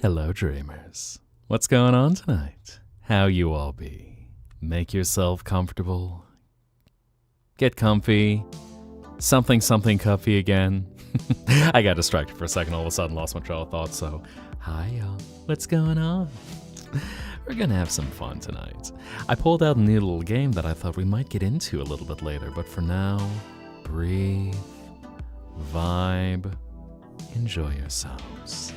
Hello, dreamers. What's going on tonight? How you all be? Make yourself comfortable. Get comfy. Something comfy again. I got distracted for a second, all of a sudden lost my trail of thought, so hi y'all. What's going on? We're gonna have some fun tonight. I pulled out a new little game that I thought we might get into a little bit later, but for now, breathe, vibe, enjoy yourselves.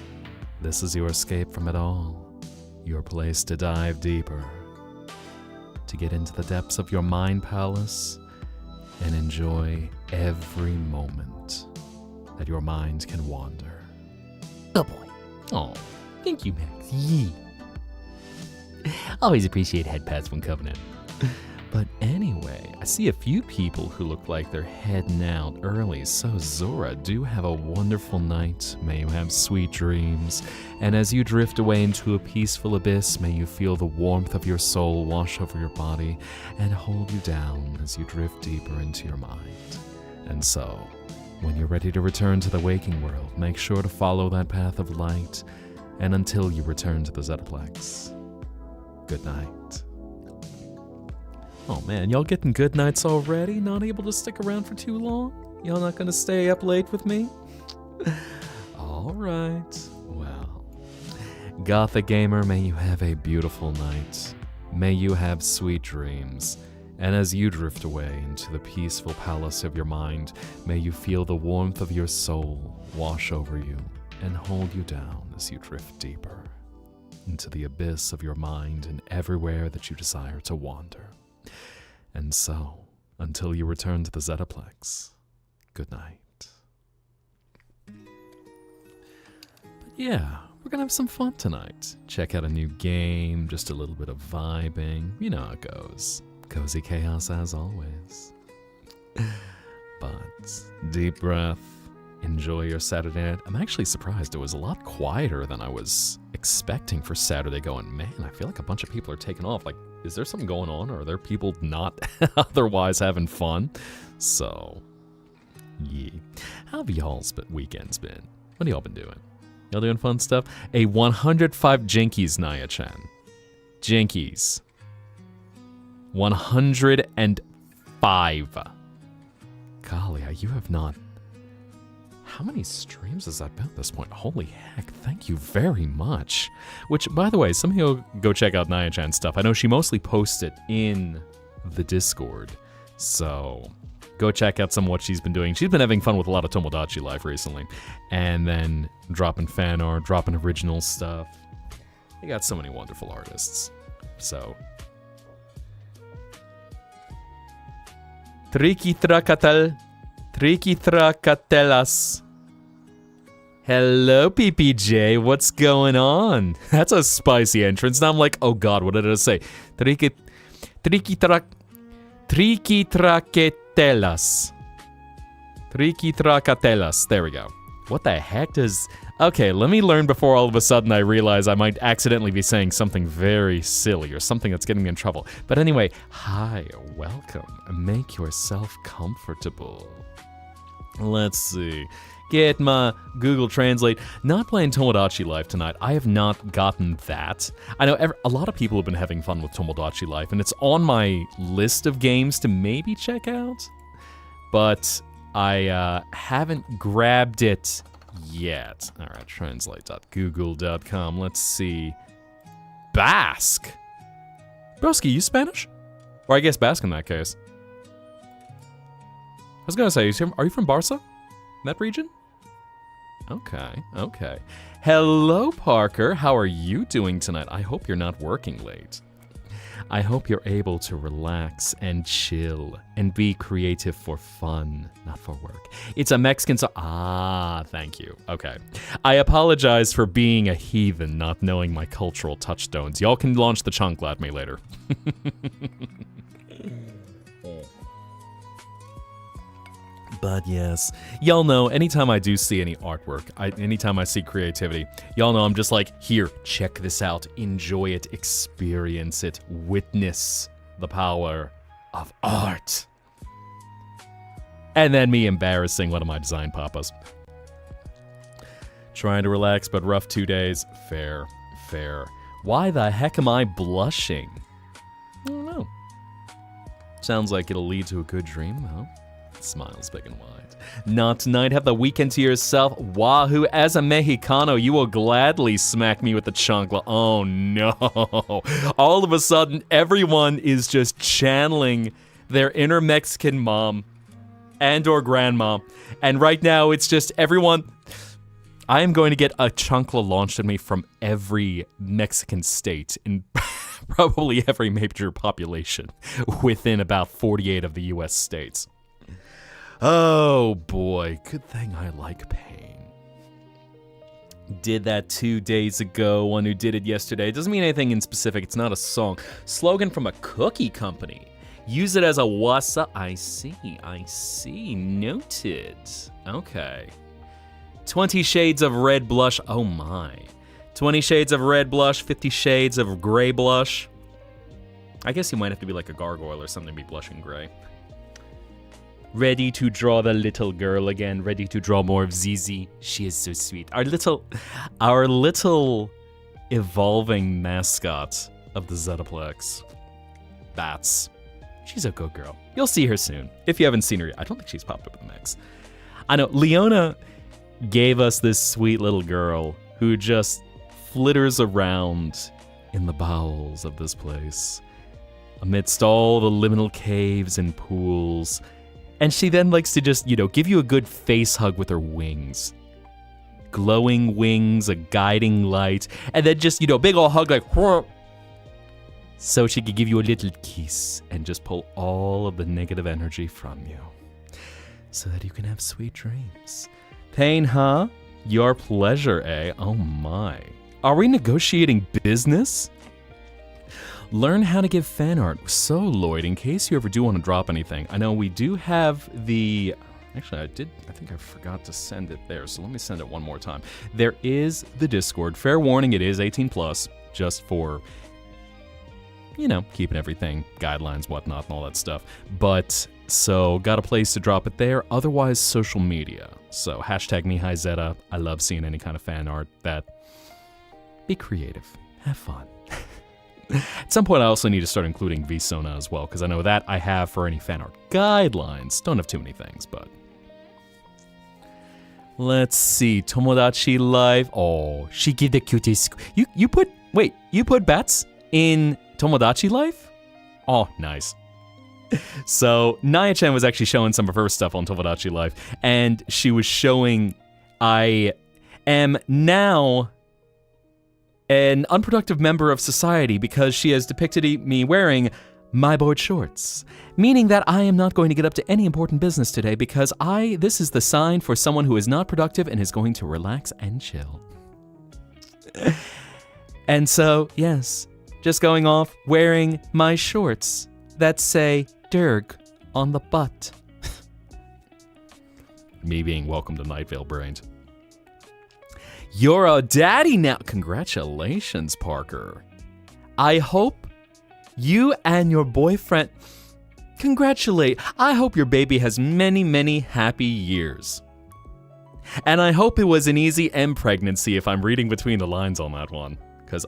This is your escape from it all, your place to dive deeper, to get into the depths of your mind palace and enjoy every moment that your mind can wander. Oh boy. Oh, thank you, Max. Yee. Always appreciate head pats from Covenant. But anyway, I see a few people who look like they're heading out early, so Zora, do have a wonderful night. May you have sweet dreams, and as you drift away into a peaceful abyss, may you feel the warmth of your soul wash over your body and hold you down as you drift deeper into your mind. And so, when you're ready to return to the waking world, make sure to follow that path of light, and until you return to the Zetaplex, good night. Oh man, y'all getting good nights already? Not able to stick around for too long? Y'all not gonna stay up late with me? Alright, well. Gothic Gamer, may you have a beautiful night. May you have sweet dreams. And as you drift away into the peaceful palace of your mind, may you feel the warmth of your soul wash over you and hold you down as you drift deeper into the abyss of your mind and everywhere that you desire to wander. And so, until you return to the Zetaplex, good night. But yeah, we're gonna have some fun tonight. Check out a new game, just a little bit of vibing. You know how it goes. Cozy chaos as always. But, deep breath. Enjoy your Saturday night. I'm actually surprised it was a lot quieter than I was expecting for Saturday going, man, I feel like a bunch of people are taking off. Like, is there something going on, or are there people not otherwise having fun? So, yeah. How have y'all's weekends been? What have y'all been doing? Y'all doing fun stuff? A 105 Jinkies, Naya-chan. Jinkies. 105. Golly, you have not... How many streams has that been at this point? Holy heck, thank you very much. Which, by the way, some of you go check out Naya-chan's stuff. I know she mostly posts it in the Discord. So, go check out some of what she's been doing. She's been having fun with a lot of Tomodachi Life recently. And then dropping fan art, dropping original stuff. They got so many wonderful artists. So... Trikitrakatelas. Hello, PPJ. What's going on? That's a spicy entrance. Now I'm like, oh god, what did I say? Trikitrakatelas. Trikitrakatelas. There we go. What the heck does... Okay, let me learn before all of a sudden I realize I might accidentally be saying something very silly or something that's getting me in trouble. But anyway, hi, welcome. Make yourself comfortable. Let's see. Get my Google Translate. Not playing Tomodachi Life tonight. I have not gotten that. I know a lot of people have been having fun with Tomodachi Life, and it's on my list of games to maybe check out. But I haven't grabbed it yet. Alright, translate.google.com. Let's see. Basque. Broski, you Spanish? Or I guess Basque in that case. I was gonna say, are you from Barca? That region? Okay, okay. Hello, Parker. How are you doing tonight? I hope you're not working late. I hope you're able to relax and chill and be creative for fun, not for work. It's a Mexican song. Ah, thank you. Okay. I apologize for being a heathen, not knowing my cultural touchstones. Y'all can launch the chancla at me later. But yes, y'all know, anytime I do see any artwork, anytime I see creativity, y'all know I'm just like, here, check this out, enjoy it, experience it, witness the power of art. And then me embarrassing one of my design papas. Trying to relax, but rough 2 days. Fair. Why the heck am I blushing? I don't know. Sounds like it'll lead to a good dream, huh? Smiles big and wide. Not tonight, have the weekend to yourself. Wahoo, as a Mexicano, you will gladly smack me with the chancla. Oh no. All of a sudden, everyone is just channeling their inner Mexican mom and or grandma. And right now, it's just everyone... I am going to get a chancla launched at me from every Mexican state in probably every major population within about 48 of the U.S. states. Oh boy, good thing I like pain. Did that 2 days ago, one who did it yesterday. It doesn't mean anything in specific, it's not a song. Slogan from a cookie company. Use it as a wasa. I see, noted. Okay. 20 shades of red blush, oh my. 20 shades of red blush, 50 shades of gray blush. I guess you might have to be like a gargoyle or something to be blushing gray. Ready to draw the little girl again, ready to draw more of Zizi. She is so sweet. Our little evolving mascot of the Zettaplex. Bats. She's a good girl. You'll see her soon. If you haven't seen her yet. I don't think she's popped up in the mix. I know, Leona gave us this sweet little girl who just flitters around in the bowels of this place, amidst all the liminal caves and pools. And she then likes to just, give you a good face hug with her wings. Glowing wings, a guiding light, and then just, big ol' hug like, whoa. So she could give you a little kiss and just pull all of the negative energy from you. So that you can have sweet dreams. Pain, huh? Your pleasure, eh? Oh my. Are we negotiating business? Learn how to give fan art. So, Lloyd, in case you ever do want to drop anything, I know we do have the... Actually, I think I forgot to send it there, so let me send it one more time. There is the Discord. Fair warning, it is 18+, just for, keeping everything, guidelines, whatnot, and all that stuff. But, so, got a place to drop it there. Otherwise, social media. So, hashtag Mihai Zetta. I love seeing any kind of fan art that... Be creative. Have fun. At some point, I also need to start including VSONA as well, because I know that I have for any fan art guidelines. Don't have too many things, but... Let's see. Tomodachi Life. Oh, she give the cutest... You put bats in Tomodachi Life? Oh, nice. So, Naya-chan was actually showing some of her stuff on Tomodachi Life, and she was showing I am now an unproductive member of society because she has depicted me wearing my board shorts, meaning that I am not going to get up to any important business today because this is the sign for someone who is not productive and is going to relax and chill. And so, yes, just going off wearing my shorts that say Derg on the butt. Me being welcome to Night Vale Brains. You're a daddy now. Congratulations, Parker. I hope you and your boyfriend... I hope your baby has many, many happy years. And I hope it was an easy M pregnancy if I'm reading between the lines on that one. Because,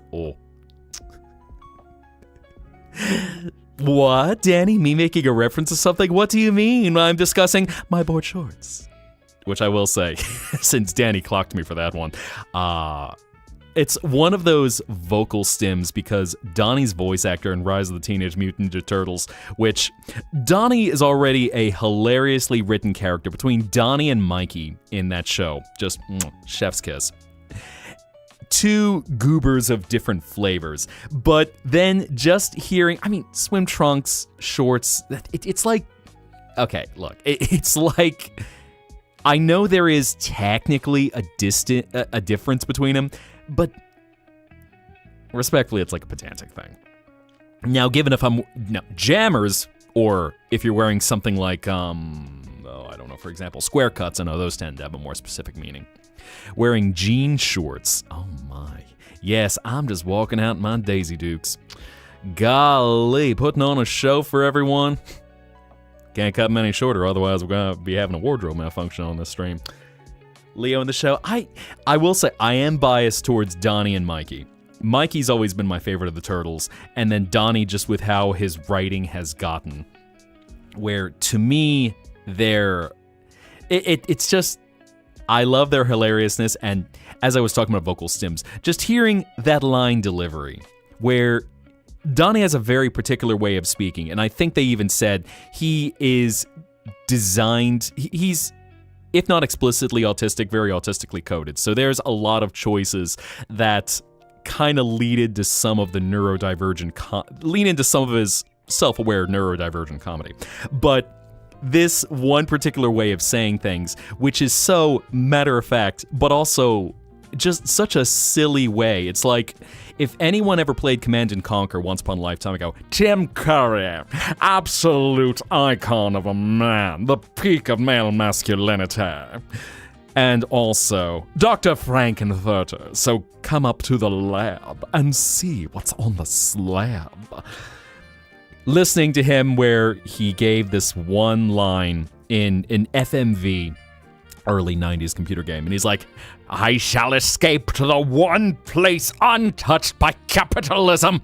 What? Danny, me making a reference to something? What do you mean? I'm discussing my board shorts. Which I will say, since Danny clocked me for that one, it's one of those vocal stims because Donnie's voice actor in Rise of the Teenage Mutant Ninja Turtles, which Donnie is already a hilariously written character between Donnie and Mikey in that show. Just chef's kiss. Two goobers of different flavors. But then just hearing, swim trunks, shorts, it's like, okay, look, it's like, I know there is technically a difference between them, but respectfully, it's like a pedantic thing. Now, given if jammers, or if you're wearing something like, I don't know, for example, square cuts, I know those tend to have a more specific meaning. Wearing jean shorts, oh my. Yes, I'm just walking out in my Daisy Dukes. Golly, putting on a show for everyone. Can't cut them any shorter, otherwise we're going to be having a wardrobe malfunction on this stream. Leo in the show. I will say I am biased towards Donnie and Mikey. Mikey's always been my favorite of the Turtles, and then Donnie just with how his writing has gotten. Where, to me, it's just, I love their hilariousness, and as I was talking about vocal stims, just hearing that line delivery, where Donnie has a very particular way of speaking, and I think they even said he is designed, he's, if not explicitly autistic, very autistically coded. So there's a lot of choices that kind of lead into some of the lean into some of his self-aware neurodivergent comedy. But this one particular way of saying things, which is so matter-of-fact, but also just such a silly way. It's like, if anyone ever played Command & Conquer once upon a lifetime ago, Tim Curry, absolute icon of a man, the peak of male masculinity. And also, Dr. Frankenfurter, so come up to the lab and see what's on the slab. Listening to him where he gave this one line in an FMV, early 90s computer game, and he's like, I shall escape to the one place untouched by capitalism.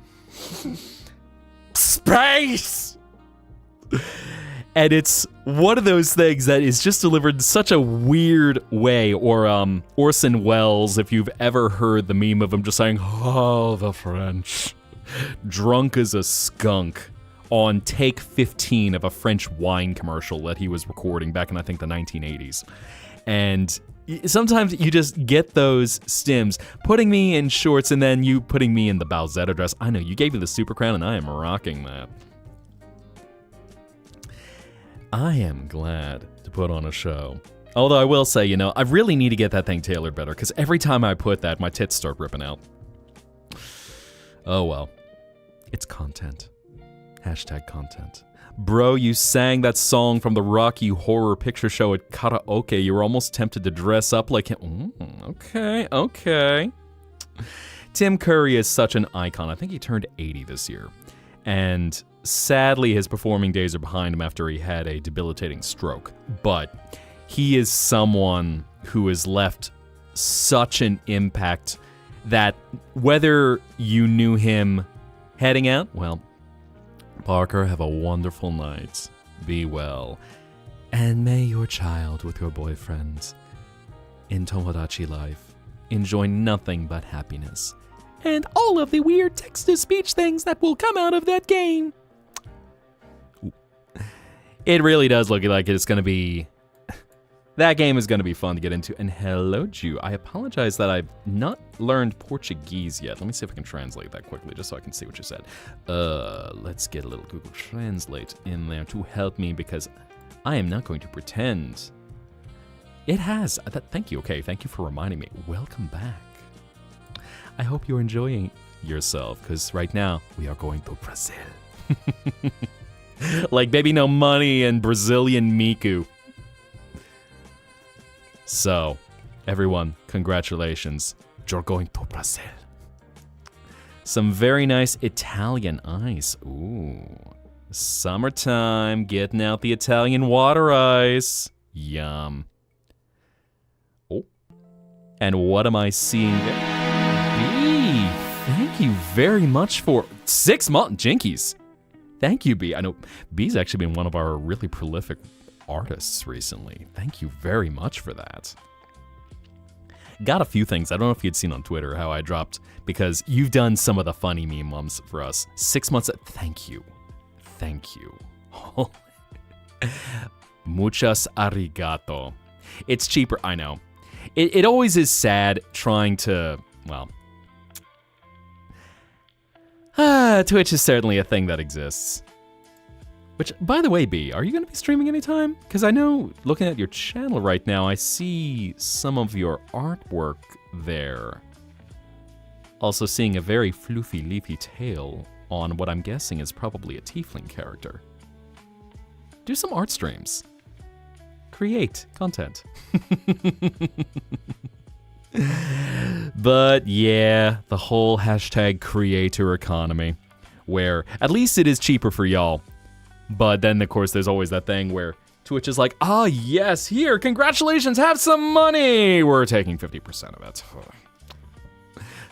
Space! And it's one of those things that is just delivered in such a weird way. Or Orson Welles, if you've ever heard the meme of him just saying, oh, the French. Drunk as a skunk on take 15 of a French wine commercial that he was recording back in, I think, the 1980s. And sometimes you just get those stims, putting me in shorts and then you putting me in the Balzetta dress. I know, you gave me the super crown and I am rocking that. I am glad to put on a show. Although I will say, I really need to get that thing tailored better, because every time I put that, my tits start ripping out. Oh well. It's content. Hashtag content. Bro, you sang that song from the Rocky Horror Picture Show at karaoke. You were almost tempted to dress up like him. Okay. Tim Curry is such an icon. I think he turned 80 this year. And sadly, his performing days are behind him after he had a debilitating stroke. But he is someone who has left such an impact that whether you knew him heading out, well, Parker, have a wonderful night. Be well. And may your child with your boyfriend in Tomodachi life enjoy nothing but happiness. And all of the weird text-to-speech things that will come out of that game. Ooh. It really does look like it's going to be... That game is going to be fun to get into. And hello, Jew. I apologize that I've not learned Portuguese yet. Let me see if I can translate that quickly, just so I can see what you said. Let's get a little Google Translate in there to help me, because I am not going to pretend. It has. Thank you. Okay, thank you for reminding me. Welcome back. I hope you're enjoying yourself, because right now we are going to Brazil. Like Baby No Money and Brazilian Miku. So, everyone, congratulations. You're going to Brazil. Some very nice Italian ice. Ooh. Summertime, getting out the Italian water ice. Yum. Oh. And what am I seeing there? B, thank you very much for 6 months. Jinkies. Thank you, B. I know B's actually been one of our really prolific artists recently. Thank you very much for that. Got a few things. I don't know if you'd seen on Twitter how I dropped, because you've done some of the funny meme ones for us. 6 months. Thank you. Thank you. Muchas arigato. It's cheaper. I know. It always is sad trying to, well, Twitch is certainly a thing that exists. Which, by the way, B, are you going to be streaming anytime? Because I know, looking at your channel right now, I see some of your artwork there. Also seeing a very floofy, leafy tail on what I'm guessing is probably a tiefling character. Do some art streams. Create content. But yeah, the whole hashtag creator economy, where at least it is cheaper for y'all. But then, of course, there's always that thing where Twitch is like, yes, here, congratulations, have some money. We're taking 50% of it.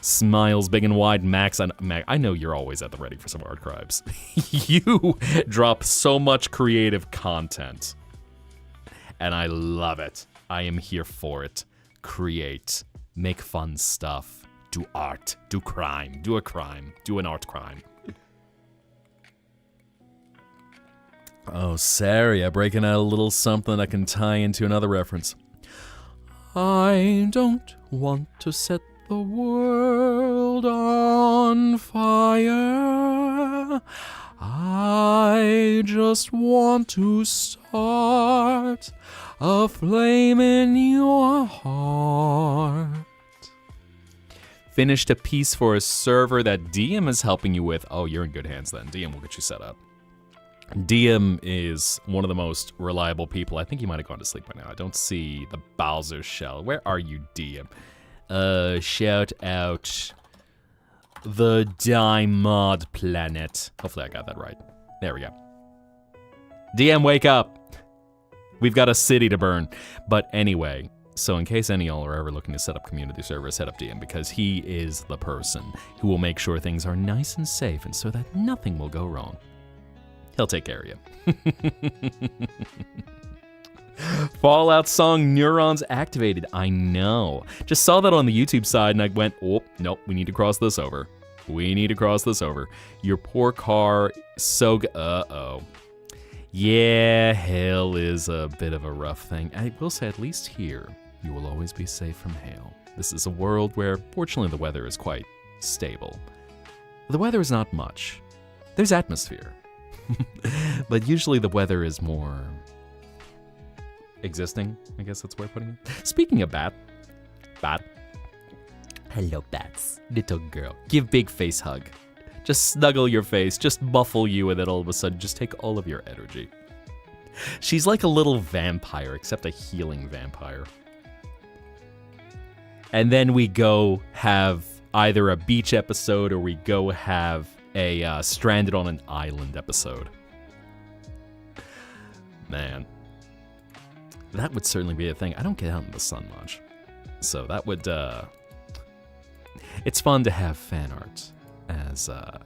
Smiles big and wide, Max. I know you're always at the ready for some art crimes. You drop so much creative content. And I love it. I am here for it. Create. Make fun stuff. Do art. Do crime. Do a crime. Do an art crime. Oh, Saria, breaking out a little something that can tie into another reference. I don't want to set the world on fire. I just want to start a flame in your heart. Finished a piece for a server that DM is helping you with. Oh, you're in good hands then. DM will get you set up. DM is one of the most reliable people. I think he might have gone to sleep by now. I don't see the Bowser shell. Where are you, DM? Shout out the Dimod planet. Hopefully I got that right. There we go. DM, wake up. We've got a city to burn. But anyway, so in case any of y'all are ever looking to set up community servers, hit up DM because he is the person who will make sure things are nice and safe and so that nothing will go wrong. He'll take care of you. Fallout song Neurons activated. I know. Just saw that on the YouTube side and I went, oh, nope, we need to cross this over. We need to cross this over. Your poor car, so uh-oh. Yeah, hail is a bit of a rough thing. I will say, at least here, you will always be safe from hail. This is a world where, fortunately, the weather is quite stable. The weather is not much. There's atmosphere. But usually the weather is more existing, I guess that's where putting it. Speaking of bat. Hello, bats. Little girl. Give big face hug. Just snuggle your face, just muffle you, and then all of a sudden just take all of your energy. She's like a little vampire, except a healing vampire. And then we go have either a beach episode or we go have a stranded on an island episode. Man. That would certainly be a thing. I don't get out in the sun much. So that would, it's fun to have fan art as a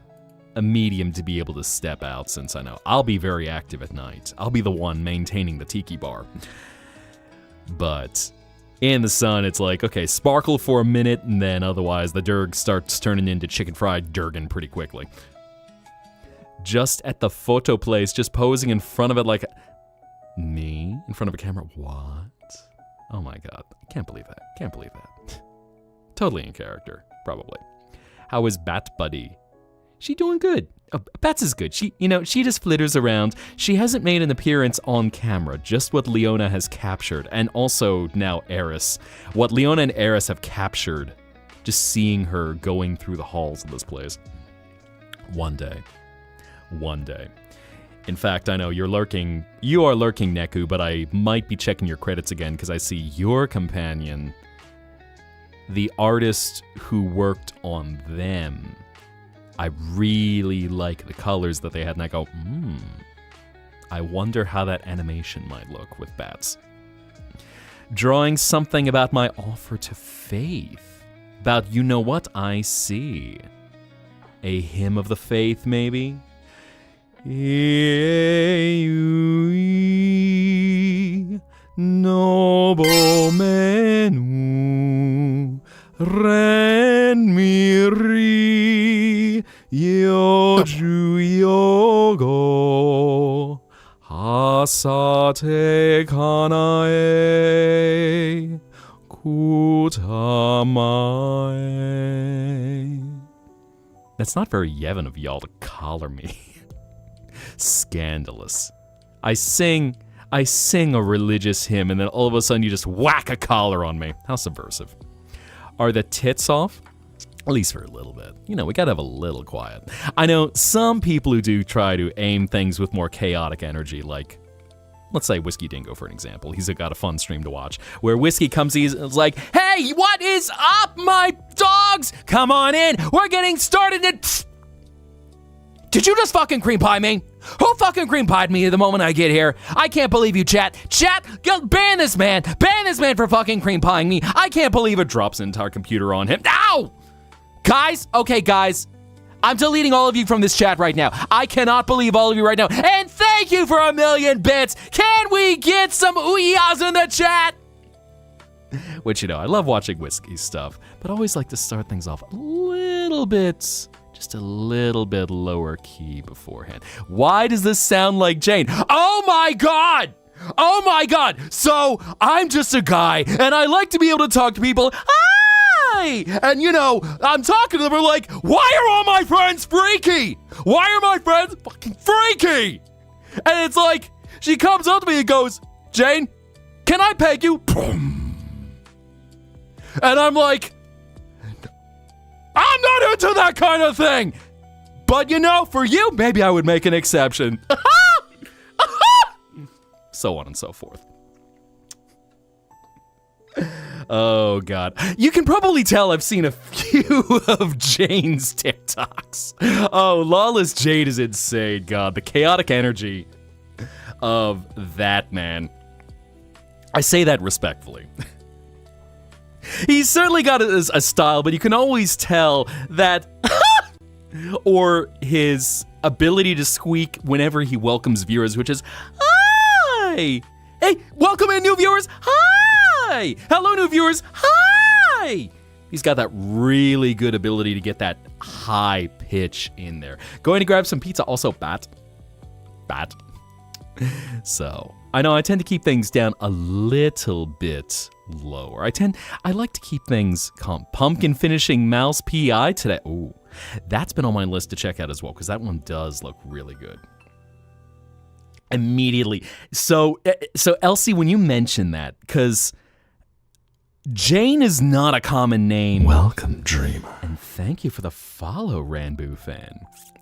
medium to be able to step out, since I know I'll be very active at night. I'll be the one maintaining the tiki bar. But in the sun, it's like, okay, sparkle for a minute, and then otherwise the Durg starts turning into chicken fried Durgan pretty quickly. Just at the photo place, just posing in front of it like me in front of a camera. What? Oh my god. I can't believe that. Can't believe that. Totally in character, probably. How is Bat Buddy? She doing good. Oh, Bats is good. She just flitters around. She hasn't made an appearance on camera, just what Leona has captured. And also now Eris. What Leona and Eris have captured, just seeing her going through the halls of this place. One day. One day. In fact, I know you are lurking, Neku, but I might be checking your credits again because I see your companion, the artist who worked on them. I really like the colors that they had, and I go, I wonder how that animation might look with bats. Drawing something about my offer to faith. About, you know what I see. A hymn of the faith, maybe? Ei nobo menu ren miri yoju yogo hasate kanae kutamae. That's not very Yevon of y'all to collar me. Scandalous. I sing a religious hymn and then all of a sudden you just whack a collar on me. How subversive. Are the tits off? At least for a little bit. You know, we gotta have a little quiet. I know some people who do try to aim things with more chaotic energy, like, let's say Whiskey Dingo for an example. He's got a fun stream to watch, where Whiskey comes, he's like, hey, what is up, my dogs? Come on in, we're getting started. Did you just fucking cream pie me? Who fucking cream pied me the moment I get here? I can't believe you, chat. Chat, ban this man. Ban this man for fucking cream pieing me. I can't believe it. Drops an entire computer on him. Ow! Guys, okay, guys. I'm deleting all of you from this chat right now. I cannot believe all of you right now. And thank you for 1,000,000 bits. Can we get some ooyahs in the chat? Which, I love watching Whiskey stuff, but I always like to start things off a little bit, just a little bit lower key beforehand. Why does this sound like Jane? Oh my God! Oh my God! So, I'm just a guy, and I like to be able to talk to people. Hi! And I'm talking to them, we're like, why are all my friends freaky? Why are my friends fucking freaky? And it's like, she comes up to me and goes, Jane, can I peg you? And I'm like, I'm not into that kind of thing. But for you, maybe I would make an exception. So on and so forth. Oh, God. You can probably tell I've seen a few of Jane's TikToks. Oh, Lawless Jade is insane, God. The chaotic energy of that man. I say that respectfully. He's certainly got a style, but you can always tell that, or his ability to squeak whenever he welcomes viewers, which is, hi! Hey, welcome in, new viewers! Hi! Hello, new viewers! Hi! He's got that really good ability to get that high pitch in there. Going to grab some pizza, also bat. So, I know I tend to keep things down a little bit lower. I like to keep things calm. Pumpkin finishing mouse PI today. Ooh, that's been on my list to check out as well, because that one does look really good. Immediately. So Elsie, when you mention that, because Jane is not a common name. Welcome, dreamer. And thank you for the follow, Ranboo fan.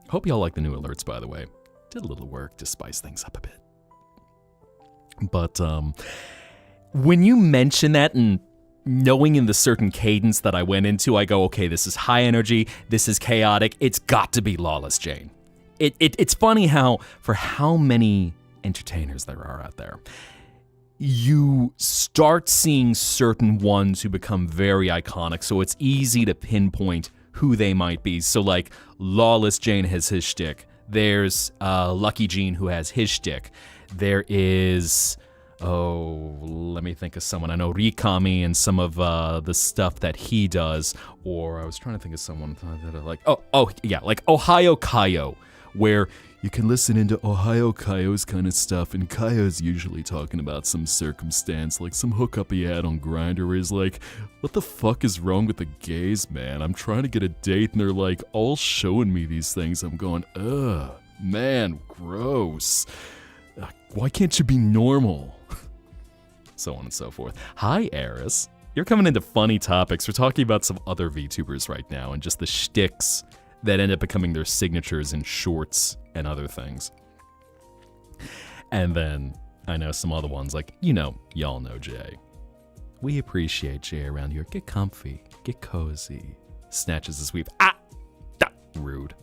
Hope y'all like the new alerts, by the way. Did a little work to spice things up a bit. But when you mention that and knowing in the certain cadence that I went into, I go, okay, this is high energy, this is chaotic, it's got to be Lawless Jane. It's funny for how many entertainers there are out there, you start seeing certain ones who become very iconic, so it's easy to pinpoint who they might be. So like Lawless Jane has his shtick. There's Lucky Gene who has his shtick. There is, let me think of someone. I know Rikami and some of the stuff that he does. Or I was trying to think of someone that I like. Like Ohio Kaio, where you can listen into Ohio Kaio's kind of stuff, and Kaio's usually talking about some circumstance, like some hookup he had on Grindr, where he's like, what the fuck is wrong with the gays, man? I'm trying to get a date, and they're like all showing me these things. I'm going, ugh, man, gross. Why can't you be normal? So on and so forth. Hi, Eris. You're coming into funny topics. We're talking about some other VTubers right now and just the shticks that end up becoming their signatures in shorts and other things. And then I know some other ones like, y'all know Jay. We appreciate Jay around here. Get comfy, get cozy. Snatches his weave. Rude.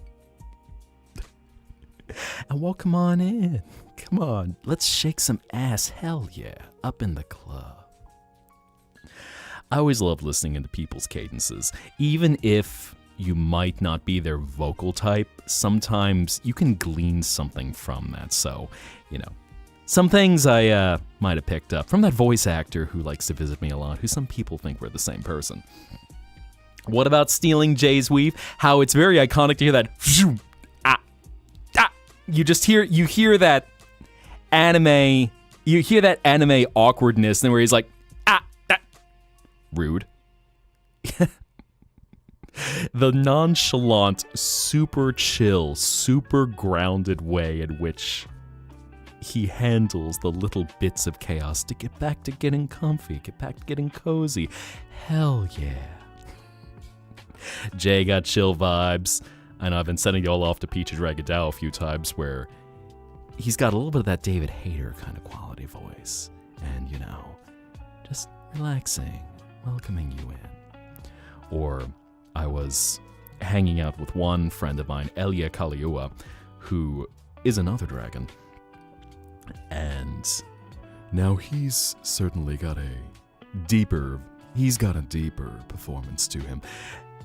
And welcome on in. Come on, let's shake some ass. Hell yeah, up in the club. I always love listening into people's cadences. Even if you might not be their vocal type, sometimes you can glean something from that. So, some things I might have picked up from that voice actor who likes to visit me a lot, who some people think we're the same person. What about stealing Jay's weave? How it's very iconic to hear that. You hear that anime, awkwardness, and where he's like, rude. The nonchalant, super chill, super grounded way in which he handles the little bits of chaos to get back to getting comfy, get back to getting cozy. Hell yeah. Jay got chill vibes. I know I've been sending y'all off to Peaches Raggedao a few times where he's got a little bit of that David Hayter kind of quality voice. And, just relaxing, welcoming you in. Or I was hanging out with one friend of mine, Elia Kaliua, who is another dragon. And now he's certainly got a deeper performance to him.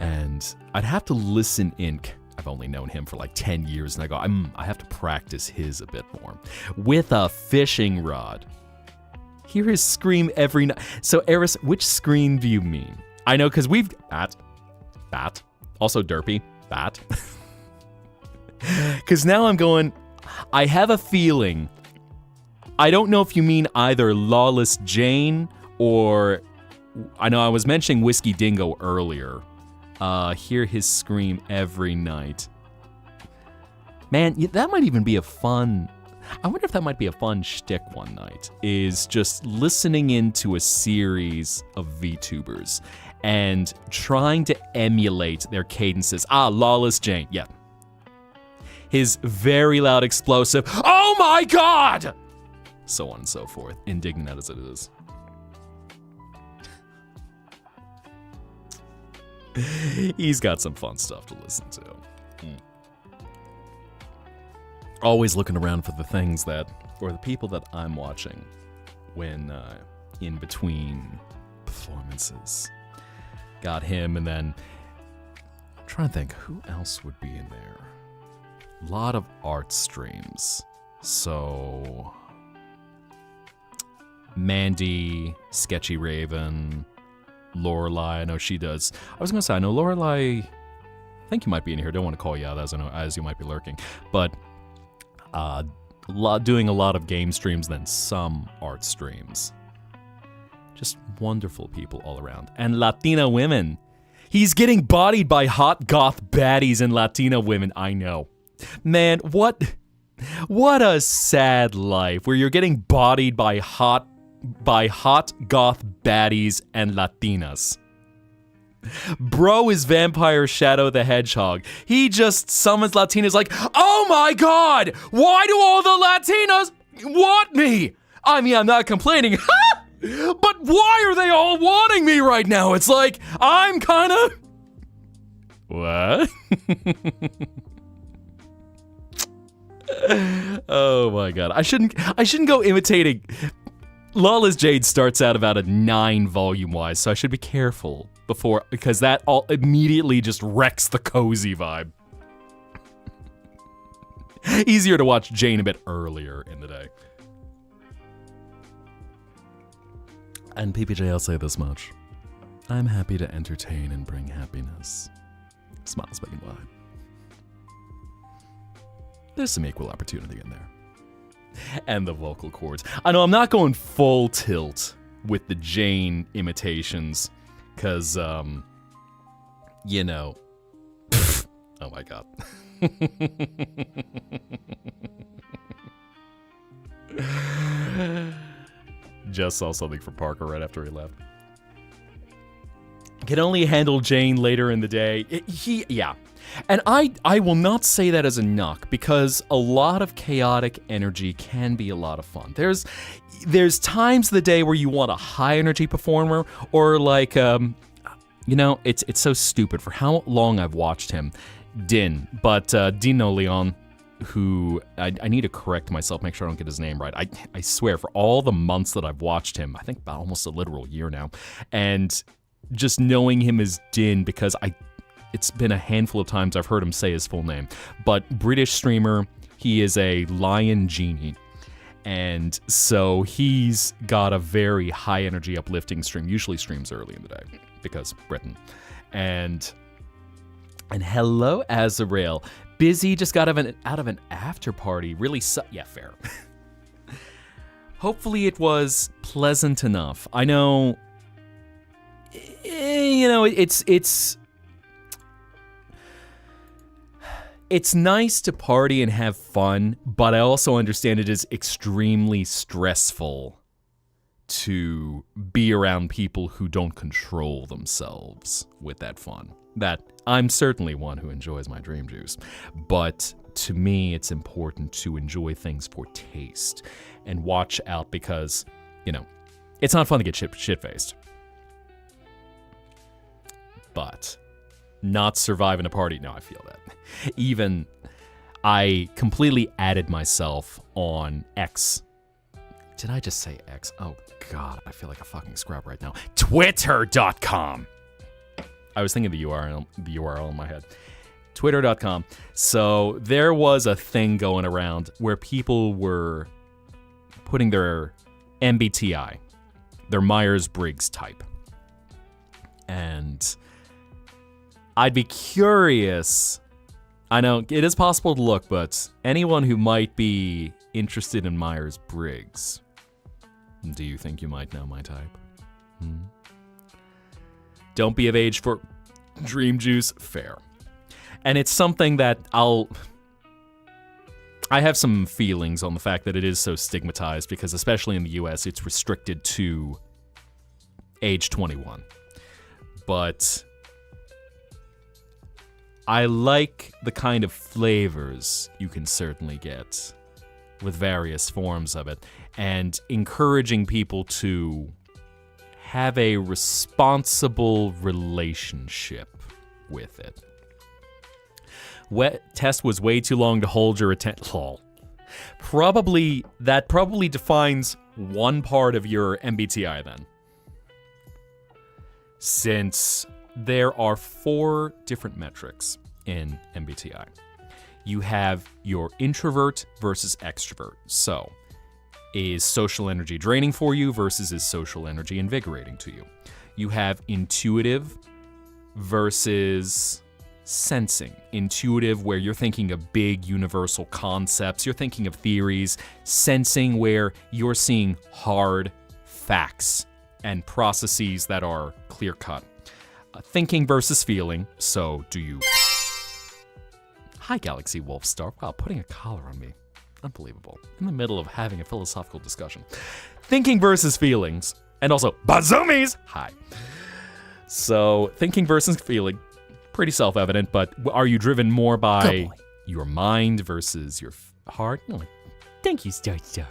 And I'd have to listen in. I've only known him for like 10 years, and I go, I have to practice his a bit more. With a fishing rod. Hear his scream every night. So, Eris, which scream do you mean? I know, because we've... Bat. Also derpy. Bat. Because now I'm going... I have a feeling... I don't know if you mean either Lawless Jane or... I know I was mentioning Whiskey Dingo earlier. Hear his scream every night. Man, that might even be a fun... I wonder if that might be a fun shtick one night, is just listening into a series of VTubers and trying to emulate their cadences. Lawless Jane, yeah. His very loud explosive, oh my god! So on and so forth, indignant as it is. He's got some fun stuff to listen to. Always looking around for the things or the people that I'm watching when in between performances. Got him, and then I'm trying to think who else would be in there. A lot of art streams. So Mandy, Sketchy Raven, Lorelai, I know she does. I was gonna say, I know Lorelai, I think you might be in here. Don't want to call you out as you might be lurking. But doing a lot of game streams, then some art streams. Just wonderful people all around. And Latina women. He's getting bodied by hot goth baddies and Latina women, I know. Man, what a sad life where you're getting bodied by hot goth baddies and Latinas. Bro is Vampire Shadow the Hedgehog. He just summons Latinas like, oh my god! Why do all the Latinas want me? I mean, I'm not complaining, but why are they all wanting me right now? It's like, I'm kinda... What? Oh my god. I shouldn't go imitating... Lawless Jade starts out about a 9 volume-wise, so I should be careful because that all immediately just wrecks the cozy vibe. Easier to watch Jane a bit earlier in the day. And PPJ, I'll say this much. I'm happy to entertain and bring happiness. Smiles making vibe. There's some equal opportunity in there. And the vocal cords. I know I'm not going full tilt with the Jane imitations, because, you know. Oh my god. Just saw something from Parker right after he left. Can only handle Jane later in the day. Yeah. And I will not say that as a knock, because a lot of chaotic energy can be a lot of fun. There's times of the day where you want a high energy performer, or like, you know, it's so stupid for how long I've watched him. Dino Leon, who, I need to correct myself, make sure I don't get his name right. I swear, for all the months that I've watched him, I think about almost a literal year now, and just knowing him as Din, because it's been a handful of times I've heard him say his full name, but British streamer, he is a lion genie, and so he's got a very high energy uplifting stream, usually streams early in the day, because Britain. And hello, Azrael. Busy, just got out of an after party. Really yeah, fair. Hopefully it was pleasant enough. I know, you know, it's nice to party and have fun, but I also understand it is extremely stressful to be around people who don't control themselves with that fun. That I'm certainly one who enjoys my dream juice, but to me it's important to enjoy things for taste and watch out, because, you know, it's not fun to get shit-faced. But not surviving a party, no, I feel that. Even, I completely added myself on X. Did I just say X? Oh, God, I feel like a fucking scrub right now. Twitter.com. I was thinking the URL in my head. Twitter.com. So there was a thing going around where people were putting their MBTI, their Myers-Briggs type. And I'd be curious. I know it is possible to look, but anyone who might be interested in Myers-Briggs, do you think you might know my type? Don't be of age for Dream Juice? Fair. And it's something that I have some feelings on the fact that it is so stigmatized because especially in the US, it's restricted to age 21. But I like the kind of flavors you can certainly get with various forms of it and encouraging people to have a responsible relationship with it. Test was way too long to hold your attention. That probably defines one part of your MBTI then. Since there are 4 different metrics in MBTI. You have your introvert versus extrovert. So, is social energy draining for you versus is social energy invigorating to you? You have intuitive versus sensing. Intuitive, where you're thinking of big universal concepts, you're thinking of theories. Sensing, where you're seeing hard facts and processes that are clear-cut. Thinking versus feeling. So, do you... Hi, Galaxy Wolfstar. Wow, putting a collar on me. Unbelievable. In the middle of having a philosophical discussion. Thinking versus feelings. And also, bazoomies! Hi. So, thinking versus feeling. Pretty self-evident, but are you driven more by your mind versus your heart? No, thank you, Star. Yeah,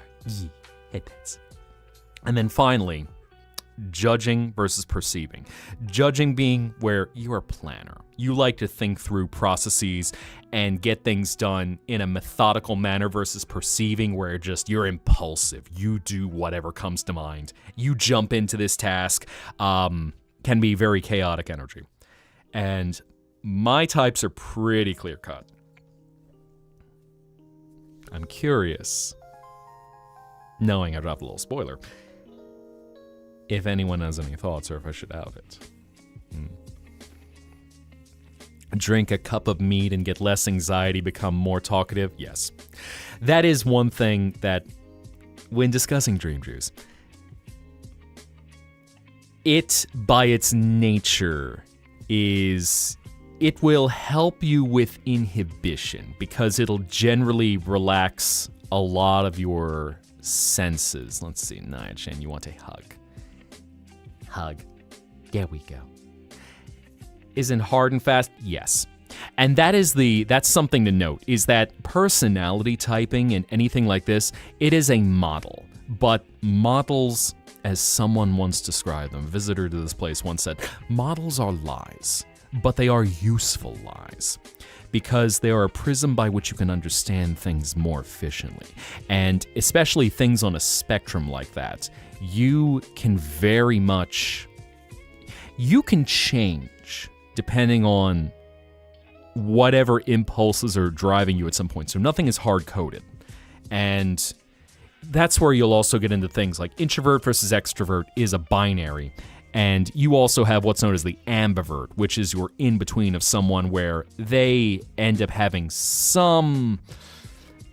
headpats. And then finally, judging versus perceiving. Judging being where you're a planner. You like to think through processes and get things done in a methodical manner versus perceiving where just you're impulsive. You do whatever comes to mind. You jump into this task. Can be very chaotic energy. And my types are pretty clear-cut. I'm curious, knowing I dropped a little spoiler, if anyone has any thoughts or if I should have it. Drink a cup of mead and get less anxiety, become more talkative? Yes. That is one thing that, when discussing Dream Juice, it, by its nature, it will help you with inhibition because it'll generally relax a lot of your senses. Let's see, Naya-chan, you want a hug? Hug. There we go. Isn't hard and fast? Yes. And that's something to note, is that personality typing and anything like this, it is a model. But models, as someone once described them, a visitor to this place once said, models are lies, but they are useful lies. Because they are a prism by which you can understand things more efficiently. And especially things on a spectrum like that, you can change depending on whatever impulses are driving you at some point. So nothing is hard-coded. And that's where you'll also get into things like introvert versus extrovert is a binary. And you also have what's known as the ambivert, which is your in-between of someone where they end up having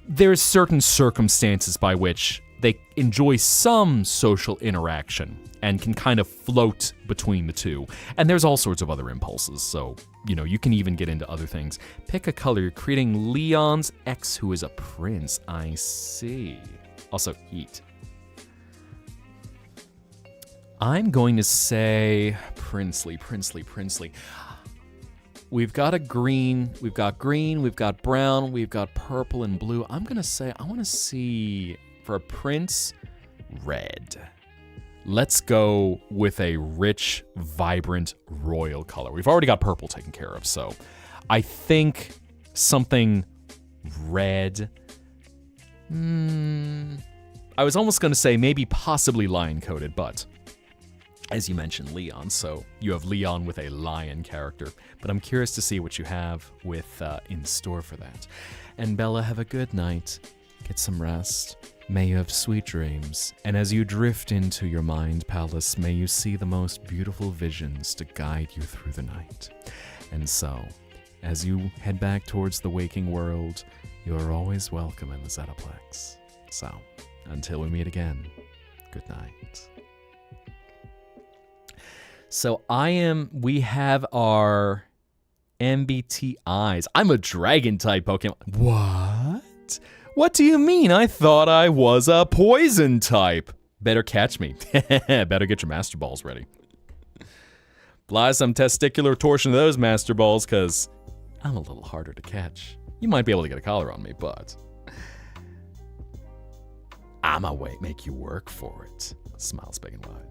there's certain circumstances by which they enjoy some social interaction and can kind of float between the two. And there's all sorts of other impulses, so, you can even get into other things. Pick a color. You're creating Leon's ex, who is a prince. I see. Also, eat. I'm going to say princely. We've got green, we've got brown, we've got purple and blue. I'm going to say, I want to see, for a prince, red. Let's go with a rich, vibrant, royal color. We've already got purple taken care of, so I think something red. I was almost going to say maybe possibly lion-coated, but as you mentioned, Leon, so you have Leon with a lion character. But I'm curious to see what you have with in store for that. And Bella, have a good night. Get some rest. May you have sweet dreams. And as you drift into your mind palace, may you see the most beautiful visions to guide you through the night. And so, as you head back towards the waking world, you are always welcome in the Zettaplex. So, until we meet again, good night. So we have our MBTIs. I'm a dragon type Pokemon. What? What do you mean? I thought I was a poison type. Better catch me. Better get your Master Balls ready. Apply some testicular torsion to those Master Balls, because I'm a little harder to catch. You might be able to get a collar on me, but I'ma make you work for it. Smiles big and wide.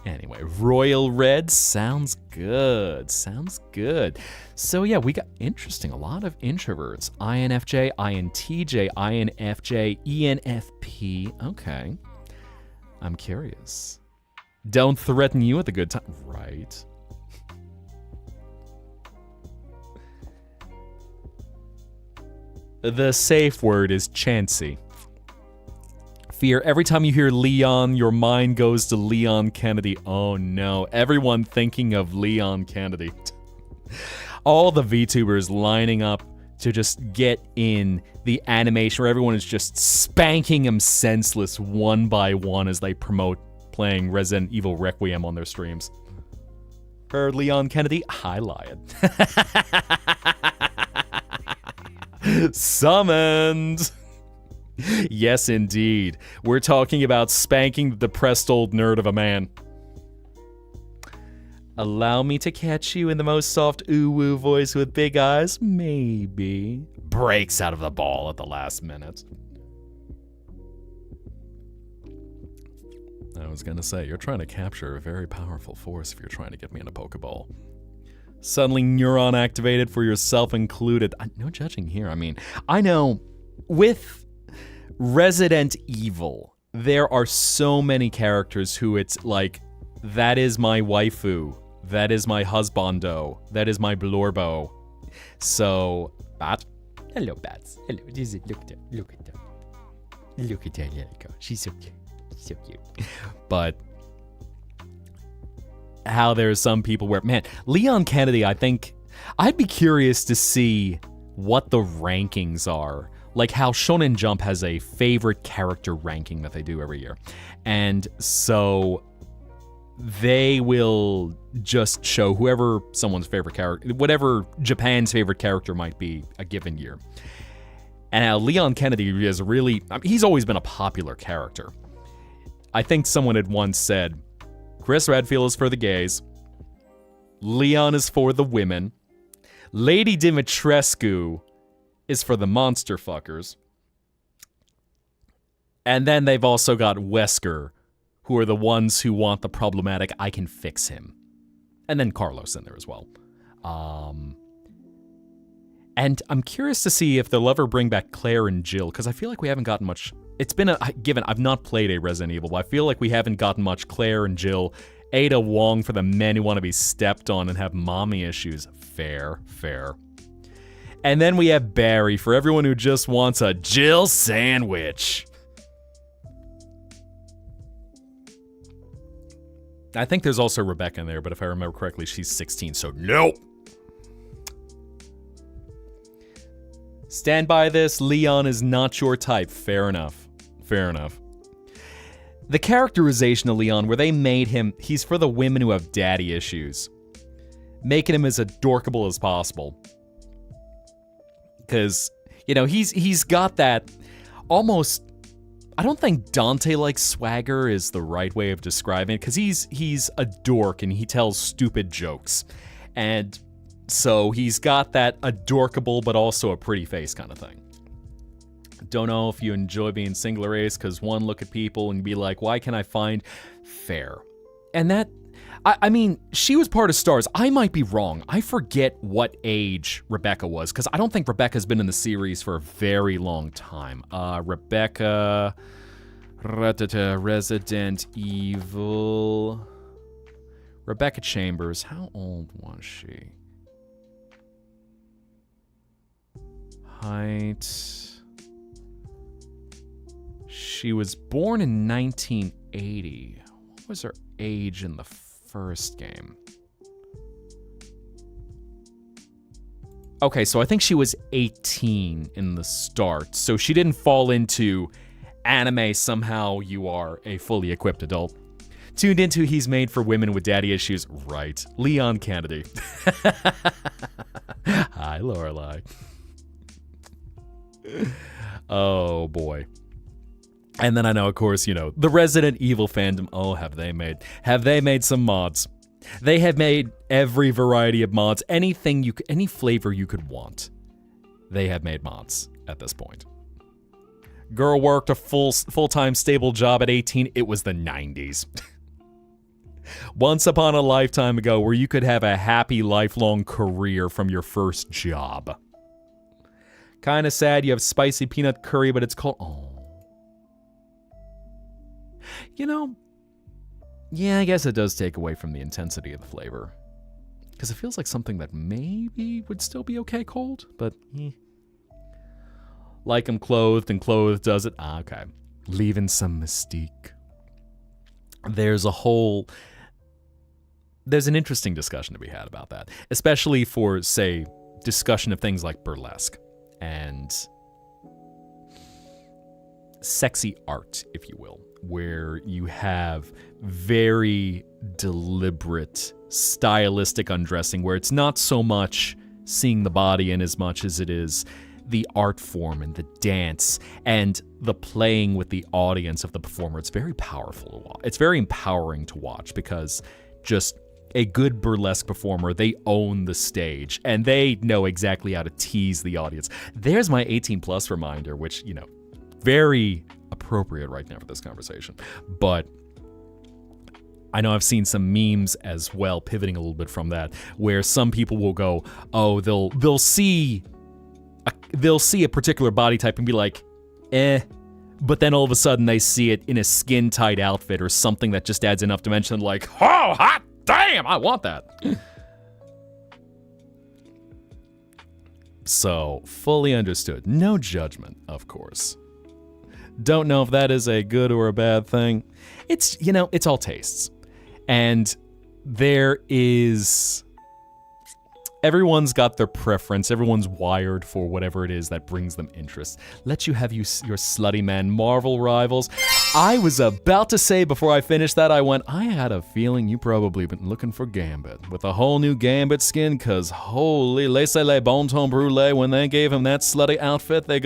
Anyway, Royal Red sounds good. Sounds good. So yeah, we got interesting. A lot of introverts. INFJ, INTJ, INFJ, ENFP. Okay. I'm curious. Don't threaten you at the good time. Right. The safe word is chancy. Fear. Every time you hear Leon, your mind goes to Leon Kennedy. Oh no, everyone thinking of Leon Kennedy. All the VTubers lining up to just get in the animation where everyone is just spanking him senseless one by one as they promote playing Resident Evil Requiem on their streams. Heard Leon Kennedy? Hi, Lion. Summoned! Yes, indeed. We're talking about spanking the depressed old nerd of a man. Allow me to catch you in the most soft ooh-woo voice with big eyes? Maybe. Breaks out of the ball at the last minute. I was gonna say, you're trying to capture a very powerful force if you're trying to get me in a Pokeball. Suddenly neuron activated for yourself included. No judging here. I mean, I know with Resident Evil, there are so many characters who it's like, that is my waifu, that is my husbando, that is my blorbo. So, Bat. Hello, Bats. Hello. Look at her. Look at her. Look at her. There you go. She's so cute. So cute. But how there's some people where, man, Leon Kennedy, I think, I'd be curious to see what the rankings are. Like how Shonen Jump has a favorite character ranking that they do every year. And so they will just show whoever someone's favorite character, whatever Japan's favorite character might be a given year. And how Leon Kennedy is really, I mean, he's always been a popular character. I think someone had once said, Chris Redfield is for the gays, Leon is for the women, Lady Dimitrescu is for the monster fuckers, and then they've also got Wesker, who are the ones who want the problematic, I can fix him. And then Carlos in there as well. And I'm curious to see if they'll ever bring back Claire and Jill, because I feel like we haven't gotten much. It's been I've not played a Resident Evil, but I feel like we haven't gotten much Claire and Jill. Ada Wong for the men who want to be stepped on and have mommy issues. Fair. And then we have Barry for everyone who just wants a Jill sandwich. I think there's also Rebecca in there, but if I remember correctly, she's 16, so nope. Stand by this, Leon is not your type. Fair enough. The characterization of Leon, where they made him, he's for the women who have daddy issues. Making him as adorkable as possible. Because, you know, he's got that almost, I don't think Dante-like swagger is the right way of describing it, because he's a dork and he tells stupid jokes. And so he's got that adorkable but also a pretty face kind of thing. Don't know if you enjoy being singular ace, because one, look at people and be like, why can I find fair? And that I mean, she was part of Stars. I might be wrong. I forget what age Rebecca was, because I don't think Rebecca's been in the series for a very long time. Rebecca... Resident Evil... Rebecca Chambers. How old was she? Height... She was born in 1980. What was her age in the first game? Okay, so I think she was 18 in the start. So she didn't fall into anime, somehow you are a fully equipped adult. Tuned into He's Made for Women with Daddy Issues. Right. Leon Kennedy. Hi, Lorelai. Oh, boy. And then I know, of course, the Resident Evil fandom. Oh, have they made some mods? They have made every variety of mods, any flavor you could want. They have made mods at this point. Girl worked a full-time stable job at 18. It was the 90s. Once upon a lifetime ago, where you could have a happy lifelong career from your first job. Kinda sad you have spicy peanut curry, but it's called... Oh. Yeah, I guess it does take away from the intensity of the flavor. Because it feels like something that maybe would still be okay cold, but Like 'em clothed and clothed does it. Okay. Leaving some mystique. There's an interesting discussion to be had about that. Especially for, say, discussion of things like burlesque and sexy art, if you will, where you have very deliberate stylistic undressing, where it's not so much seeing the body in as much as it is the art form and the dance and the playing with the audience of the performer. It's very powerful to watch. It's very empowering to watch, because just a good burlesque performer, they own the stage and they know exactly how to tease the audience. There's my 18 plus reminder, which, very appropriate right now for this conversation. But I know I've seen some memes as well, pivoting a little bit from that, where some people will go, oh, they'll see a particular body type and be like, but then all of a sudden they see it in a skin-tight outfit or something that just adds enough dimension, like, oh, hot damn, I want that. So, fully understood. No judgment, of course. Don't know if that is a good or a bad thing. It's, it's all tastes. And everyone's got their preference. Everyone's wired for whatever it is that brings them interest. Let you have your slutty man Marvel rivals. I was about to say before I finished that, I had a feeling you probably been looking for Gambit with a whole new Gambit skin, cause holy laissez les bon ton brûlé, when they gave him that slutty outfit, they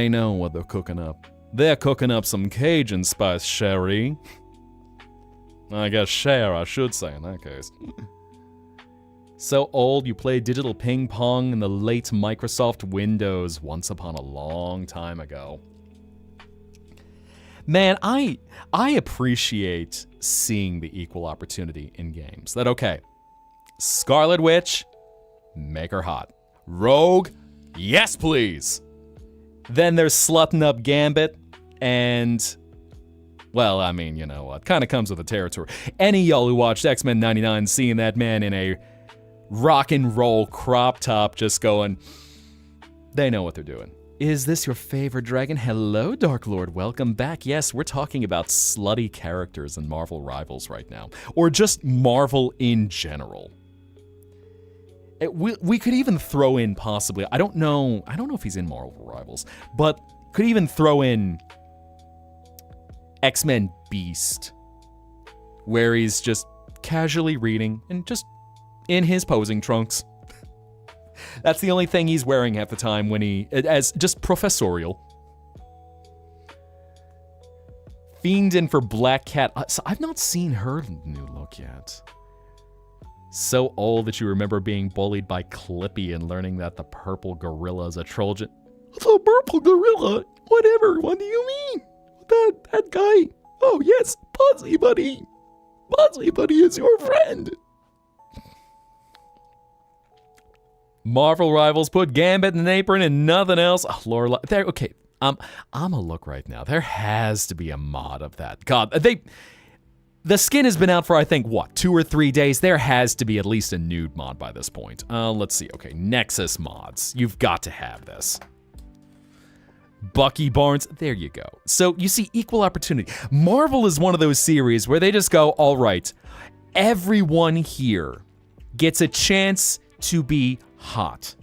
know what they're cooking up. They're cooking up some Cajun spice, Sherry. I guess Cher, I should say in that case. So old you played digital ping pong in the late Microsoft Windows once upon a long time ago. Man, I appreciate seeing the equal opportunity in games. That, okay, Scarlet Witch, make her hot. Rogue, yes please. Then there's slutting up Gambit, and, well, I mean, it kind of comes with the territory. Any y'all who watched X-Men 99 seeing that man in a rock and roll crop top just going, they know what they're doing. Is this your favorite dragon? Hello, Dark Lord. Welcome back. Yes, we're talking about slutty characters in Marvel Rivals right now. Or just Marvel in general. We could even throw in possibly, I don't know if he's in Marvel Rivals, but could even throw in X-Men Beast, where he's just casually reading and just in his posing trunks. That's the only thing he's wearing half the time as just professorial. Fiendin' for Black Cat. So I've not seen her new look yet. So old that you remember being bullied by Clippy and learning that the purple gorilla is a Trojan. The purple gorilla? Whatever, what do you mean? That guy? Oh yes, Puzzy buddy. Bosley Buddy is your friend. Marvel Rivals put Gambit in an apron and nothing else. Oh, Lord, there. Okay, I'm a look right now. There has to be a mod of that. God, the skin has been out for, I think, what, 2 or 3 days? There has to be at least a nude mod by this point. Let's see. Okay, Nexus mods. You've got to have this. Bucky Barnes. There you go. So, you see, equal opportunity. Marvel is one of those series where they just go, all right, everyone here gets a chance to be hot.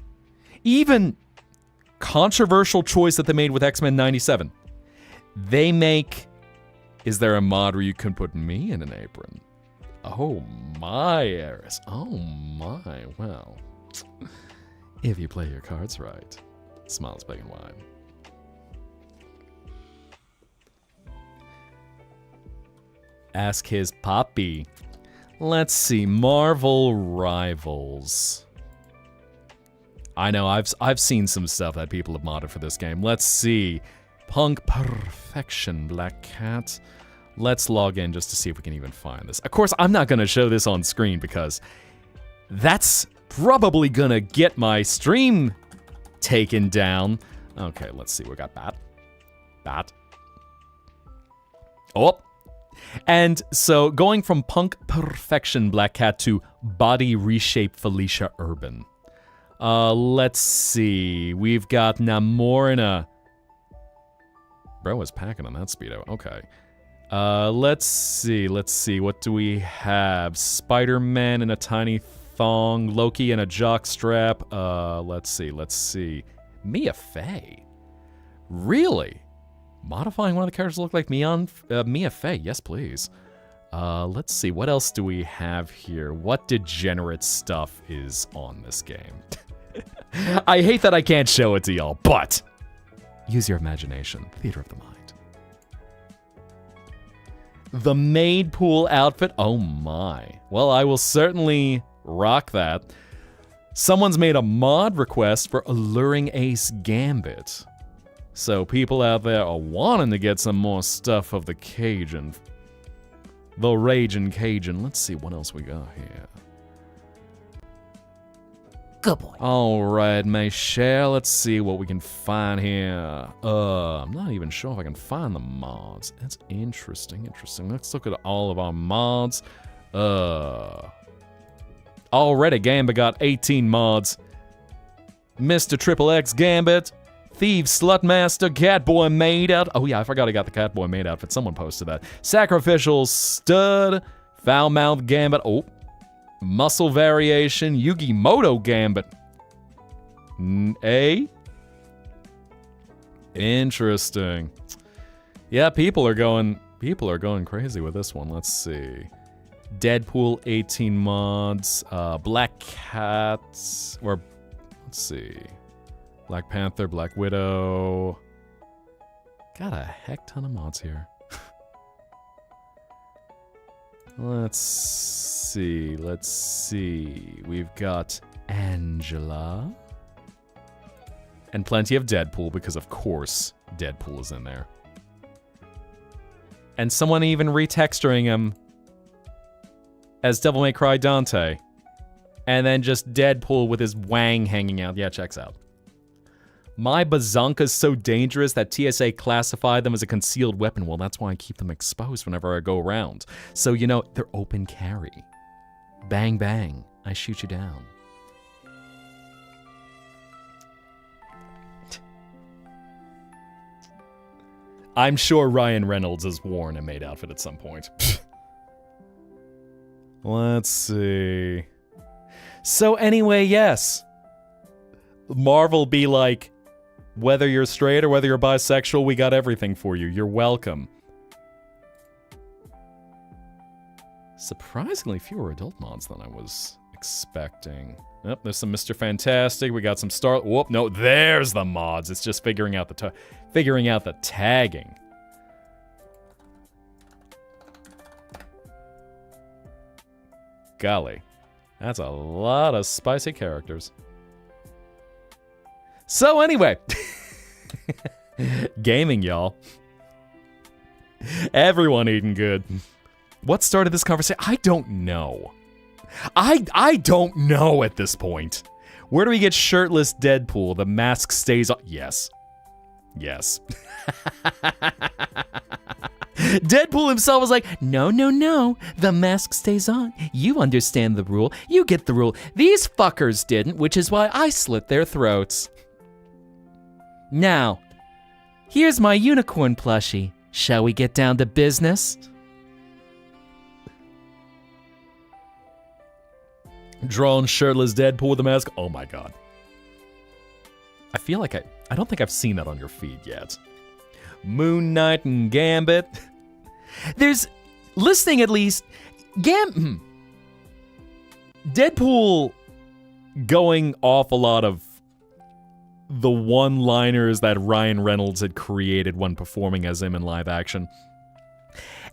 Even controversial choice that they made with X-Men 97. They make... Is there a mod where you can put me in an apron? Oh my, Eris. Oh my, well. If you play your cards right. Smiles big and wide. Ask his poppy. Let's see, Marvel Rivals. I know, I've seen some stuff that people have modded for this game. Let's see. Punk Perfection, Black Cat. Let's log in just to see if we can even find this. Of course, I'm not going to show this on screen because that's probably going to get my stream taken down. Okay, let's see. We got Bat. Oh. And so going from Punk Perfection Black Cat to Body Reshape Felicia Urban. Let's see. We've got Namorina. Bro was packing on that speedo. Okay. Let's see. What do we have? Spider-Man in a tiny thong. Loki in a jockstrap. Let's see. Mia Fey. Really? Modifying one of the characters to look like Mia Fey. Yes, please. Let's see. What else do we have here? What degenerate stuff is on this game? I hate that I can't show it to y'all, but use your imagination. Theater of the mind. The maid pool outfit. Oh my. Well, I will certainly rock that. Someone's made a mod request for Alluring Ace Gambit. So people out there are wanting to get some more stuff of the Cajun. The Ragin' Cajun. Let's see what else we got here. Good boy. All right, Michelle, let's see what we can find here. I'm not even sure if I can find the mods. That's interesting. Let's look at all of our mods. Already Gambit got 18 mods. Mr. Triple X Gambit. Thieves, Slutmaster, Catboy Maid Out. Oh yeah, I forgot I got the Catboy Maid outfit. Someone posted that. Sacrificial Stud. Foul Mouth Gambit. Oh. Muscle Variation, Yugi Moto Gambit. Interesting. Yeah, people are going crazy with this one. Let's see. Deadpool 18 mods, Black Cats, or let's see. Black Panther, Black Widow. Got a heck ton of mods here. Let's see. We've got Angela. And plenty of Deadpool, because of course Deadpool is in there. And someone even retexturing him as Devil May Cry Dante. And then just Deadpool with his wang hanging out. Yeah, checks out. My bazonka's so dangerous that TSA classified them as a concealed weapon. Well, that's why I keep them exposed whenever I go around. So, you know, they're open carry. Bang, bang. I shoot you down. I'm sure Ryan Reynolds has worn a maid outfit at some point. Let's see. So anyway, yes. Marvel be like, whether you're straight or whether you're bisexual, we got everything for you. You're welcome. Surprisingly fewer adult mods than I was expecting. Yep, there's some Mr. Fantastic. We got some Star... Whoop, no, there's the mods. It's just figuring out the tagging. Golly. That's a lot of spicy characters. So anyway, gaming, y'all. Everyone eating good. What started this conversation? I don't know. I don't know at this point. Where do we get shirtless Deadpool? The mask stays on. Yes. Yes. Deadpool himself was like, no. The mask stays on. You understand the rule. You get the rule. These fuckers didn't, which is why I slit their throats. Now, here's my unicorn plushie. Shall we get down to business? Drawn shirtless Deadpool with a mask. Oh my god. I feel like I don't think I've seen that on your feed yet. Moon Knight and Gambit. There's, listening at least, Deadpool going off a lot of the one-liners that Ryan Reynolds had created when performing as him in live action.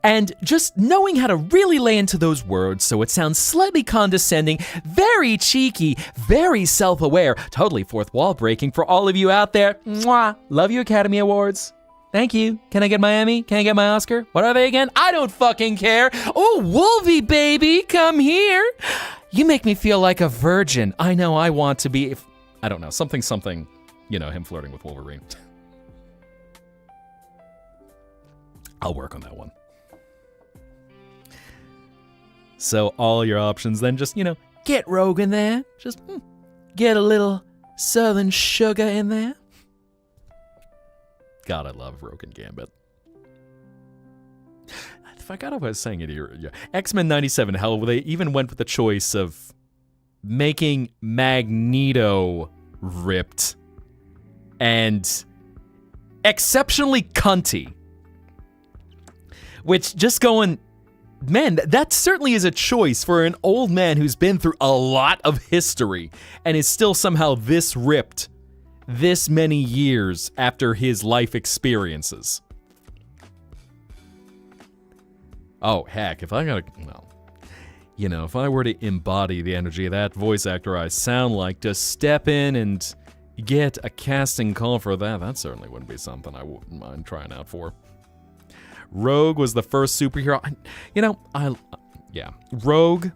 And just knowing how to really lay into those words so it sounds slightly condescending, very cheeky, very self-aware, totally fourth wall breaking for all of you out there. Mwah! Love you, Academy Awards. Thank you. Can I get my Emmy? Can I get my Oscar? What are they again? I don't fucking care. Oh, Wolvie, baby, come here. You make me feel like a virgin. I know I want to be, I don't know, something, you know, him flirting with Wolverine. I'll work on that one. So all your options then just, you know, get Rogue in there. Just get a little Southern sugar in there. God, I love Rogue and Gambit. I forgot what I was saying it here. Yeah. X-Men 97, hell, they even went with the choice of making Magneto ripped and exceptionally cunty. Which, just going, man, that certainly is a choice for an old man who's been through a lot of history and is still somehow this ripped this many years after his life experiences. Oh, heck, if I gotta, well, you know, if I were to embody the energy of that voice actor I sound like, to step in and get a casting call for that certainly wouldn't be something I wouldn't mind trying out for. Rogue was the first superhero. Rogue.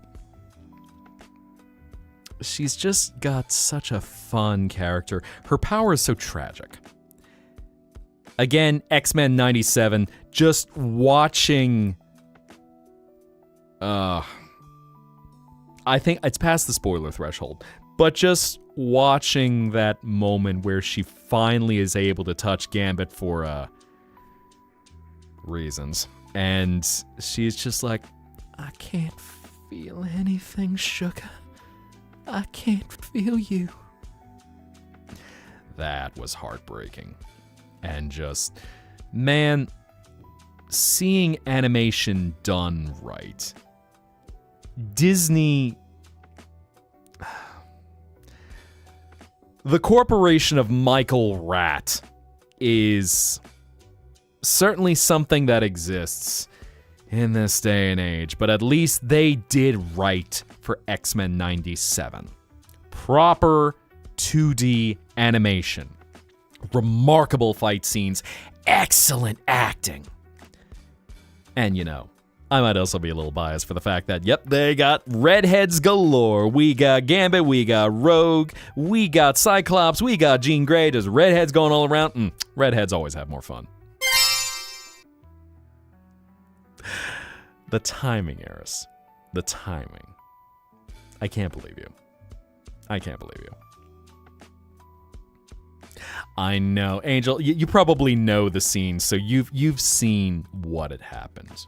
She's just got such a fun character. Her power is so tragic. Again, X-Men 97, just watching... I think it's past the spoiler threshold, but just watching that moment where she finally is able to touch Gambit for, reasons. And she's just like, I can't feel anything, sugar. I can't feel you. That was heartbreaking. And just, man, seeing animation done right. Disney... The corporation of Michael Ratt is certainly something that exists in this day and age, but at least they did right for X-Men 97. Proper 2D animation. Remarkable fight scenes. Excellent acting. And you know, I might also be a little biased for the fact that, yep, they got redheads galore. We got Gambit, we got Rogue, we got Cyclops, we got Jean Grey, just redheads going all around. Redheads always have more fun. The timing, Eris. The timing. I can't believe you. I can't believe you. I know. Angel, you probably know the scene, so you've seen what had happened.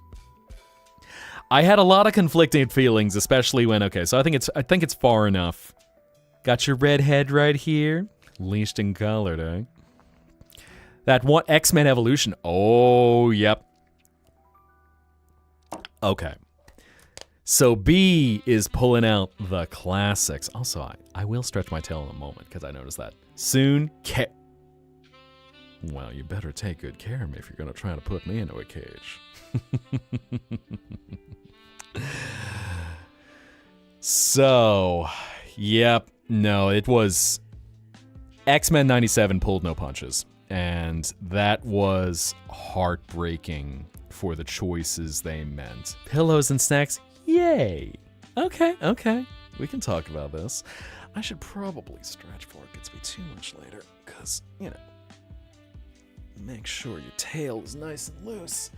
I had a lot of conflicting feelings, especially when, okay, so I think it's far enough. Got your redhead right here. Leashed and colored, eh? That one, X-Men Evolution. Oh, yep. Okay. So B is pulling out the classics. Also, I will stretch my tail in a moment, because I noticed that. Soon, well, you better take good care of me if you're going to try to put me into a cage. So, yep, no, it was... X-Men 97 pulled no punches, and that was heartbreaking for the choices they meant. Pillows and snacks, yay. Okay. We can talk about this. I should probably stretch before it gets to be too much later, because, make sure your tail is nice and loose.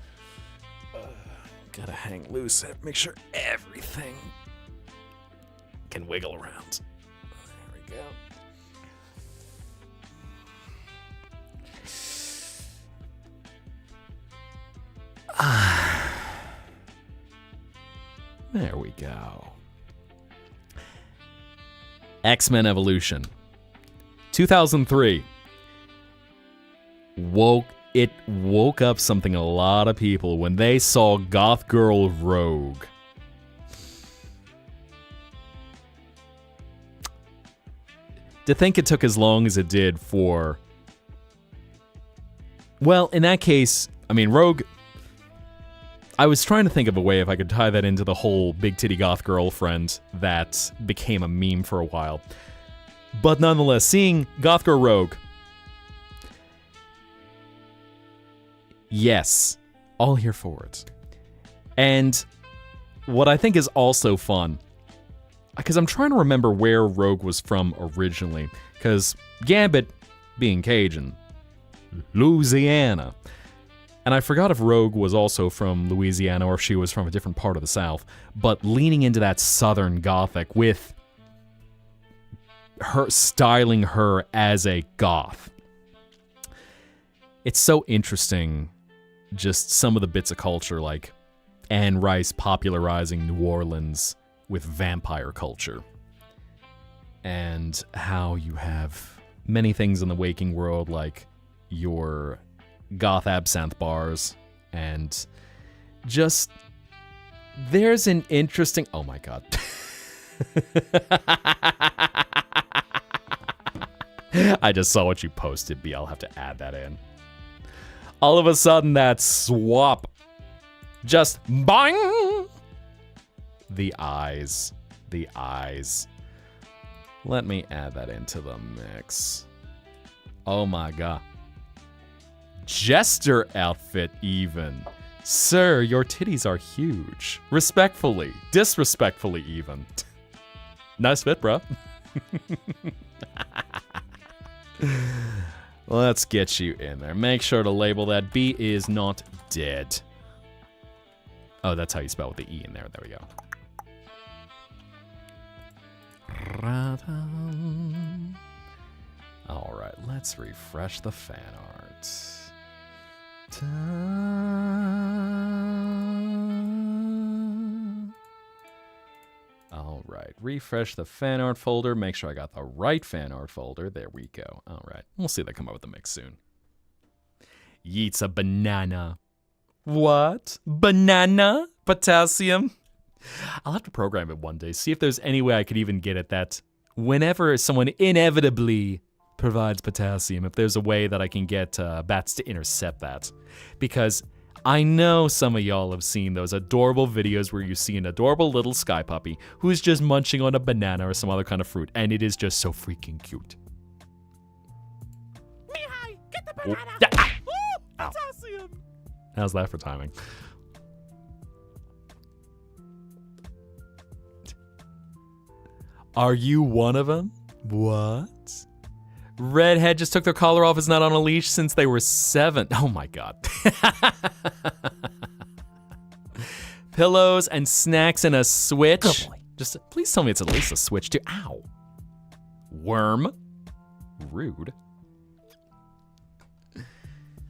Gotta hang loose. Make sure everything can wiggle around. There we go. There we go. X-Men Evolution. 2003. Woke up something a lot of people when they saw Goth Girl Rogue. To think it took as long as it did for... Well, in that case, Rogue... I was trying to think of a way if I could tie that into the whole big titty goth girlfriend that became a meme for a while. But nonetheless, seeing Goth Girl Rogue... Yes, all here for it. And what I think is also fun, because I'm trying to remember where Rogue was from originally, because Gambit, being Cajun, Louisiana. And I forgot if Rogue was also from Louisiana or if she was from a different part of the South, but leaning into that Southern Gothic with her styling her as a goth. It's so interesting, just some of the bits of culture, like Anne Rice popularizing New Orleans with vampire culture. And how you have many things in the waking world, like your goth absinthe bars, and just there's an interesting... Oh my god. I just saw what you posted, B. I'll have to add that in. All of a sudden, that swap. Just bang! The eyes. The eyes. Let me add that into the mix. Oh my god. Jester outfit even. Sir, your titties are huge. Respectfully. Disrespectfully even. Nice fit, bro. Let's get you in there. Make sure to label that B is not dead. Oh, that's how you spell with the E in there. There we go. All right, let's refresh the fan art. All right, refresh the fan art folder. Make sure I got the right fan art folder. There we go. All right, we'll see that come up with the mix soon. Yeets a banana. What? Banana? Potassium? I'll have to program it one day. See if there's any way I could even get it that whenever someone inevitably provides potassium, if there's a way that I can get bats to intercept that. Because I know some of y'all have seen those adorable videos where you see an adorable little sky puppy who's just munching on a banana or some other kind of fruit, and it is just so freaking cute. Mihai, get the banana! Ooh, potassium! How's that for timing? Are you one of them? What? Redhead just took their collar off, is not on a leash since they were 7. Oh my god. Pillows and snacks and a switch. Good boy. Just please tell me it's at least a switch too. Ow. Worm. Rude.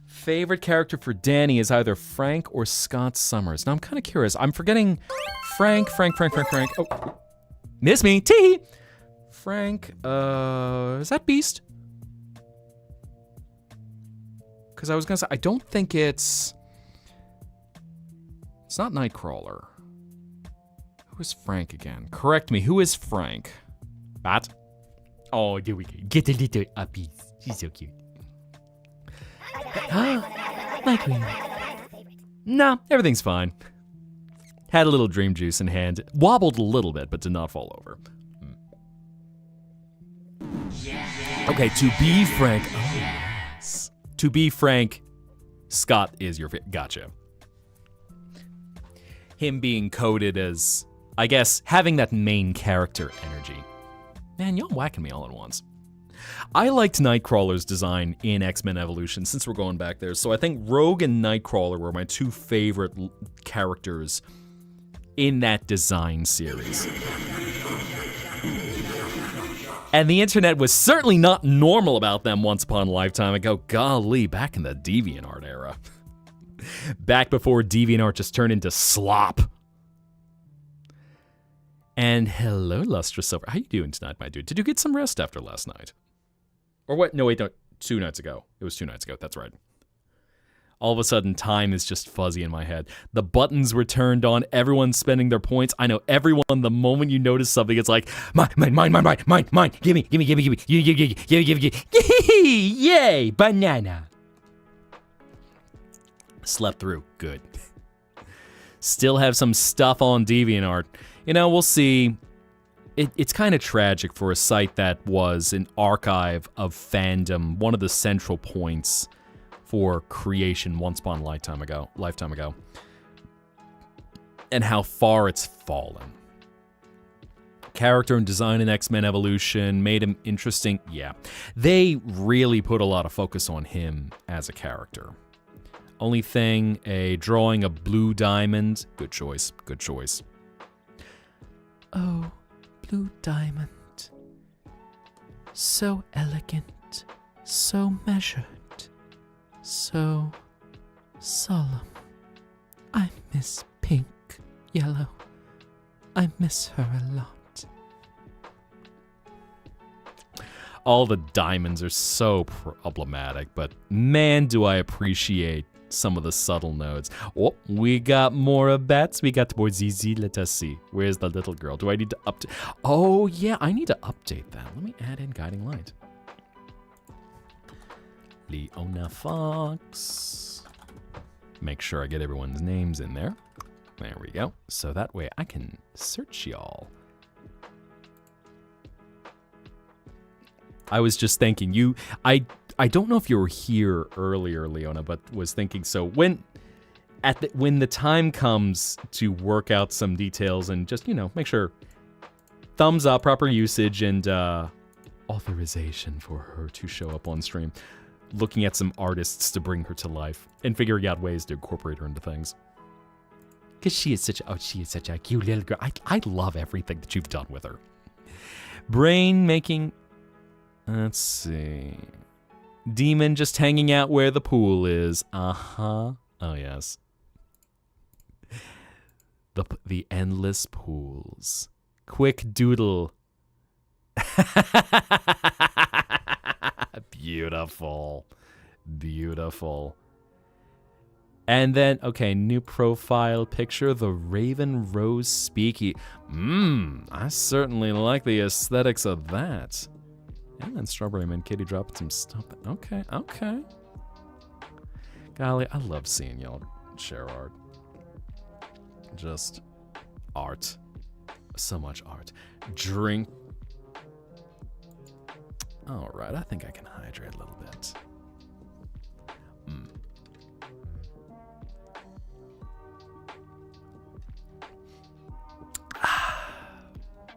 Favorite character for Danny is either Frank or Scott Summers. Now I'm kind of curious. I'm forgetting Frank. Oh, miss me. Tee. Frank. Is that Beast? Because I was gonna say I don't think it's not Nightcrawler. Who is Frank again? Correct me. Who is Frank? Bat. Oh, there we go. Get a little uppies. She's so cute. My queen. Nah, everything's fine. Had a little dream juice in hand. Wobbled a little bit, but did not fall over. Okay, to be frank. Oh, yes. To be frank, Scott is your favorite. Gotcha. him being coded as, I guess, having that main character energy. Man, y'all whacking me all at once. I liked Nightcrawler's design in X-Men Evolution, since we're going back there. So I think Rogue and Nightcrawler were my two favorite characters in that design series. And the internet was certainly not normal about them once upon a lifetime ago. Golly, back in the DeviantArt era. Back before DeviantArt just turned into slop. And hello, Lustrous Silver. How you doing tonight, my dude? Did you get some rest after last night? Or what? No, wait, no. 2 nights ago. It was 2 nights ago. That's right. All of a sudden, time is just fuzzy in my head. The buttons were turned on. Everyone's spending their points. I know everyone, the moment you notice something, it's like, mine. Gimme. Yay, banana. Slept through. Good. Still have some stuff on DeviantArt. You know, we'll see. It's kind of tragic for a site that was an archive of fandom, one of the central points for creation once upon a lifetime ago, and how far it's fallen. Character and design in X-Men Evolution made him interesting. Yeah, they really put a lot of focus on him as a character. Only thing, a drawing of Blue Diamond. Good choice. Oh, Blue Diamond. So elegant, so measured, so solemn. I miss Pink, Yellow. I miss her a lot. All the diamonds are so problematic, but man, do I appreciate some of the subtle nodes. Oh, we got more bats. We got more ZZ. Let us see. Where's the little girl? Do I need to update? Oh, yeah, I need to update that. Let me add in Guiding Light. Leona Fox. Make sure I get everyone's names in there. There we go. So that way I can search y'all. I was just thinking, I don't know if you were here earlier, Leona, but was thinking, so when the time comes to work out some details and just, make sure thumbs up, proper usage, and authorization for her to show up on stream, looking at some artists to bring her to life and figuring out ways to incorporate her into things. Because she is such a cute little girl. I love everything that you've done with her. Brain making, let's see. Demon just hanging out where the pool is. Uh-huh. Oh, yes. The endless pools. Quick doodle. Beautiful. And then, okay, new profile picture. The Raven Rose Speaky. I certainly like the aesthetics of that. And then Strawberry Man Kitty dropping some stuff. Okay. Golly, I love seeing y'all share art. Just art. So much art. Drink. All right, I think I can hydrate a little bit.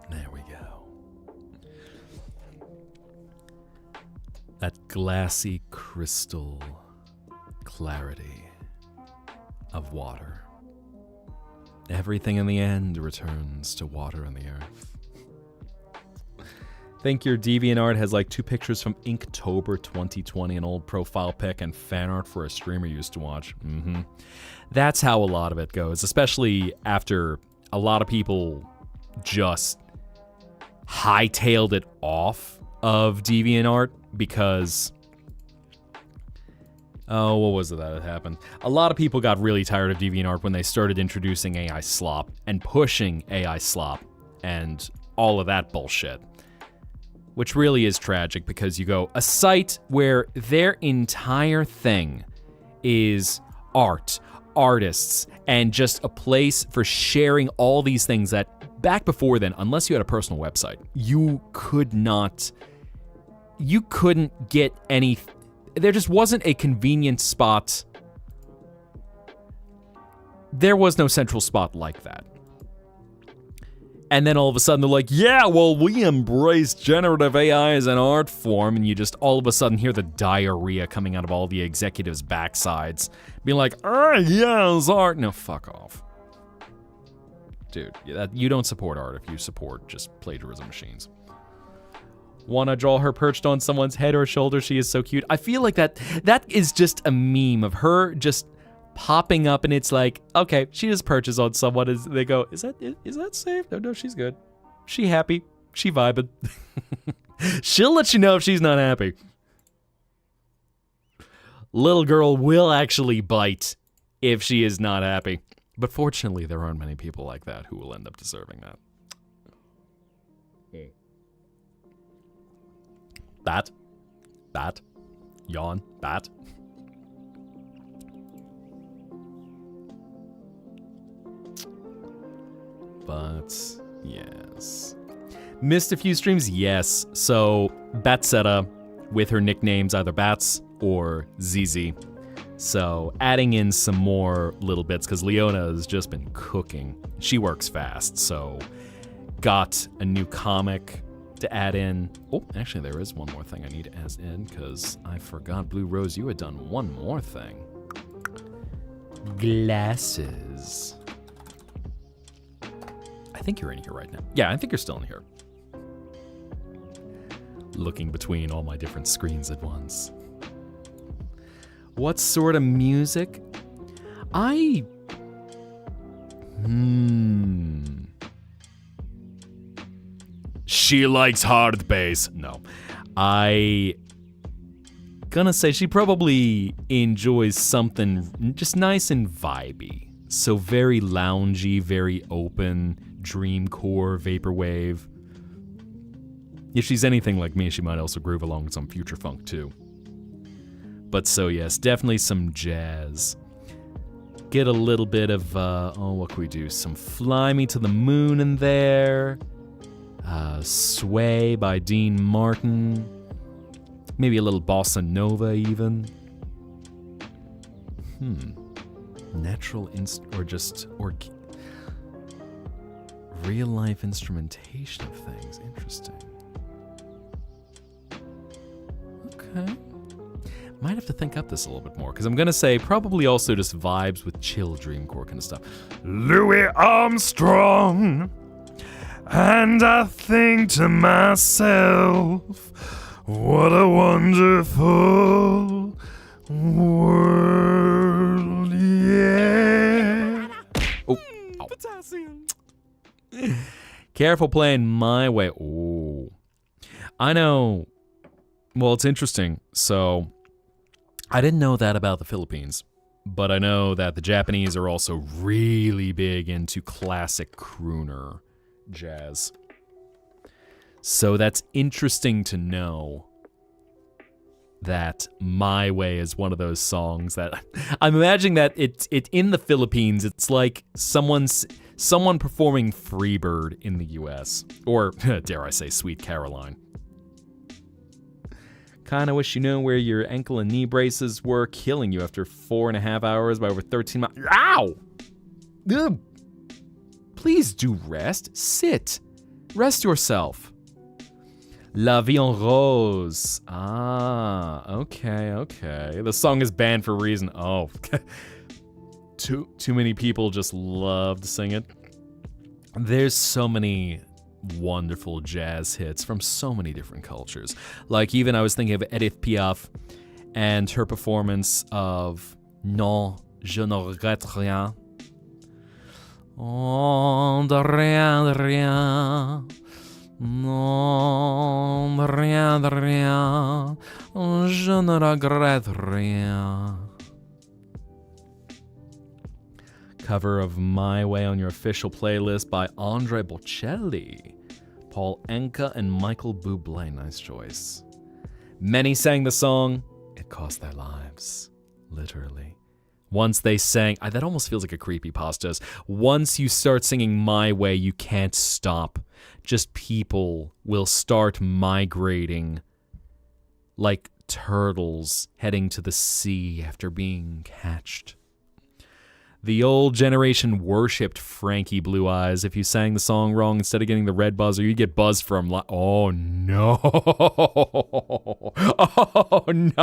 There we go. That glassy crystal clarity of water. Everything in the end returns to water and the earth. Think your DeviantArt has like 2 pictures from Inktober 2020, an old profile pic, and fan art for a streamer you used to watch. That's how a lot of it goes, especially after a lot of people just hightailed it off of DeviantArt because... Oh, what was it that had happened? A lot of people got really tired of DeviantArt when they started introducing AI slop and pushing AI slop and all of that bullshit. Which really is tragic because you go, a site where their entire thing is art, artists, and just a place for sharing all these things that back before then, unless you had a personal website, you couldn't get any, there just wasn't a convenient spot there was no central spot like that. And then all of a sudden they're like, yeah, well, we embrace generative AI as an art form, and you just all of a sudden hear the diarrhea coming out of all the executives' backsides, being like, yeah, it's art. No, fuck off. Dude, you don't support art if you support just plagiarism machines. Wanna draw her perched on someone's head or shoulder? She is so cute. I feel like that is just a meme of her just popping up, and it's like, okay, she just perches on someone. They go, is that safe? No, she's good. She happy. She vibing. She'll let you know if she's not happy. Little girl will actually bite if she is not happy. But fortunately, there aren't many people like that who will end up deserving that. Bat, yawn, bat. But, yes. Missed a few streams? Yes. So, Zetta, with her nicknames either Bats or ZZ. So, adding in some more little bits, because Leona has just been cooking. She works fast, so got a new comic to add in. Oh, actually, there is one more thing I need to add in, because I forgot, Blue Rose, you had done one more thing. Glasses. I think you're in here right now. Yeah, I think you're still in here. Looking between all my different screens at once. What sort of music? She likes hard bass. No. Gonna say she probably enjoys something just nice and vibey. So very loungy, very open, dreamcore, vaporwave. If she's anything like me, she might also groove along with some future funk too. But so yes, definitely some jazz. Get a little bit of, what can we do? Some Fly Me to the Moon in there. Sway by Dean Martin. Maybe a little bossa nova even. Natural or real life instrumentation of things. Interesting. Okay. Might have to think up this a little bit more, because I'm gonna say probably also just vibes with chill dreamcore kind of stuff. Louis Armstrong, and I think to myself, what a wonderful world, yeah. Oh, potassium. Careful playing my way. Oh, I know. Well, it's interesting. So, I didn't know that about the Philippines, but I know that the Japanese are also really big into classic crooner jazz. So that's interesting to know that My Way is one of those songs that I'm imagining that it in the Philippines, it's like someone performing Freebird in the US, or dare I say Sweet Caroline. Kinda wish you knew where your ankle and knee braces were, killing you after 4.5 hours by over 13 miles. Ow! Ugh. Please do rest. Sit. Rest yourself. La Vie en Rose. Ah, okay. The song is banned for a reason. Oh. Too many people just love to sing it. There's so many wonderful jazz hits from so many different cultures. Like even I was thinking of Edith Piaf and her performance of Non, je ne regrette rien. Oh, de rien, de rien. Non, de rien, je ne regrette rien. Cover of My Way on your official playlist by Andre Bocelli, Paul Anka, and Michael Bublé. Nice choice. Many sang the song. It cost their lives. Literally. Once they sang, that almost feels like a creepypasta. Once you start singing My Way, you can't stop. Just people will start migrating like turtles heading to the sea after being catched. The old generation worshipped Frankie Blue Eyes. If you sang the song wrong, instead of getting the red buzzer, you'd get buzzed from, oh no. Oh no.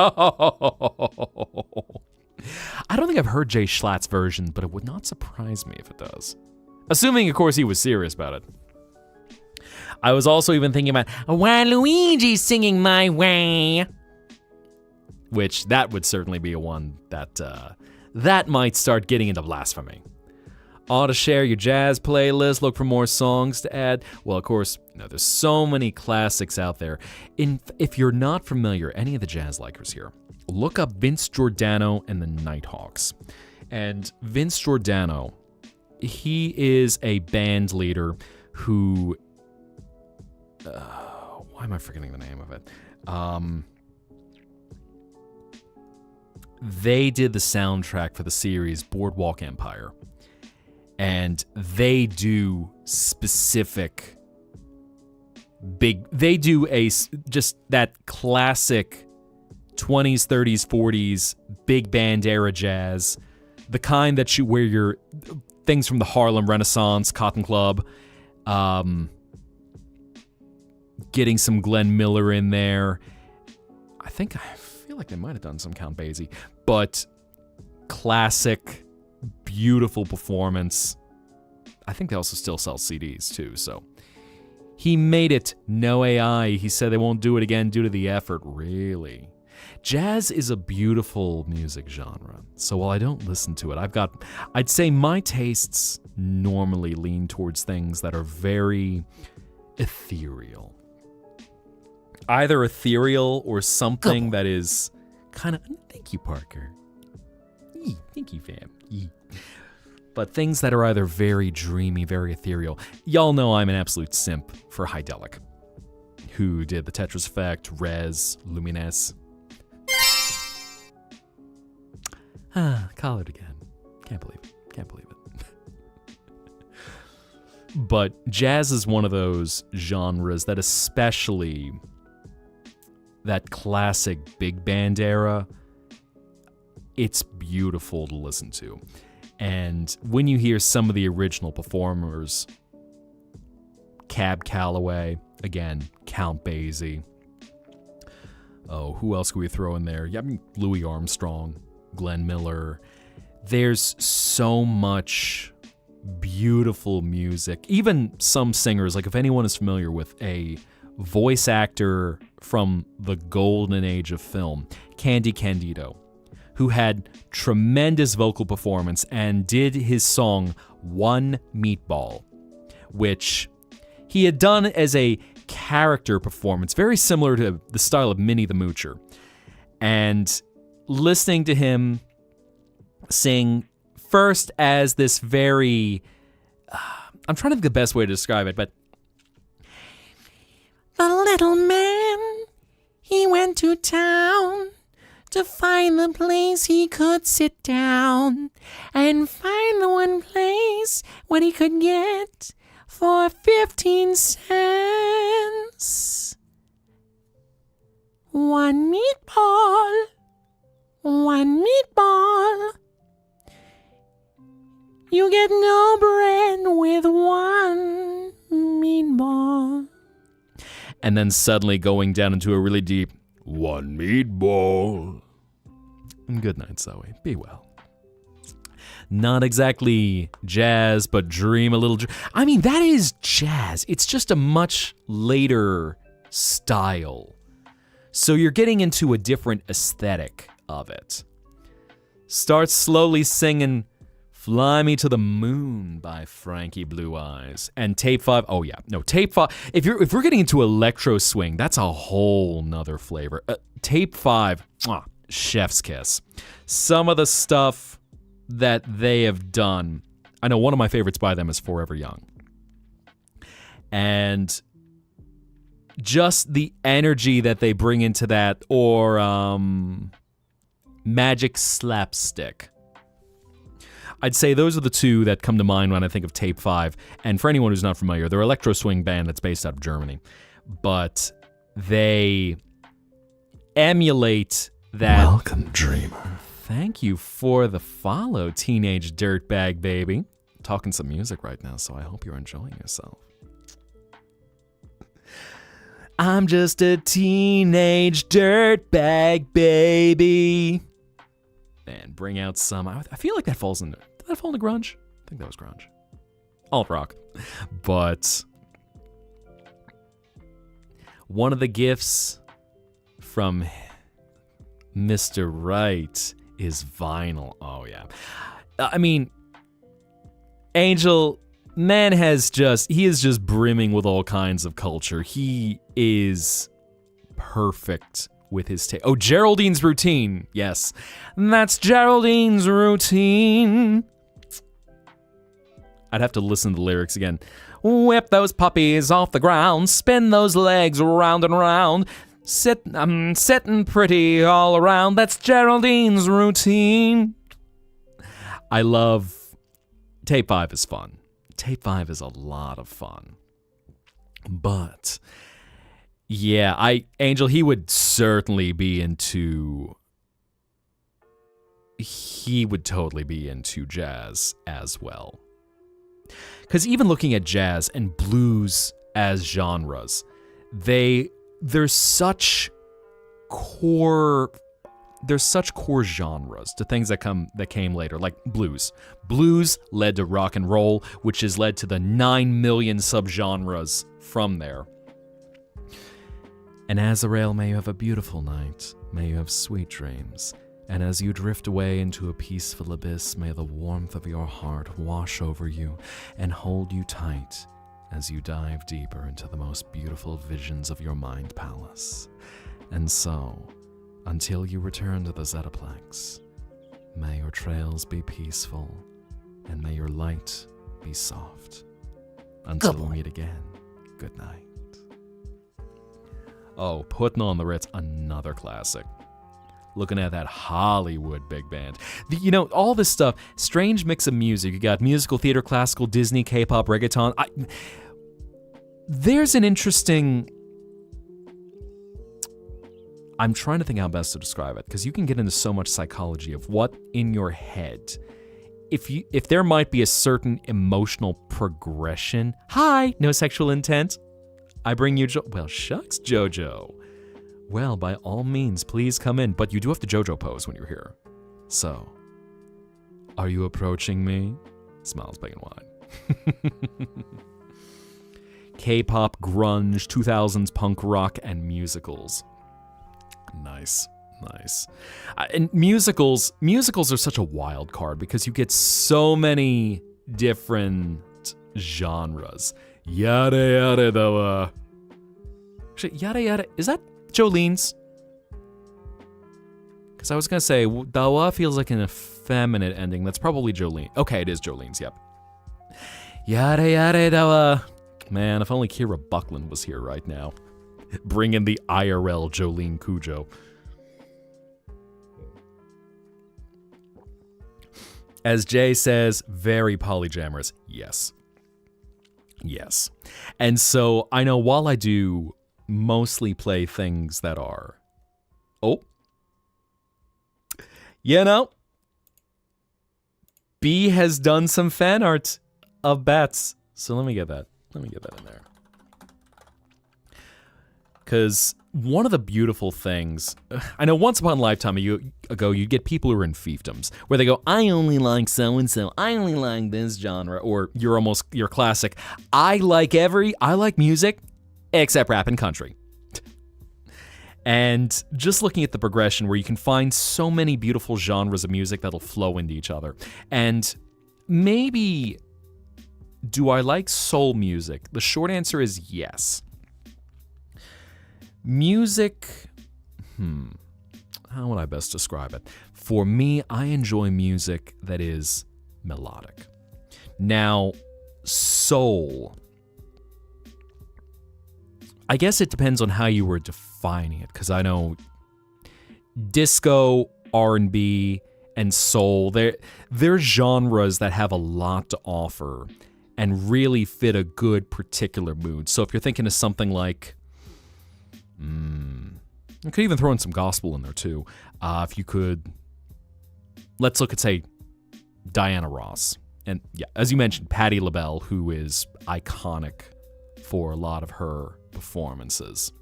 I don't think I've heard Jay Schlatt's version, but it would not surprise me if it does. Assuming, of course, he was serious about it. I was also even thinking about Waluigi singing My Way, which that would certainly be a one that might start getting into blasphemy. Ought to share your jazz playlist, look for more songs to add. Well, of course, there's so many classics out there. If you're not familiar, any of the jazz likers here, look up Vince Giordano and the Nighthawks. And Vince Giordano, he is a band leader who... why am I forgetting the name of it? They did the soundtrack for the series Boardwalk Empire. And they do specific they do just that classic 20s, 30s, 40s big band era jazz, the kind that where you're things from the Harlem Renaissance, Cotton Club, getting some Glenn Miller in there. I feel like they might have done some Count Basie, but classic, beautiful performance. I think they also still sell CDs too, so. He made it no AI. He said they won't do it again due to the effort. Really? Jazz is a beautiful music genre, so while I don't listen to it, I'd say my tastes normally lean towards things that are very ethereal. Either ethereal or something that is kind of... Thank you, Parker. Thank you, fam. But things that are either very dreamy, very ethereal. Y'all know I'm an absolute simp for Hydelic, who did the Tetris Effect, Res, Lumines. Call it again. Can't believe it. But jazz is one of those genres that especially that classic big band era, it's beautiful to listen to. And when you hear some of the original performers, Cab Calloway, again, Count Basie. Oh, who else can we throw in there? Yeah, Louis Armstrong, Glenn Miller. There's so much beautiful music. Even some singers, like if anyone is familiar with a voice actor from the golden age of film, Candy Candido, who had tremendous vocal performance and did his song One Meatball, which he had done as a character performance, very similar to the style of Minnie the Moocher. And listening to him sing first as this very... I'm trying to think the best way to describe it, but... The little man, he went to town to find the place he could sit down and find the one place where he could get for 15 cents. One meatball, one meatball. You get no bread with one meatball. And then suddenly going down into a really deep, one meatball. And good night, Zoe. Be well. Not exactly jazz, but dream a little. I mean, that is jazz. It's just a much later style. So you're getting into a different aesthetic of it. Start slowly singing Fly Me to the Moon by Frankie Blue Eyes. And Tape 5, oh yeah, no, Tape 5, if we're getting into electro swing, that's a whole nother flavor. Tape 5, chef's kiss. Some of the stuff that they have done, I know one of my favorites by them is Forever Young. And just the energy that they bring into that, or Magic Slapstick. I'd say those are the two that come to mind when I think of Tape 5. And for anyone who's not familiar, they're an electro swing band that's based out of Germany. But they emulate that... Welcome, dreamer. Thank you for the follow, teenage dirtbag baby. Talking some music right now, so I hope you're enjoying yourself. I'm just a teenage dirtbag baby. Man, bring out some. I feel like that falls into. Did that fall into grunge? I think that was grunge. Alt rock. But one of the gifts from Mr. Right is vinyl. Oh, yeah. I mean, Angel, man he is just brimming with all kinds of culture. He is perfect with his taste. Oh, Geraldine's Routine. Yes, that's Geraldine's Routine. I'd have to listen to the lyrics again. Whip those puppies off the ground, spin those legs round and round. I'm sitting pretty all around. That's Geraldine's Routine. I love... Tape 5 is fun. Tape 5 is a lot of fun. But, yeah, Angel, he would certainly be into... He would totally be into jazz as well. Because even looking at jazz and blues as genres, there's such core genres to things that came later, like blues. Blues led to rock and roll, which has led to the 9 million subgenres from there. And Azrael, may you have a beautiful night. May you have sweet dreams. And as you drift away into a peaceful abyss, may the warmth of your heart wash over you and hold you tight as you dive deeper into the most beautiful visions of your mind palace. And so, until you return to the Zettaplex, may your trails be peaceful, and may your light be soft. Until we meet again, good night. Oh, Putting on the Ritz, another classic. Looking at that Hollywood big band. All this stuff, strange mix of music. You got musical theater, classical, Disney, K-pop, reggaeton. There's an interesting... I'm trying to think how best to describe it, because you can get into so much psychology of what in your head, if there might be a certain emotional progression. Hi, no sexual intent. I bring you well, shucks, Jojo. Well, by all means, please come in, but you do have to Jojo pose when you're here. So, are you approaching me? Smiles big and wide. K-pop, grunge, 2000s punk rock, and musicals. Nice. And musicals are such a wild card because you get so many different genres. Yada yada dawa. Actually, yada yada, is that Jolene's? Because I was going to say, dawa feels like an effeminate ending. That's probably Jolene. Okay, it is Jolene's, yep. Yada yada dawa. Man, if only Kira Buckland was here right now. Bring in the IRL Jolene Cujo. As Jay says, very polyamorous. Yes. And so I know while I do mostly play things that are... B has done some fan art of bats. So let me get that in there. Because one of the beautiful things, I know once upon a lifetime ago, you'd get people who are in fiefdoms, where they go, I only like so-and-so, I only like this genre, or you're classic, I like music, except rap and country. And just looking at the progression where you can find so many beautiful genres of music that'll flow into each other. And maybe, do I like soul music? The short answer is yes. Music, how would I best describe it? For me, I enjoy music that is melodic. Now, soul, I guess it depends on how you were defining it, because I know disco, R&B, and soul, they're genres that have a lot to offer and really fit a good particular mood. So if you're thinking of something like... I could even throw in some gospel in there too. If you could let's look at, say, Diana Ross. And yeah, as you mentioned, Patti LaBelle, who is iconic for a lot of her performances.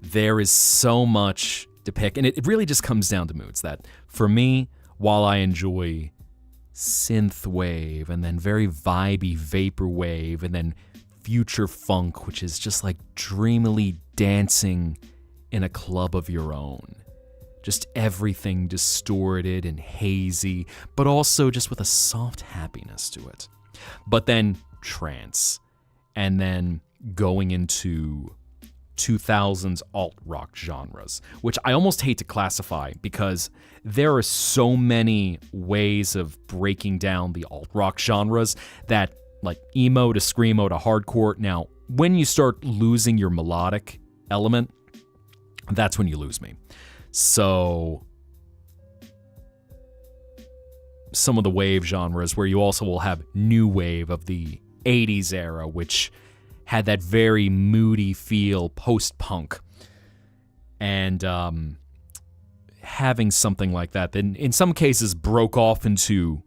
There is so much to pick, and it really just comes down to moods. That for me, while I enjoy synthwave and then very vibey vaporwave and then future funk, which is just like dreamily dancing in a club of your own. Just everything distorted and hazy, but also just with a soft happiness to it. But then trance, and then going into 2000s alt-rock genres, which I almost hate to classify because there are so many ways of breaking down the alt-rock genres that, like, emo to screamo to hardcore. Now, when you start losing your melodic element, that's when you lose me. So, some of the wave genres where you also will have new wave of the 80s era, which had that very moody feel, post-punk. And having something like that then in some cases broke off into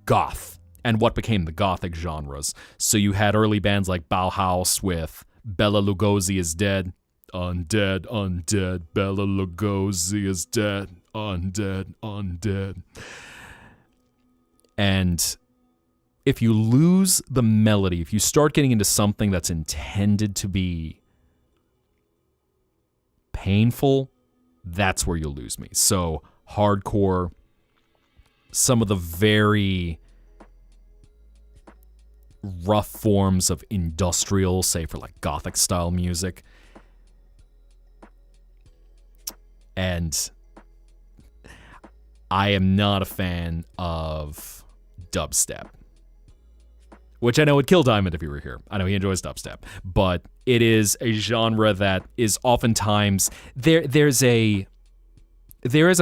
goth and what became the gothic genres. So you had early bands like Bauhaus with Bela Lugosi is dead, undead, undead, Bela Lugosi is dead, undead, undead. And if you lose the melody, if you start getting into something that's intended to be painful, that's where you'll lose me. So hardcore, some of the very rough forms of industrial, say for like gothic style music. And I am not a fan of dubstep, which I know would kill Diamond if he were here. I know he enjoys dubstep, but it is a genre that is oftentimes there is a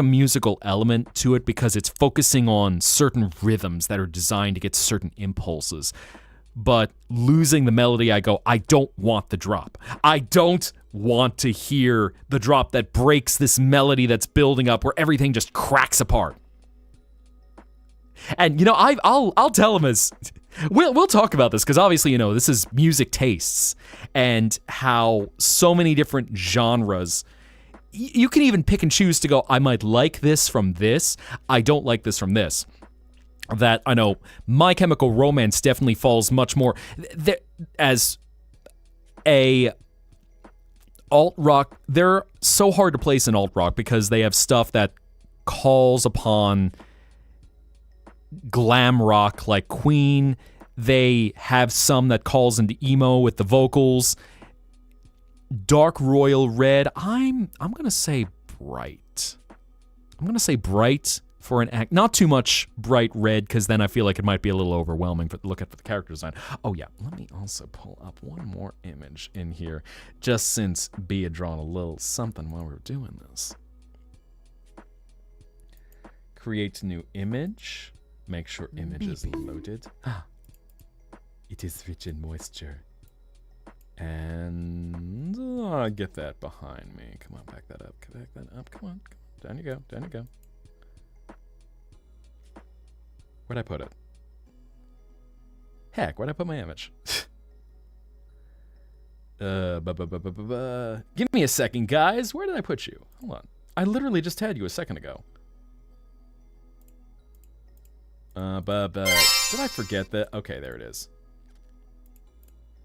musical element to it because it's focusing on certain rhythms that are designed to get certain impulses. But losing the melody, I go, I don't want the drop. I don't want to hear the drop that breaks this melody that's building up where everything just cracks apart. And, you know, I'll tell him as... We'll talk about this because obviously, you know, this is music tastes and how so many different genres... You can even pick and choose to go, I might like this from this. I don't like this from this. That I know My Chemical Romance definitely falls much more as a alt-rock. They're so hard to place in alt-rock because they have stuff that calls upon glam rock like Queen. They have some that calls into emo with the vocals. Dark Royal Red, I'm going to say bright. I'm going to say bright for an act. Not too much bright red, because then I feel like it might be a little overwhelming for look at the character design. Oh yeah, let me also pull up one more image in here, just since B had drawn a little something while we were doing this. Create new image. Make sure image is loaded. It is rich in moisture. And get that behind me. Come on, back that up. Back that up. Come on. Down you go. Down you go. Where'd I put it? Heck, where'd I put my image? Give me a second, guys. Where did I put you? Hold on. I literally just had you a second ago. Did I forget that? Okay, there it is.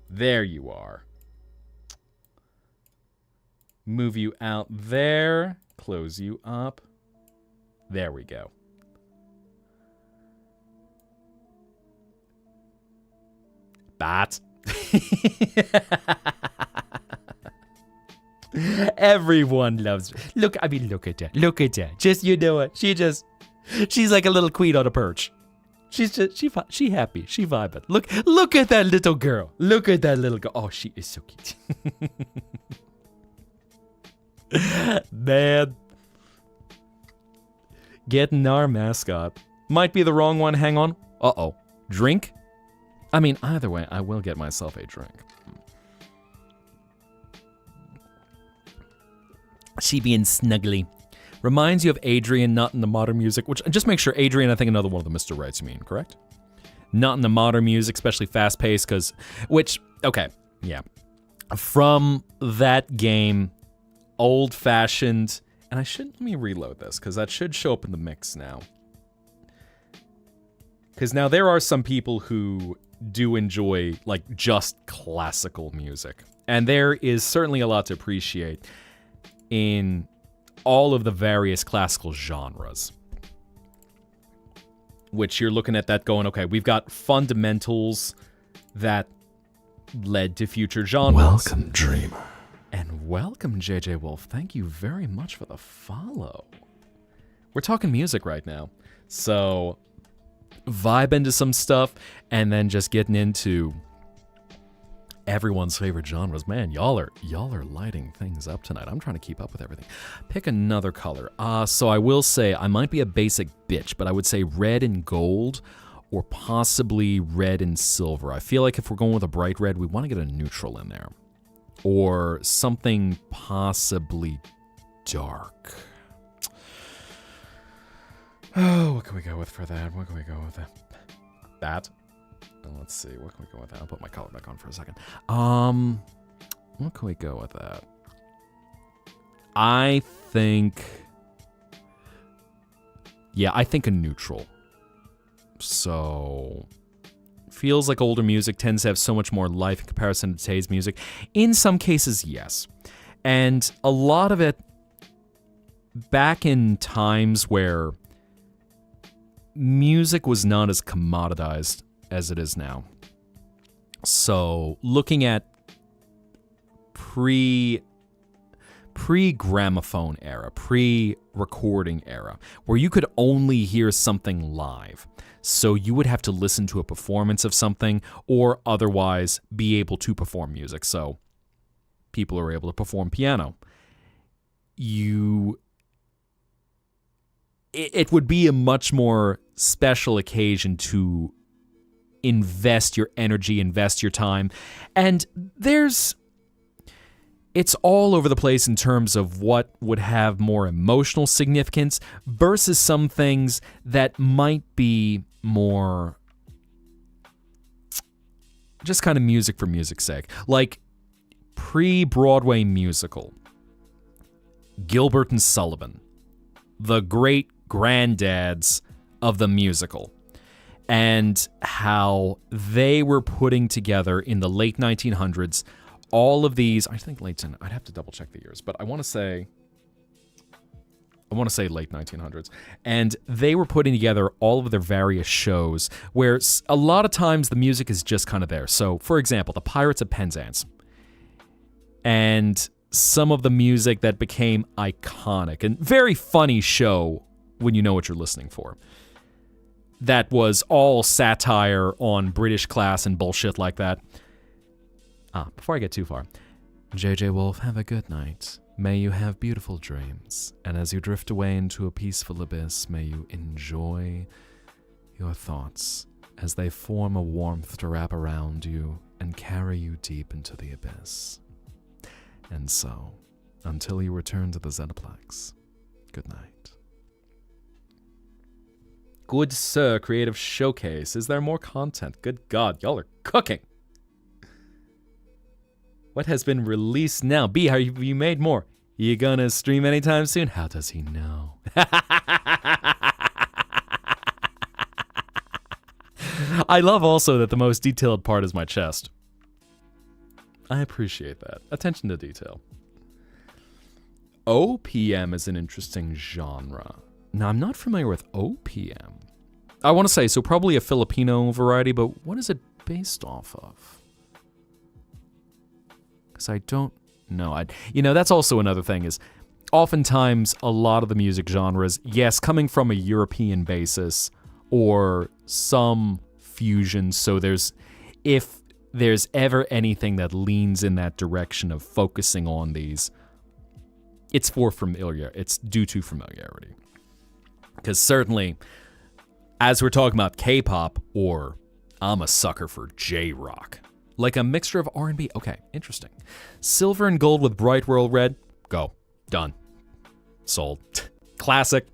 There you are. Move you out there. Close you up. There we go. Bat. Everyone loves her. Look at her. Look at her. Just, you know it. She's like a little queen on a perch. She's just, she happy. She vibing. Look at that little girl. Look at that little girl. Oh, she is so cute. Man. Getting our mascot. Might be the wrong one. Hang on. Uh-oh. Drink? I mean, either way, I will get myself a drink. She being snuggly. Reminds you of Adrian, not in the modern music, which, just make sure Adrian, I think another one of the Mr. Rights you mean, correct? Not in the modern music, especially fast-paced, okay, yeah. From that game, old-fashioned, and let me reload this, because that should show up in the mix now. Because now there are some people who do enjoy, like, just classical music. And there is certainly a lot to appreciate in all of the various classical genres. Which you're looking at that going, okay, we've got fundamentals that led to future genres. Welcome, dreamer. And welcome, JJ Wolf. Thank you very much for the follow. We're talking music right now. So, vibe into some stuff, and then just getting into everyone's favorite genres. Man, y'all are lighting things up tonight. I'm trying to keep up with everything. Pick another color. So I will say, I might be a basic bitch, but I would say red and gold, or possibly red and silver. I feel like if we're going with a bright red, we want to get a neutral in there. Or something possibly dark. Oh, what can we go with for that? What can we go with that? Let's see, what can we go with that? I'll put my color back on for a second. What can we go with that? I think a neutral. So, feels like older music tends to have so much more life in comparison to today's music. In some cases, yes. And a lot of it back in times where music was not as commoditized as it is now. So, looking at pre-gramophone era, pre-recording era, where you could only hear something live. So you would have to listen to a performance of something or otherwise be able to perform music. So people are able to perform piano. It would be a much more special occasion to invest your energy, invest your time. And it's all over the place in terms of what would have more emotional significance versus some things that might be more just kind of music for music's sake. Like pre-Broadway musical, Gilbert and Sullivan, the great granddads of the musical, and how they were putting together in the late 1900s all of these, I think late, I'd have to double check the years, but I want to say late 1900s. And they were putting together all of their various shows where a lot of times the music is just kind of there. So, for example, the Pirates of Penzance. And some of the music that became iconic and very funny show when you know what you're listening for. That was all satire on British class and bullshit like that. Before I get too far, JJ Wolf, have a good night. May you have beautiful dreams, and as you drift away into a peaceful abyss, may you enjoy your thoughts as they form a warmth to wrap around you and carry you deep into the abyss. And so, until you return to the Zetaplex, good night. Good sir, Creative Showcase. Is there more content? Good God, y'all are cooking. What has been released now? B, have you made more? You gonna stream anytime soon? How does he know? I love also that the most detailed part is my chest. I appreciate that. Attention to detail. OPM is an interesting genre. Now, I'm not familiar with OPM. I want to say, so probably a Filipino variety, but what is it based off of? Because I don't know. That's also another thing is, oftentimes a lot of the music genres, yes, coming from a European basis or some fusion. So if there's ever anything that leans in that direction of focusing on these, it's due to familiarity. Because certainly, as we're talking about K-pop, or I'm a sucker for J-rock. Like a mixture of R&B. Okay, interesting. Silver and gold with bright royal red. Go. Done. Sold. classic.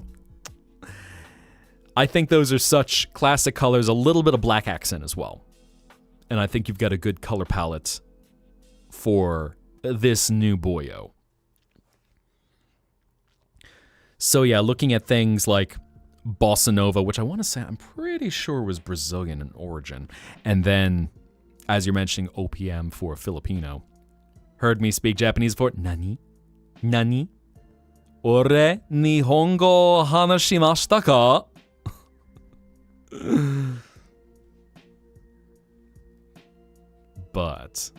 I think those are such classic colors, a little bit of black accent as well. And I think you've got a good color palette for this new boyo. So yeah, looking at things like Bossa Nova, which I want to say I'm pretty sure was Brazilian in origin. And then, as you're mentioning, OPM for Filipino. Heard me speak Japanese before? Nani? Nani? Ore nihongo hanashimashita ka? But,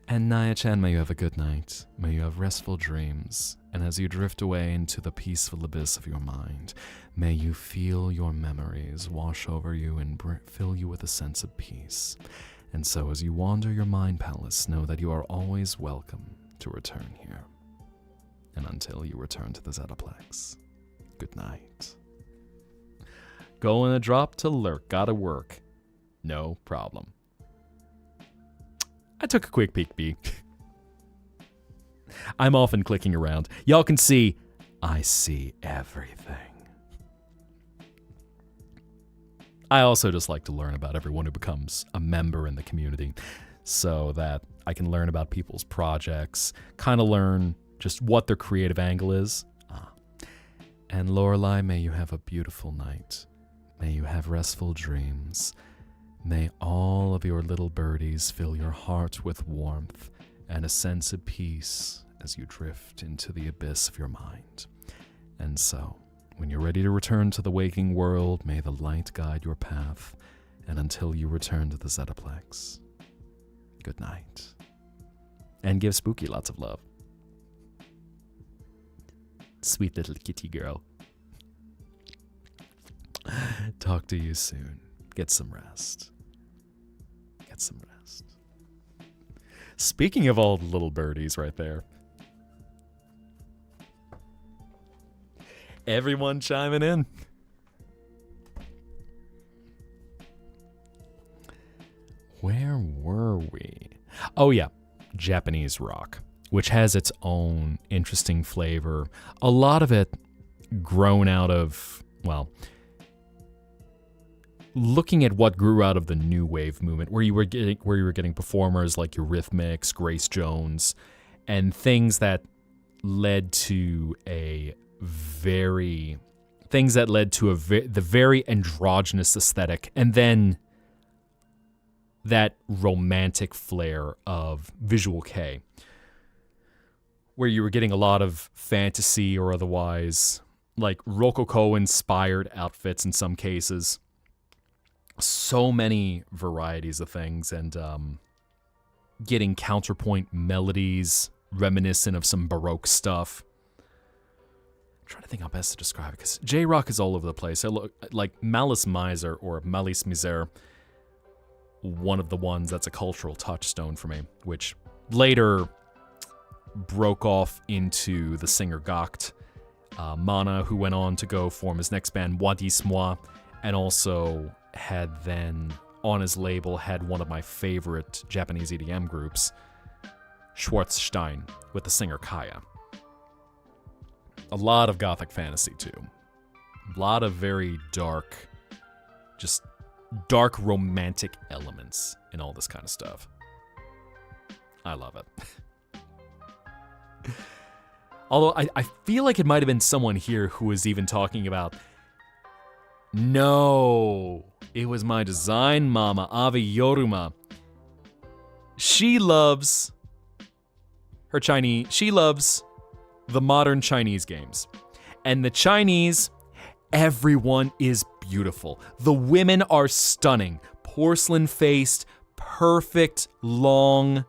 and Naya-chan, may you have a good night. May you have restful dreams. And as you drift away into the peaceful abyss of your mind, may you feel your memories wash over you and fill you with a sense of peace. And so as you wander your mind palace, know that you are always welcome to return here. And until you return to the Zettaplex, good night. Go in a drop to lurk, gotta work. No problem. I took a quick peek. I'm often clicking around. Y'all can see, I see everything. I also just like to learn about everyone who becomes a member in the community so that I can learn about people's projects, kind of learn just what their creative angle is. And Lorelei, may you have a beautiful night. May you have restful dreams. May all of your little birdies fill your heart with warmth and a sense of peace as you drift into the abyss of your mind. And so, when you're ready to return to the waking world, may the light guide your path. And until you return to the Zettaplex, good night. And give Spooky lots of love. Sweet little kitty girl. Talk to you soon. Get some rest. Get some rest. Speaking of all the little birdies right there. Everyone chiming in. Where were we? Oh yeah, Japanese rock, which has its own interesting flavor. A lot of it grown out of, well, looking at what grew out of the new wave movement, where you were getting performers like Eurythmics, Grace Jones, and things that led to the very androgynous aesthetic, and then that romantic flair of Visual Kei, where you were getting a lot of fantasy or otherwise, like Rococo-inspired outfits in some cases. So many varieties of things, and getting counterpoint melodies reminiscent of some Baroque stuff. I'm trying to think how best to describe it, because J-Rock is all over the place. I look like Malice Miser or Malice Misère, one of the ones that's a cultural touchstone for me, which later broke off into the singer Gacht, Mana, who went on to go form his next band, Wadis Moi, and also had then, on his label, had one of my favorite Japanese EDM groups, Schwarzstein, with the singer Kaya. A lot of gothic fantasy, too. A lot of very dark, just dark romantic elements in all this kind of stuff. I love it. Although I feel like it might have been someone here who was even talking about, no, it was my design mama, Avi Yoruma. She loves the modern Chinese games. And the Chinese, everyone is beautiful. The women are stunning. Porcelain-faced, perfect, long,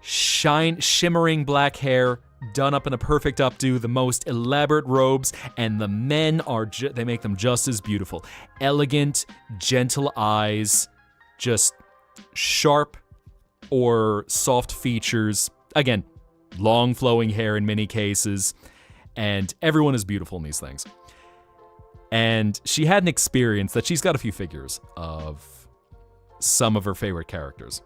shimmering black hair, done up in a perfect updo, the most elaborate robes, and the men they make them just as beautiful. Elegant, gentle eyes, just sharp or soft features. Again, long flowing hair in many cases, and everyone is beautiful in these things. And she had an experience that she's got a few figures of some of her favorite characters.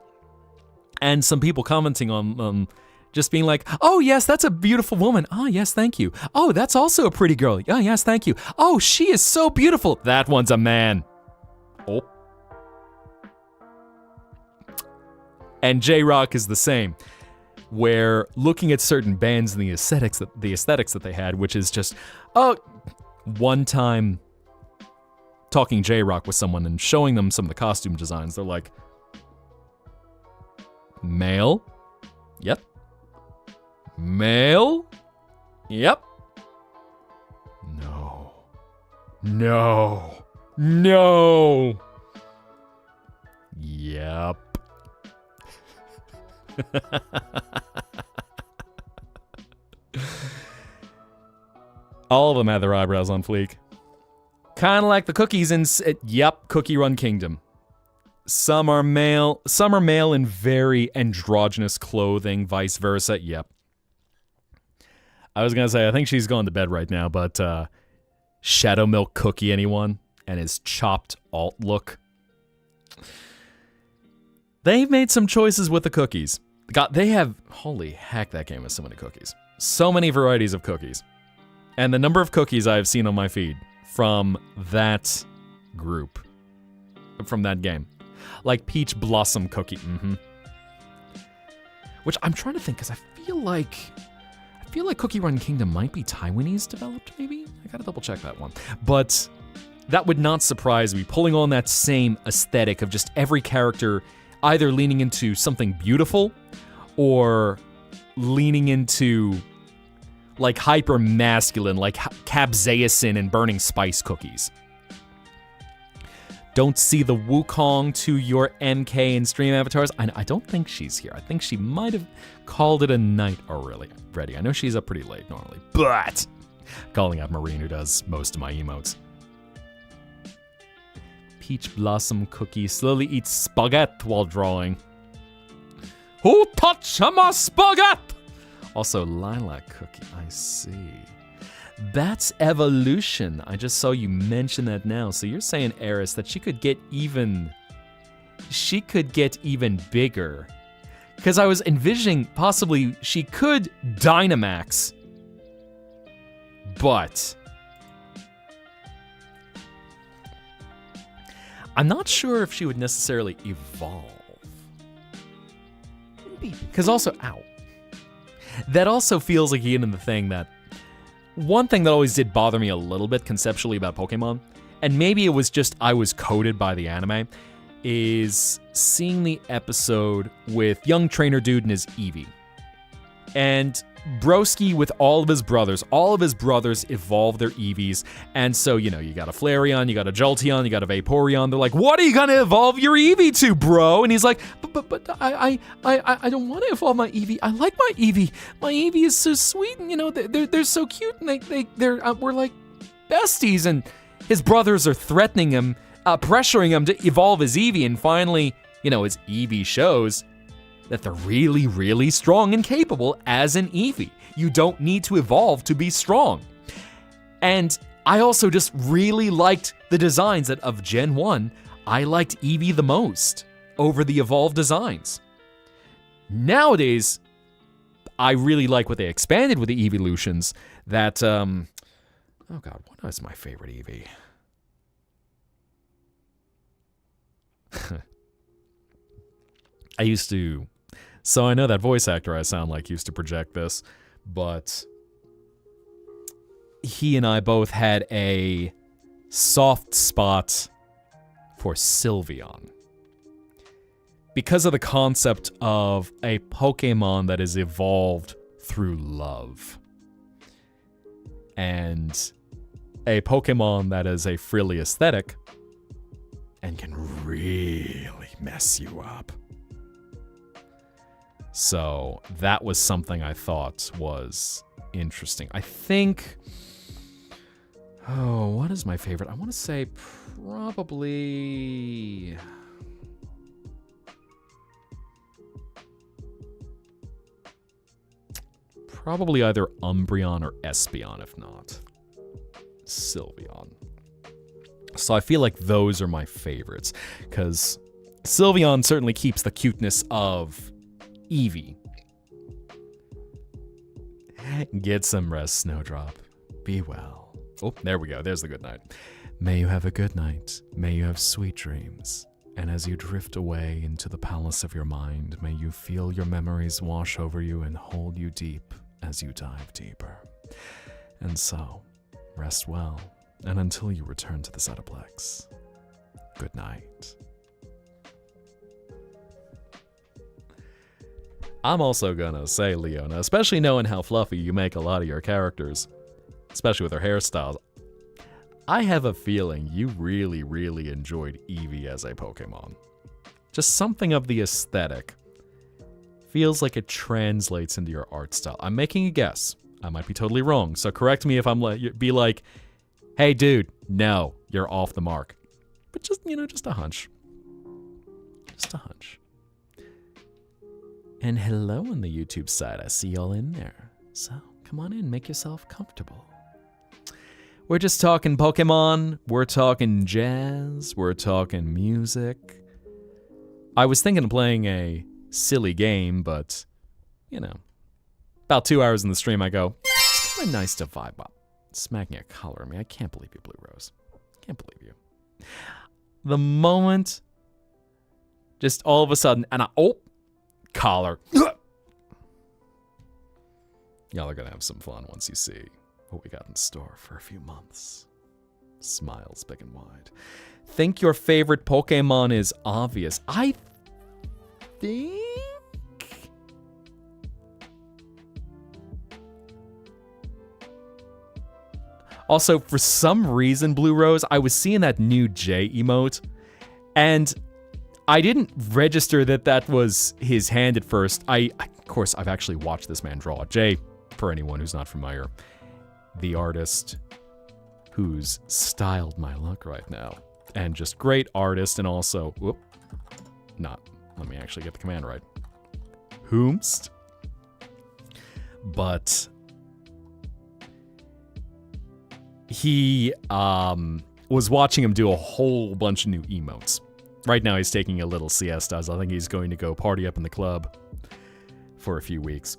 And some people commenting on Just being like, oh, yes, that's a beautiful woman. Oh, yes, thank you. Oh, that's also a pretty girl. Oh, yes, thank you. Oh, she is so beautiful. That one's a man. Oh. And J-Rock is the same, where looking at certain bands and the aesthetics that they had, which is just, one time talking J-Rock with someone and showing them some of the costume designs, they're like, male? Yep. Male? Yep. No. No. No. Yep. All of them had their eyebrows on fleek. Kind of like the cookies in, Cookie Run Kingdom. Some are male in very androgynous clothing, vice versa. Yep. I was going to say, I think she's gone to bed right now, but Shadow Milk Cookie, anyone? And his chopped alt look. They've made some choices with the cookies. God, they have, holy heck, that game has so many cookies. So many varieties of cookies. And the number of cookies I've seen on my feed from that group, from that game. Like Peach Blossom Cookie, Which I'm trying to think, because I feel like Cookie Run Kingdom might be Taiwanese developed, maybe? I gotta double check that one. But that would not surprise me, pulling on that same aesthetic of just every character either leaning into something beautiful or leaning into like hyper masculine, like capsaicin and burning spice cookies. Don't see the Wukong to your MK and stream avatars. I don't think she's here. I think she might have called it a night already. I know she's up pretty late normally, but calling out Marine, who does most of my emotes. Peach Blossom Cookie slowly eats spaghetti while drawing. Who touched my spaghetti? Also, Lilac Cookie, I see. That's evolution. I just saw you mention that now. So you're saying, Eris, that she could get even bigger. Because I was envisioning possibly she could Dynamax, but I'm not sure if she would necessarily evolve. Because also, that also feels like again in the thing that, one thing that always did bother me a little bit conceptually about Pokemon, and maybe it was just I was coded by the anime, is seeing the episode with young trainer dude and his Eevee. And Broski with all of his brothers evolve their Eevees, and so, you got a Flareon, you got a Jolteon, you got a Vaporeon, they're like, what are you gonna evolve your Eevee to, bro? And he's like, but I don't want to evolve my Eevee, I like my Eevee is so sweet, and they're so cute, and we're like besties, and his brothers are threatening him, pressuring him to evolve his Eevee, and finally, his Eevee shows that they're really, really strong and capable as an Eevee. You don't need to evolve to be strong. And I also just really liked the designs of Gen 1. I liked Eevee the most over the evolved designs. Nowadays, I really like what they expanded with the Evolutions. That, oh god, what was my favorite Eevee? So I know that voice actor I sound like used to project this, but he and I both had a soft spot for Sylveon. Because of the concept of a Pokemon that is evolved through love. And a Pokemon that is a frilly aesthetic and can really mess you up. So that was something I thought was interesting. I think, what is my favorite? I want to say probably, either Umbreon or Espeon, if not Sylveon. So I feel like those are my favorites, because Sylveon certainly keeps the cuteness of Eevee, Get some rest, Snowdrop. Be well. Oh, there we go. There's the good night. May you have a good night. May you have sweet dreams. And as you drift away into the palace of your mind, may you feel your memories wash over you and hold you deep as you dive deeper. And so, rest well, and until you return to the Zetaplex, good night. I'm also gonna say, Leona, especially knowing how fluffy you make a lot of your characters, especially with her hairstyles, I have a feeling you really, really enjoyed Eevee as a Pokemon. Just something of the aesthetic. Feels like it translates into your art style. I'm making a guess. I might be totally wrong, so correct me if I'm be like, hey dude, no, you're off the mark. But just, just a hunch. Just a hunch. And hello on the YouTube side, I see y'all in there. So come on in, make yourself comfortable. We're just talking Pokemon, we're talking jazz, we're talking music. I was thinking of playing a silly game, but, about 2 hours in the stream I go, it's kind of nice to vibe up. Smacking a collar at me, I can't believe you, Blue Rose. Can't believe you. The moment, just all of a sudden, and collar. Y'all are gonna have some fun once you see what we got in store for a few months. Smiles big and wide. Think your favorite Pokemon is obvious. I think... Also, for some reason, Blue Rose, I was seeing that new J emote, and I didn't register that was his hand at first. Of course, I've actually watched this man draw. Jay, for anyone who's not familiar, the artist who's styled my look right now. And just great artist, and also, let me actually get the command right. Whomst. But he was watching him do a whole bunch of new emotes. Right now he's taking a little siesta, as I think he's going to go party up in the club for a few weeks.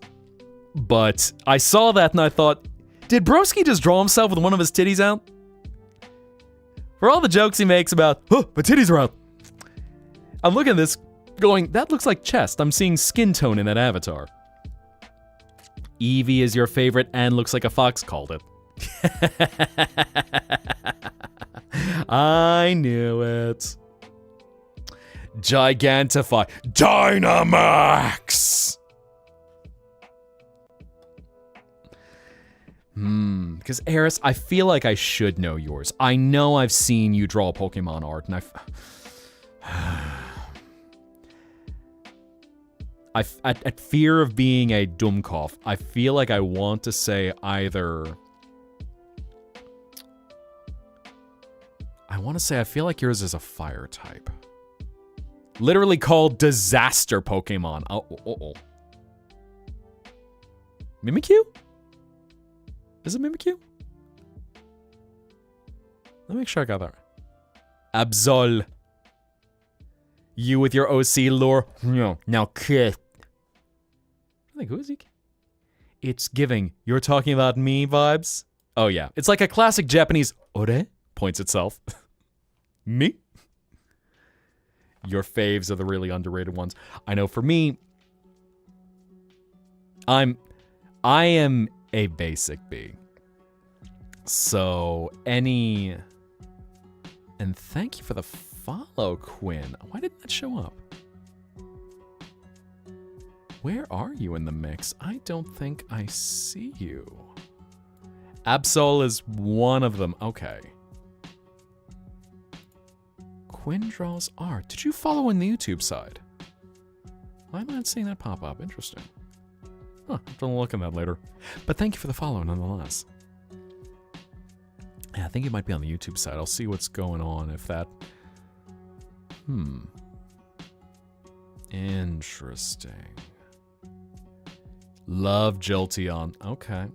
But I saw that and I thought, did Broski just draw himself with one of his titties out? For all the jokes he makes about, my titties are out. I'm looking at this going, that looks like chest. I'm seeing skin tone in that avatar. Eevee is your favorite and looks like a fox called it. I knew it. Gigantify. Dynamax! Because Eris, I feel like I should know yours. I know I've seen you draw Pokemon art, and at fear of being a Dummkopf, I feel like I want to say either... I feel like yours is a fire type. Literally called Disaster Pokemon. Oh. Mimikyu? Is it Mimikyu? Let me make sure I got that right. Absol. You with your OC lore. No, now kid. Like, who is he? It's giving, you're talking about me vibes? Oh yeah. It's like a classic Japanese ore points itself. Me? Your faves are the really underrated ones. I know for me, I am a basic B. So and thank you for the follow, Quinn. Why didn't that show up? Where are you in the mix? I don't think I see you. Absol is one of them. Okay. Quinn draws art. Did you follow on the YouTube side? Why am I not seeing that pop up? Interesting. Huh, I'll have to look at that later. But thank you for the follow nonetheless. Yeah, I think you might be on the YouTube side. I'll see what's going on if that... Interesting. Love Jolteon. Okay.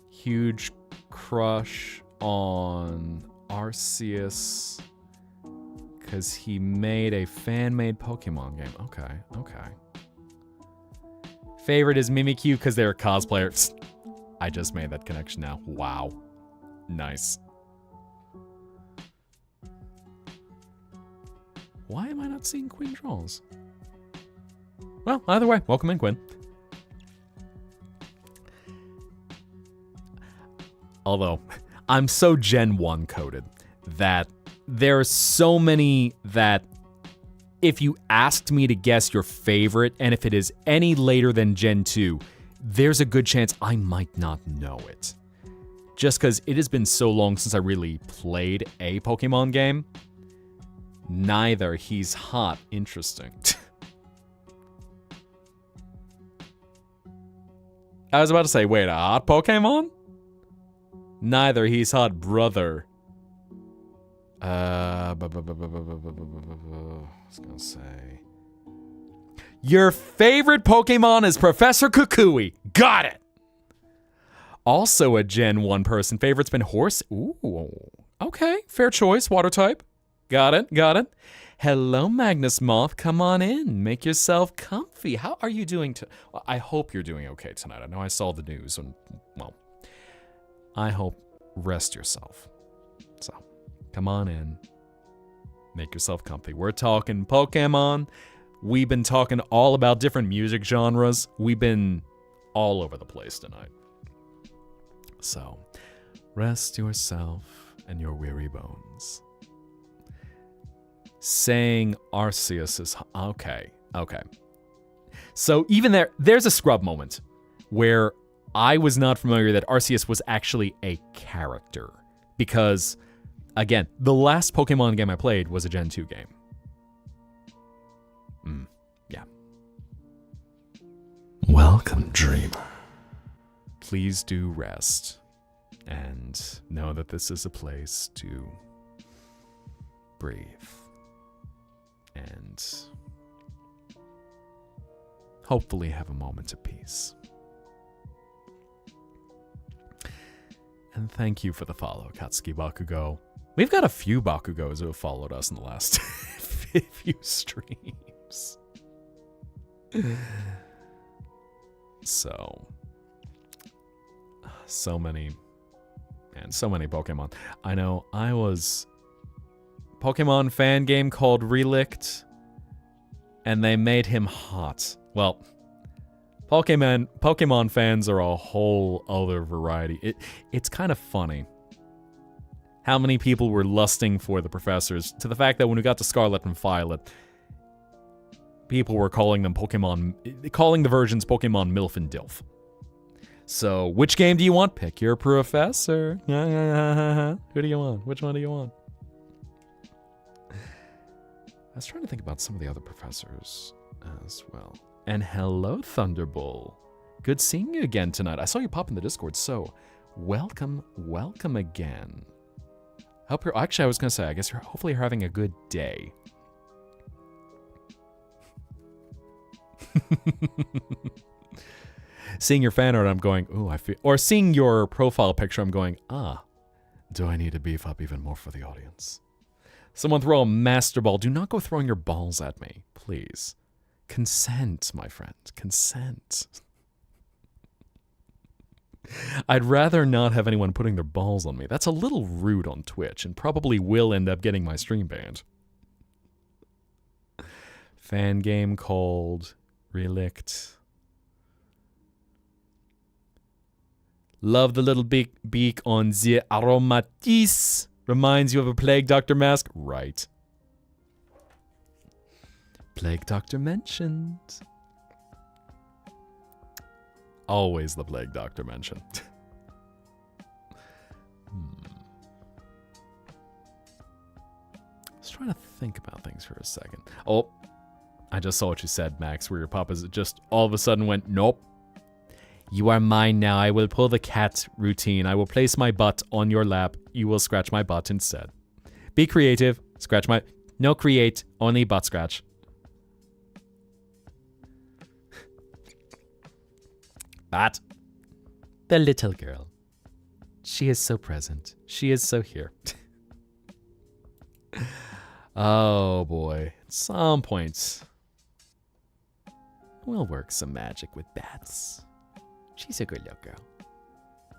Huge crush on Arceus because he made a fan-made Pokemon game. Okay. Favorite is Mimikyu because they're cosplayers. I just made that connection now. Wow. Nice. Why am I not seeing Quinn Draws? Well, either way, welcome in, Quinn. Although, I'm so Gen 1 coded that there are so many that if you asked me to guess your favorite, and if it is any later than Gen 2, there's a good chance I might not know it. Just because it has been so long since I really played a Pokemon game. Neither. He's hot. Interesting. I was about to say, wait, a hot Pokemon? Neither. He's hot, brother. I was gonna say. Your favorite Pokemon is Professor Kukui. Got it! Also a Gen 1 person. Favorite's been Horse. Ooh. Okay, fair choice. Water type. Got it, got it. Hello, Magnus Moth. Come on in. Make yourself comfy. How are you doing? Well, I hope you're doing okay tonight. I know I saw the news, and, well, I hope rest yourself. So, come on in. Make yourself comfy. We're talking Pokemon. We've been talking all about different music genres. We've been all over the place tonight. So, rest yourself and your weary bones. Saying Arceus is... Okay. So even there's a scrub moment where I was not familiar that Arceus was actually a character. Because, again, the last Pokemon game I played was a Gen 2 game. Yeah. Welcome, dreamer. Please do rest. And know that this is a place to breathe. And hopefully have a moment of peace. And thank you for the follow, Katsuki Bakugo. We've got a few Bakugos who have followed us in the last few streams. So many Pokemon. I know I was... Pokemon fan game called Relict, and they made him hot. Well, Pokemon fans are a whole other variety. It's kind of funny how many people were lusting for the professors, to the fact that when we got to Scarlet and Violet, people were calling the versions Pokemon MILF and DILF. So, which game do you want? Pick your professor. Who do you want? Which one do you want? I was trying to think about some of the other professors as well. And hello, Thunderbull. Good seeing you again tonight. I saw you pop in the Discord, so welcome again. Actually, I was going to say, I guess hopefully you're having a good day. Seeing your fan art, I'm going, ooh, or seeing your profile picture, I'm going, do I need to beef up even more for the audience? Someone throw a master ball. Do not go throwing your balls at me, please. Consent, my friend. Consent. I'd rather not have anyone putting their balls on me. That's a little rude on Twitch and probably will end up getting my stream banned. Fan game called Relict. Love the little beak on the aromatis. Reminds you of a Plague Doctor mask? Right. Plague Doctor mentioned. Always the Plague Doctor mentioned. I was trying to think about things for a second. Oh, I just saw what you said, Max, where your papa's just all of a sudden went, nope. You are mine now. I will pull the cat routine. I will place my butt on your lap. You will scratch my butt instead. Be creative. Scratch my... No create. Only butt scratch. Bat. The little girl. She is so present. She is so here. Oh boy. At some points. We'll work some magic with bats. She's a good little girl.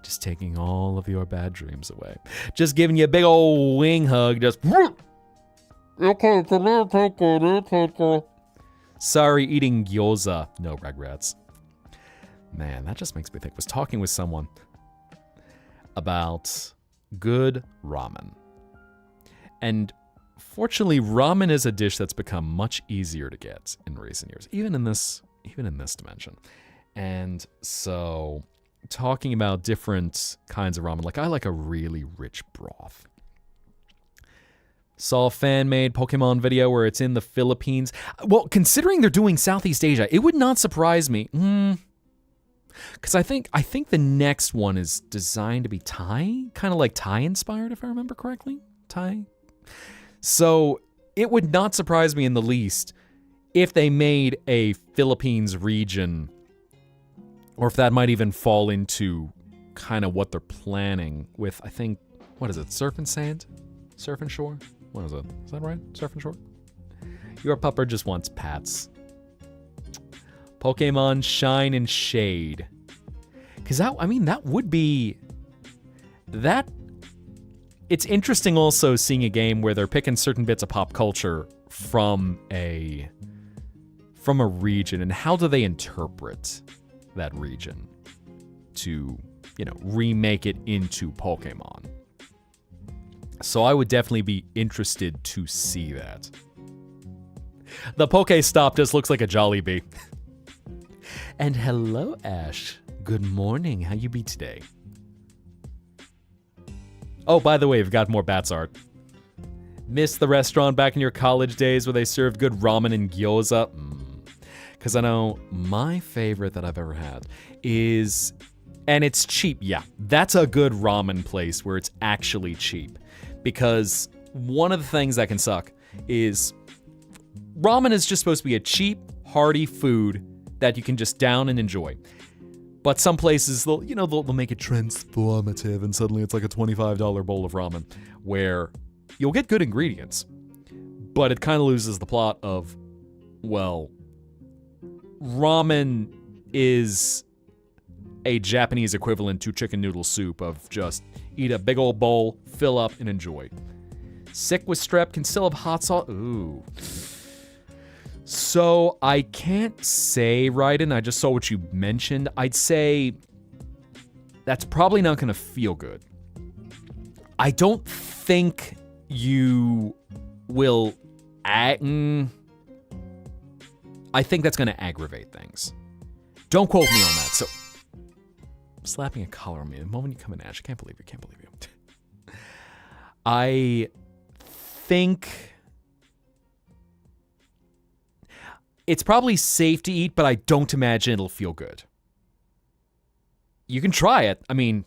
Just taking all of your bad dreams away. Just giving you a big old wing hug. Just. Sorry, eating gyoza. No regrets. Man, that just makes me think. I was talking with someone about good ramen. And fortunately, ramen is a dish that's become much easier to get in recent years, even in this dimension. And so, talking about different kinds of ramen, like I like a really rich broth. Saw a fan-made Pokemon video where it's in the Philippines. Well, considering they're doing Southeast Asia, it would not surprise me. Because I think the next one is designed to be Thai, kind of like Thai-inspired, if I remember correctly. Thai. So it would not surprise me in the least if they made a Philippines region, or if that might even fall into kind of what they're planning with, I think, what is it, Surf and Sand? Surf and Shore? What is it? Is that right? Surf and Shore? Your pupper just wants pats. Pokemon Shine and Shade. Because that would be... That... It's interesting also seeing a game where they're picking certain bits of pop culture from a region, and how do they interpret that region to, remake it into Pokemon. So I would definitely be interested to see that. The Pokestop just looks like a Jollibee. And hello, Ash. Good morning. How you be today? Oh, by the way, we've got more Bats art. Miss the restaurant back in your college days where they served good ramen and gyoza? Because I know my favorite that I've ever had is... And it's cheap, yeah. That's a good ramen place where it's actually cheap. Because one of the things that can suck is ramen is just supposed to be a cheap, hearty food that you can just down and enjoy. But some places, they'll make it transformative, and suddenly it's like a $25 bowl of ramen, where you'll get good ingredients, but it kind of loses the plot of, well, ramen is a Japanese equivalent to chicken noodle soup of just eat a big old bowl, fill up, and enjoy. Sick with strep, can still have hot sauce. Ooh. So I can't say, Raiden, I just saw what you mentioned. I'd say that's probably not going to feel good. I don't think you will... I think that's going to aggravate things. Don't quote me on that. So, slapping a collar on me the moment you come in, Ash. I can't believe you. I think... It's probably safe to eat, but I don't imagine it'll feel good. You can try it. I mean,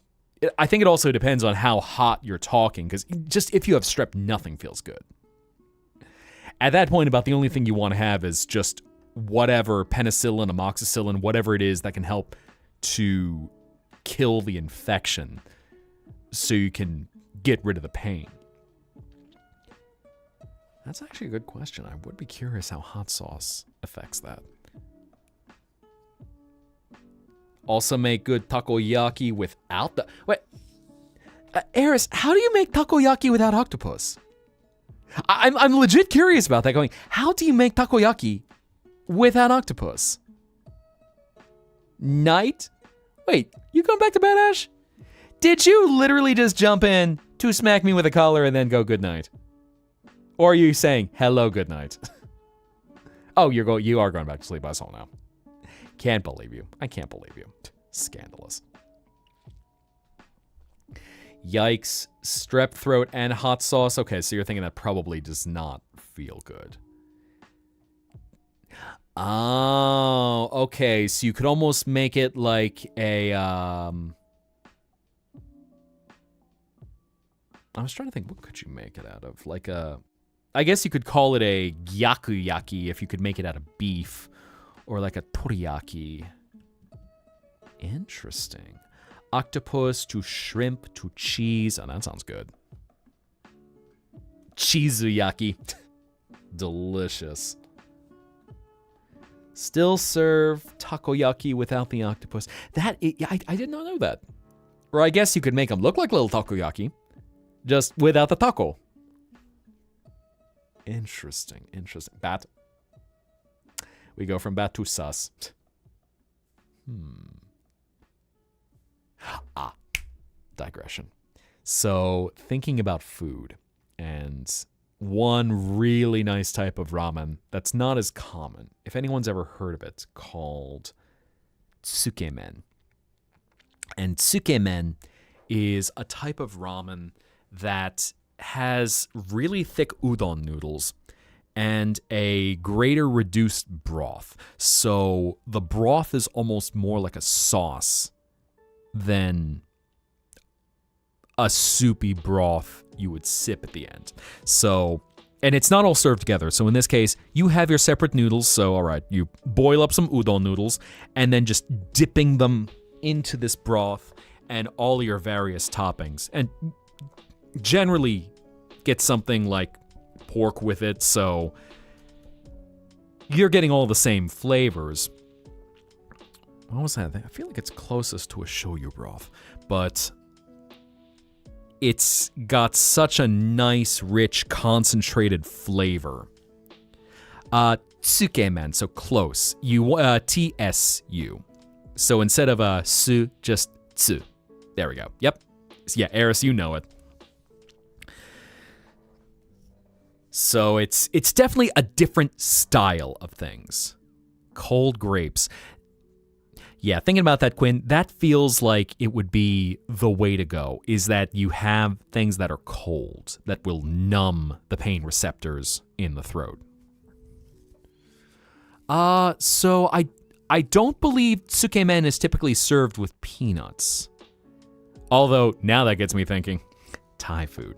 I think it also depends on how hot you're talking, because just if you have strep, nothing feels good. At that point, about the only thing you want to have is just whatever penicillin, amoxicillin, whatever it is that can help to kill the infection so you can get rid of the pain. That's actually a good question. I would be curious how hot sauce affects that. Also make good takoyaki without the... Wait. Eris, how do you make takoyaki without octopus? I'm legit curious about that. Going, how do you make takoyaki without octopus? Night? Wait, you going back to bed, Ash? Did you literally just jump in to smack me with a collar and then go good night? Or are you saying, hello, good night? Oh, you are going back to sleep, I saw now. Can't believe you. I can't believe you. Scandalous. Yikes. Strep throat and hot sauce. Okay, so you're thinking that probably does not feel good. Oh, okay. So you could almost make it like a, I was trying to think, what could you make it out of? Like a... I guess you could call it a gyakuyaki if you could make it out of beef, or like a teriyaki. Interesting. Octopus to shrimp to cheese. Oh, that sounds good. Chizuyaki. Delicious. Still serve takoyaki without the octopus. I did not know that. Or I guess you could make them look like little takoyaki, just without the taco. Interesting. Bat. We go from bat to sus. Digression. So, thinking about food, and one really nice type of ramen that's not as common, if anyone's ever heard of it, called tsukemen. And tsukemen is a type of ramen that has really thick udon noodles and a greater reduced broth. So the broth is almost more like a sauce than a soupy broth you would sip at the end. So, and it's not all served together. So in this case, you have your separate noodles. So, all right, you boil up some udon noodles and then just dipping them into this broth and all your various toppings. And generally get something like pork with it, so you're getting all the same flavors. What was that? I feel like it's closest to a shoyu broth, but it's got such a nice, rich, concentrated flavor. Tsukemen, so close. TSU. So instead of su, just tsu. There we go. Yep. Yeah, Eris, you know it. So it's definitely a different style of things. Cold grapes. Yeah, thinking about that, Quinn, that feels like it would be the way to go, is that you have things that are cold, that will numb the pain receptors in the throat. So I don't believe tsukemen is typically served with peanuts. Although, now that gets me thinking, Thai food.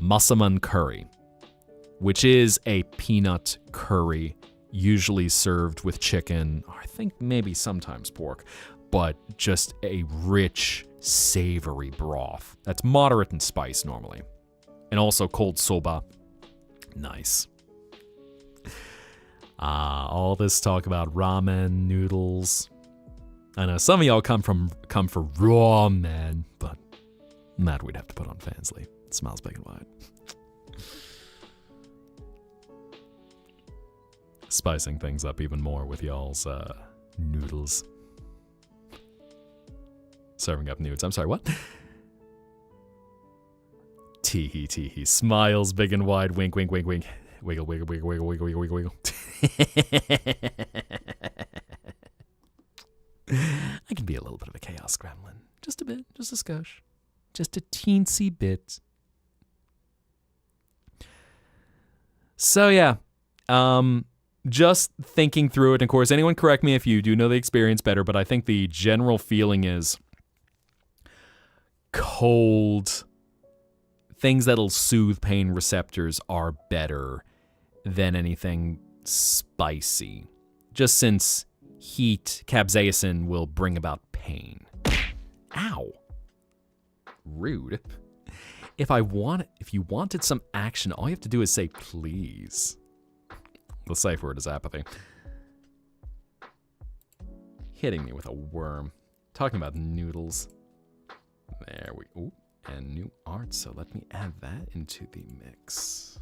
Massaman curry, which is a peanut curry, usually served with chicken, or I think maybe sometimes pork, but just a rich, savory broth that's moderate in spice normally. And also cold soba. Nice. All this talk about ramen, noodles. I know some of y'all come for ramen, but that we'd have to put on Fansly. It smells big and wide. Spicing things up even more with y'all's noodles. Serving up nudes. I'm sorry, what? Teehee, teehee. Smiles big and wide. Wink, wink, wink, wink. Wiggle, wiggle, wiggle, wiggle, wiggle, wiggle, wiggle, wiggle. I can be a little bit of a chaos gremlin. Just a bit. Just a skosh. Just a teensy bit. So, yeah. Just thinking through it, and of course, anyone correct me if you do know the experience better, but I think the general feeling is cold things that'll soothe pain receptors are better than anything spicy. Just since heat, capsaicin, will bring about pain. Ow. Rude. If you wanted some action, all you have to do is say please. The safe word is apathy. Hitting me with a worm. Talking about noodles. There we go. And new art, so let me add that into the mix.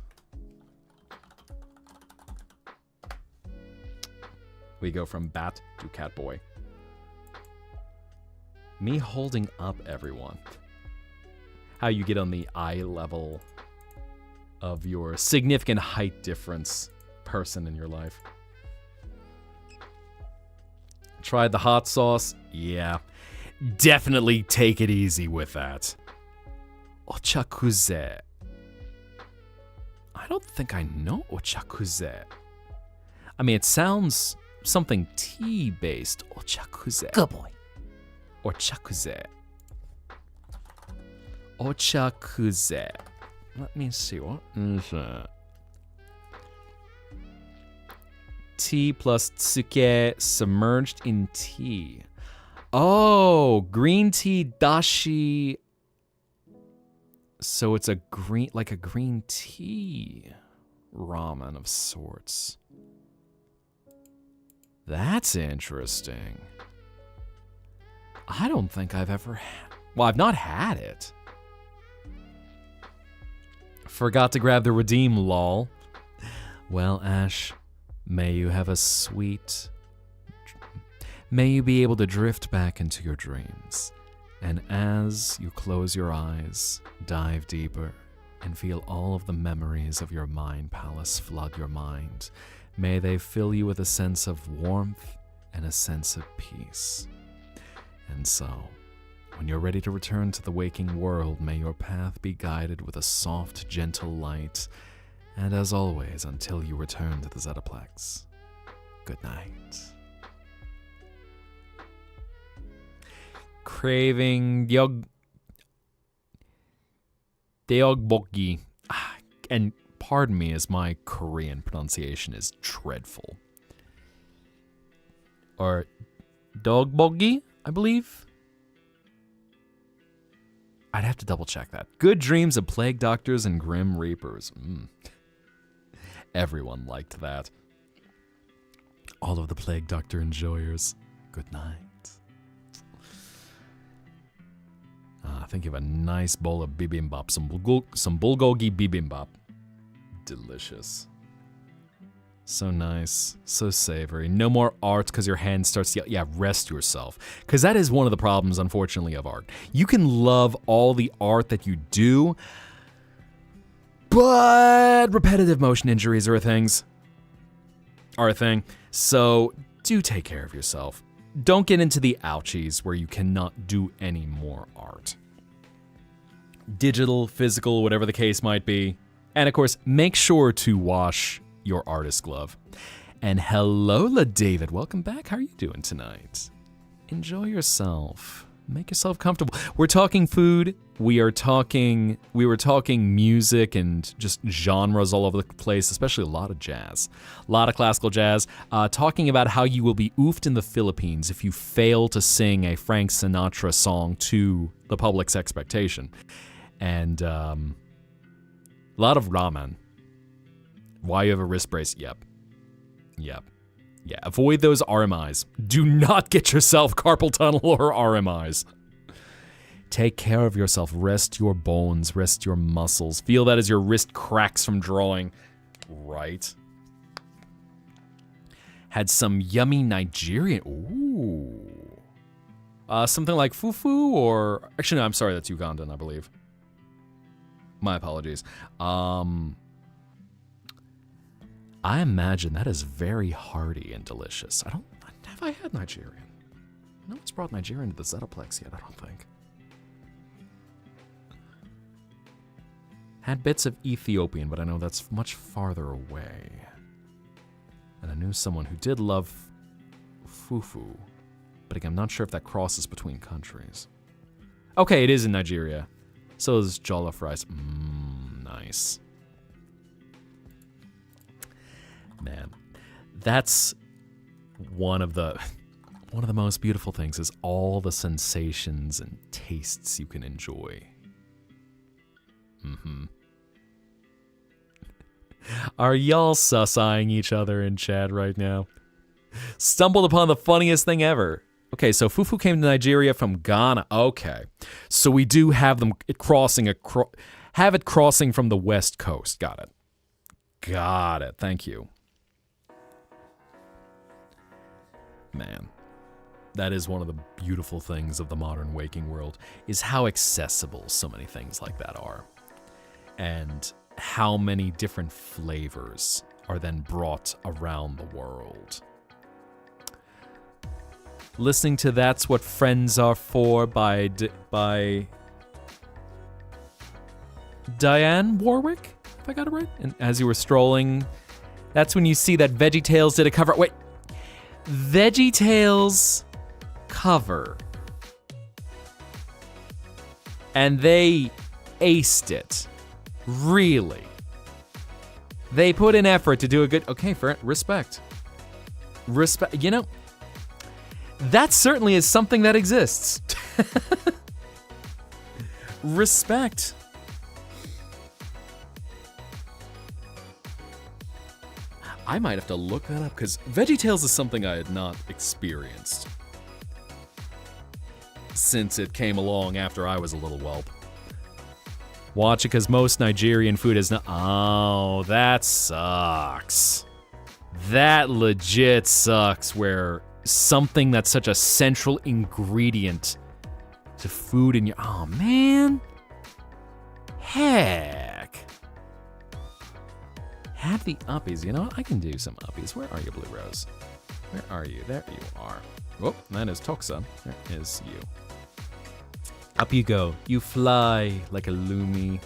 We go from bat to catboy. Me holding up everyone. How you get on the eye level of your significant height difference person in your life. Tried the hot sauce? Yeah. Definitely take it easy with that. Ochakuze. I don't think I know ochakuze. I mean, it sounds something tea-based. Ochakuze. Good boy. Ochakuze. Ochakuze. Let me see. What is that? Tea plus tsuke submerged in tea. Oh, green tea dashi. So it's a green tea ramen of sorts. That's interesting. I don't think I've ever had... Well, I've not had it. Forgot to grab the redeem, lol. Well, Ash, may you have a sweet... May you be able to drift back into your dreams. And as you close your eyes, dive deeper, and feel all of the memories of your mind palace flood your mind, may they fill you with a sense of warmth and a sense of peace. And so, when you're ready to return to the waking world, may your path be guided with a soft, gentle light. And as always, until you return to the Zettaplex, good night. Craving Deogbogi. And pardon me as my Korean pronunciation is dreadful. Or Dogbogi, I believe. I'd have to double check that. Good dreams of plague doctors and grim reapers. Everyone liked that. All of the plague doctor enjoyers. Good night. Think of a nice bowl of bibimbap, some bulgogi bibimbap. Delicious. So nice, so savory. No more art because your hand starts to... Yeah, rest yourself. Because that is one of the problems, unfortunately, of art. You can love all the art that you do, but repetitive motion injuries are a thing. So do take care of yourself. Don't get into the ouchies where you cannot do any more art. Digital, physical, whatever the case might be. And of course, make sure to wash your artist glove. And hello, La David. Welcome back. How are you doing tonight? Enjoy yourself. Make yourself comfortable. We're talking food. We were talking music and just genres all over the place, especially a lot of jazz. A lot of classical jazz. Talking about how you will be oofed in the Philippines if you fail to sing a Frank Sinatra song to the public's expectation. And a lot of ramen. Why you have a wrist brace? Yep. Yeah, avoid those RMIs. Do not get yourself carpal tunnel or RMIs. Take care of yourself. Rest your bones. Rest your muscles. Feel that as your wrist cracks from drawing. Right. Had some yummy Nigerian... Ooh. Something like fufu or... Actually, no, I'm sorry. That's Ugandan, I believe. My apologies. I imagine that is very hearty and delicious. Have I had Nigerian? No one's brought Nigerian to the Zettaplex yet, I don't think. Had bits of Ethiopian, but I know that's much farther away. And I knew someone who did love fufu, but again, I'm not sure if that crosses between countries. Okay, it is in Nigeria. So is jollof rice. Nice. Man, that's one of the most beautiful things is all the sensations and tastes you can enjoy. Are y'all sus-eyeing each other in chat right now? Stumbled upon the funniest thing ever. Okay, so fufu came to Nigeria from Ghana. Okay, so we do have them crossing from the west coast. Got it. Thank you. Man, that is one of the beautiful things of the modern waking world, is how accessible so many things like that are. And how many different flavors are then brought around the world. Listening to That's What Friends Are For by Diane Warwick, if I got it right. And as you were strolling, that's when you see that VeggieTales did a cover. Wait. VeggieTales cover. And they aced it. Really. They put in effort to do a good... Okay, fair. Respect. You know, that certainly is something that exists. Respect. I might have to look that up because VeggieTales is something I had not experienced since it came along after I was a little whelp. Watch it because most Nigerian food is not. Oh, that sucks. That legit sucks where something that's such a central ingredient to food in your. Oh, man. Heck. Have the uppies. You know what? I can do some uppies. Where are you, Blue Rose? Where are you? There you are. Oh, that is Toxa. There is you. Up you go. You fly like a loomy.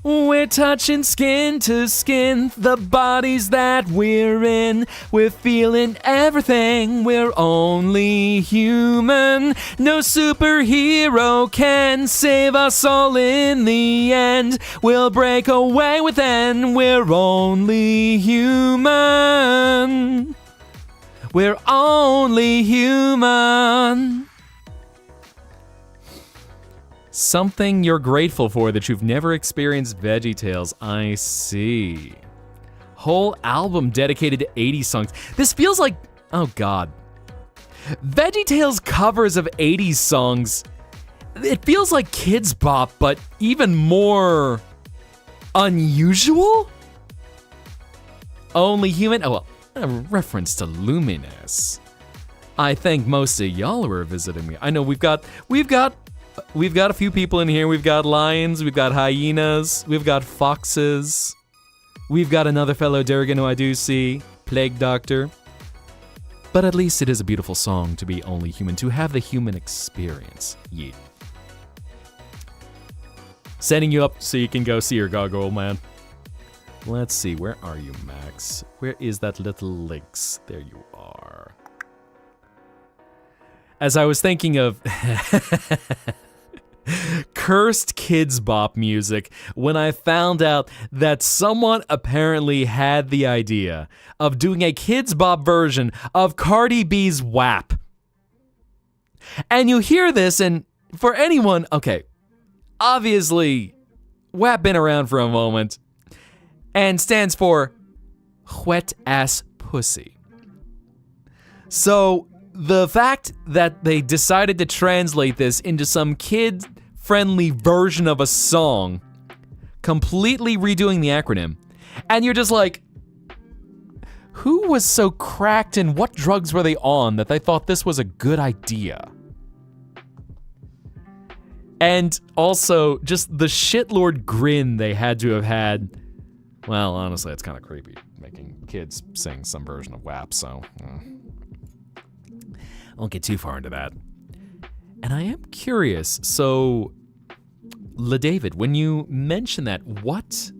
We're touching skin to skin, the bodies that we're in. We're feeling everything, we're only human. No superhero can save us all in the end. We'll break away within, we're only human. We're only human. Something you're grateful for that you've never experienced VeggieTales. I see. Whole album dedicated to 80s songs. This feels like, oh God. VeggieTales covers of 80s songs. It feels like Kids Bop, but even more unusual? Only human, oh well, a reference to Luminous. I think most of y'all who are visiting me. I know we've got a few people in here. We've got lions, we've got hyenas, we've got foxes. We've got another fellow Durgan who I do see, Plague Doctor. But at least it is a beautiful song to be only human, to have the human experience. Yeet. Setting you up so you can go see your gargoyle, man. Let's see, where are you, Max? Where is that little lynx? There you are. As I was thinking of cursed Kids Bop music when I found out that someone apparently had the idea of doing a Kids Bop version of Cardi B's WAP. And you hear this, and for anyone, okay, obviously, WAP been around for a moment and stands for wet ass pussy. So the fact that they decided to translate this into some kid-friendly version of a song, completely redoing the acronym, and you're just like, who was so cracked and what drugs were they on that they thought this was a good idea? And also, just the shitlord grin they had to have had. Well, honestly, it's kind of creepy, making kids sing some version of WAP, so I won't get too far into that. And I am curious, so, LaDavid, when you mention that, what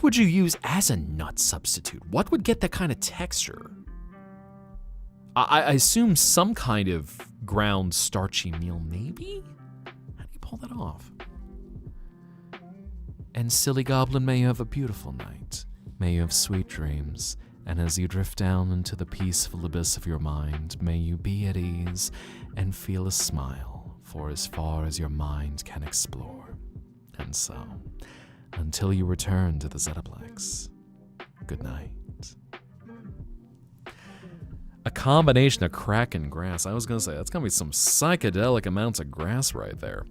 would you use as a nut substitute? What would get that kind of texture? I assume some kind of ground starchy meal, maybe? How do you pull that off? And silly goblin, may you have a beautiful night. May you have sweet dreams. And as you drift down into the peaceful abyss of your mind, may you be at ease and feel a smile for as far as your mind can explore. And so, until you return to the Zetaplex, good night. A combination of crack and grass. I was going to say, that's going to be some psychedelic amounts of grass right there.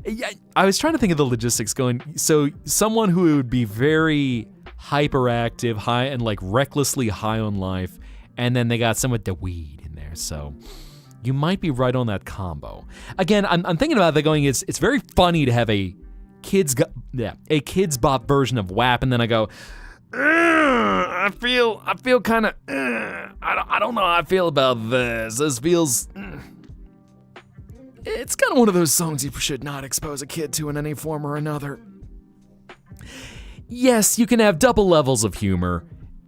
Yeah, I was trying to think of the logistics going, so someone who would be very hyperactive, high, and like recklessly high on life, and then they got some with the weed in there, so you might be right on that combo. Again, I'm thinking about that going, it's very funny to have a Kids Bop version of WAP, and then I go, I feel kind of, I don't know how I feel about this. This feels, it's kind of one of those songs you should not expose a kid to in any form or another. Yes, you can have double levels of humor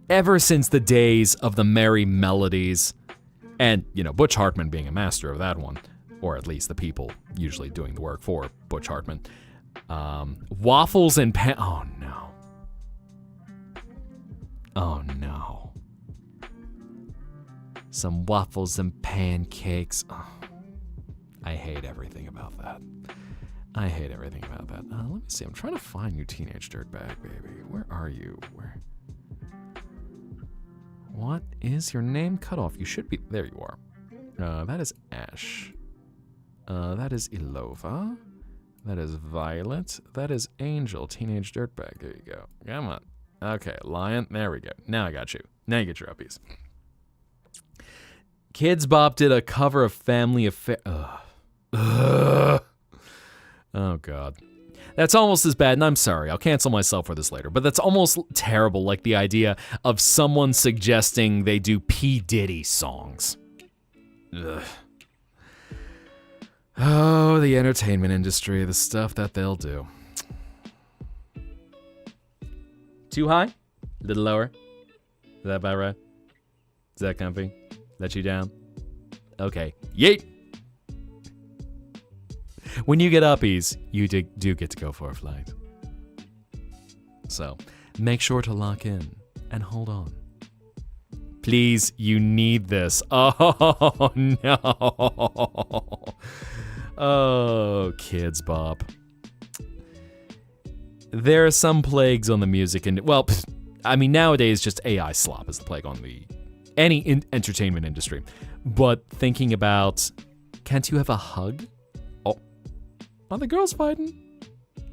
ever since the days of the merry melodies. And, you know, Butch Hartman being a master of that one. Or at least the people usually doing the work for Butch Hartman. Waffles and oh no. Oh no. Some waffles and pancakes. Oh, I hate everything about that. I hate everything about that. Let me see. I'm trying to find you, teenage dirtbag baby. Where are you? Where? What is your name? Cut off. You should be. There you are. That is Ash. That is Ilova. That is Violet. That is Angel, teenage dirtbag. There you go. Come on. Okay, Lion. There we go. Now I got you. Now you get your uppies. Kids Bop did a cover of Family Affair. Ugh. Oh, God. That's almost as bad, and I'm sorry, I'll cancel myself for this later, but that's almost terrible, like the idea of someone suggesting they do P. Diddy songs. Ugh. Oh, the entertainment industry, the stuff that they'll do. Too high? A little lower? Is that about right? Is that comfy? Let you down? Okay. Yeet! When you get uppies, you do get to go for a flight. So, make sure to lock in and hold on. Please, you need this. Oh, no. Oh, Kids Bop. There are some plagues on the music, and well, I mean, nowadays just AI slop is the plague on any entertainment industry. But thinking about, can't you have a hug? Oh, are the girls fighting?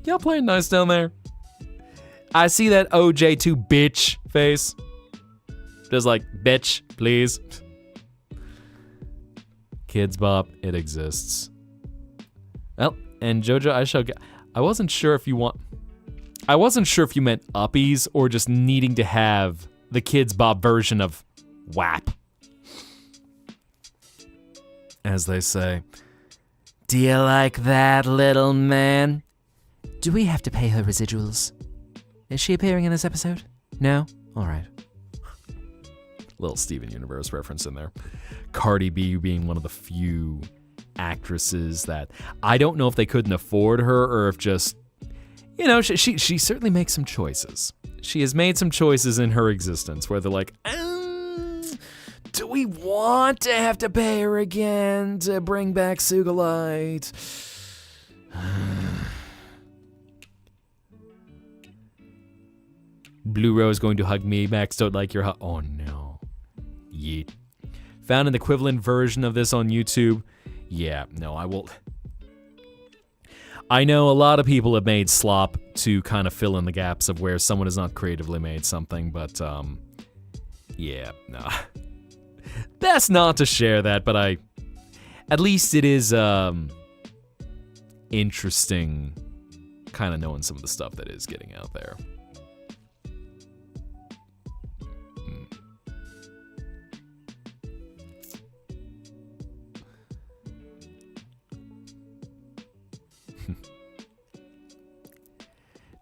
Y'all playing nice down there? I see that OJ2 bitch face. Just like, bitch, please. Kids Bop, it exists. Well, and JoJo, I wasn't sure if you meant uppies or just needing to have the Kids Bop version of WAP. As they say, do you like that, little man? Do we have to pay her residuals? Is she appearing in this episode? No? All right. Little Steven Universe reference in there. Cardi B being one of the few actresses that I don't know if they couldn't afford her or if just, you know, she certainly makes some choices. She has made some choices in her existence where they're like, do we want to have to pay her again to bring back Sugalite? Blue Rose going to hug me. Max don't like your hug. Oh no. Yeet. Found an equivalent version of this on YouTube. Yeah, no, I will. I know a lot of people have made slop to kind of fill in the gaps of where someone has not creatively made something, but yeah, no. Best not to share that, but at least it is interesting kind of knowing some of the stuff that is getting out there.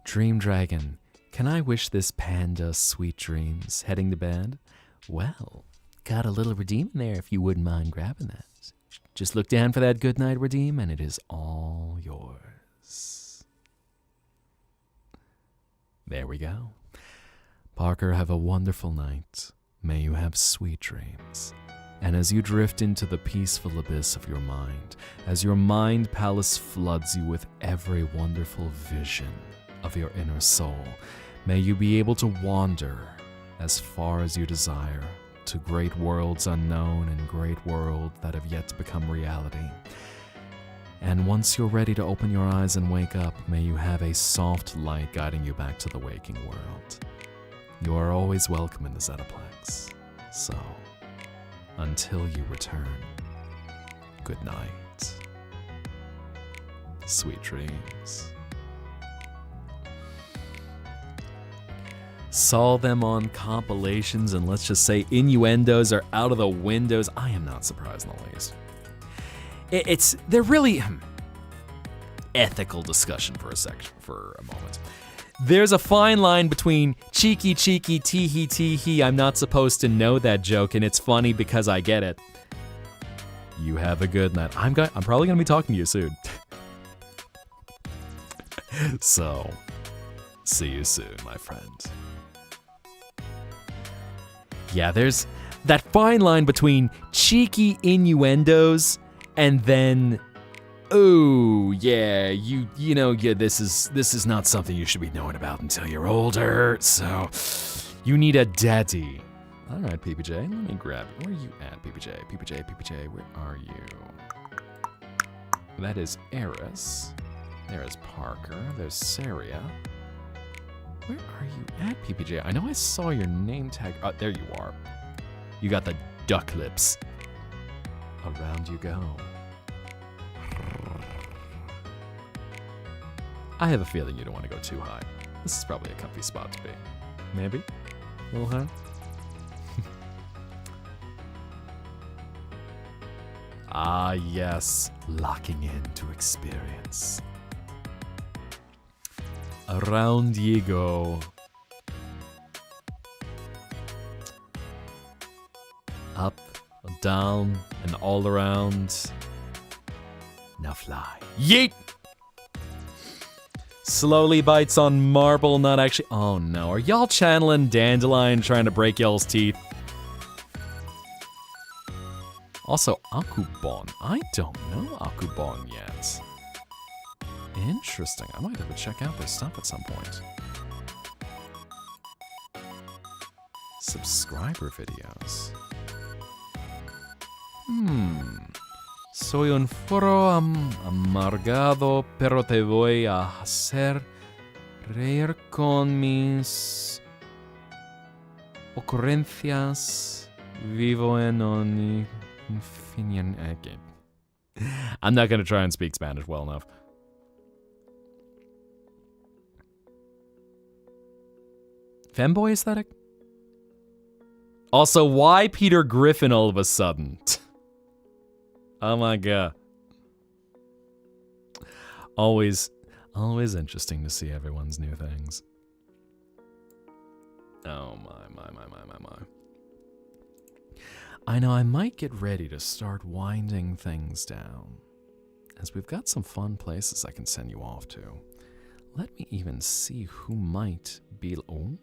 Dream Dragon, can I wish this panda sweet dreams heading to bed? Well, got a little redeem in there if you wouldn't mind grabbing that. Just look down for that goodnight redeem and it is all yours. There we go. Parker, have a wonderful night. May you have sweet dreams. And as you drift into the peaceful abyss of your mind, as your mind palace floods you with every wonderful vision of your inner soul, may you be able to wander as far as you desire to great worlds unknown and great worlds that have yet to become reality. And once you're ready to open your eyes and wake up, may you have a soft light guiding you back to the waking world. You are always welcome in the Zettaplex. So, until you return, good night. Sweet dreams. Saw them on compilations, and let's just say innuendos are out of the windows. I am not surprised in the least. They're really ethical discussion for a moment. There's a fine line between cheeky, tee-hee, I'm not supposed to know that joke, and it's funny because I get it. You have a good night. I'm probably going to be talking to you soon. So, see you soon, my friend. Yeah, there's that fine line between cheeky innuendos and then Oh, yeah, this is not something you should be knowing about until you're older, so you need a daddy. All right, PPJ, let me grab you. Where are you at, PPJ? PPJ, where are you? That is Eris. There's Parker. There's Saria. Where are you at, PPJ? I know I saw your name tag. Oh, there you are. You got the duck lips. Around you go. I have a feeling you don't want to go too high. This is probably a comfy spot to be. Maybe? A little high? Ah, yes. Locking into experience. Around ye go. Up, down, and all around. Now fly. Yeet! Slowly bites on marble, not actually. Oh no, are y'all channeling Dandelion trying to break y'all's teeth? Also, Akubon. I don't know Akubon yet. Interesting. I might have to check out their stuff at some point. Subscriber videos. Soy un foro amargado, pero te voy a hacer reír con mis ocurrencias. Vivo en un infinian. Okay. I'm not going to try and speak Spanish well enough. Femboy aesthetic? Also, why Peter Griffin all of a sudden? Oh my god. Always interesting to see everyone's new things. Oh my. I know I might get ready to start winding things down, as we've got some fun places I can send you off to. Let me even see who might be... Oh.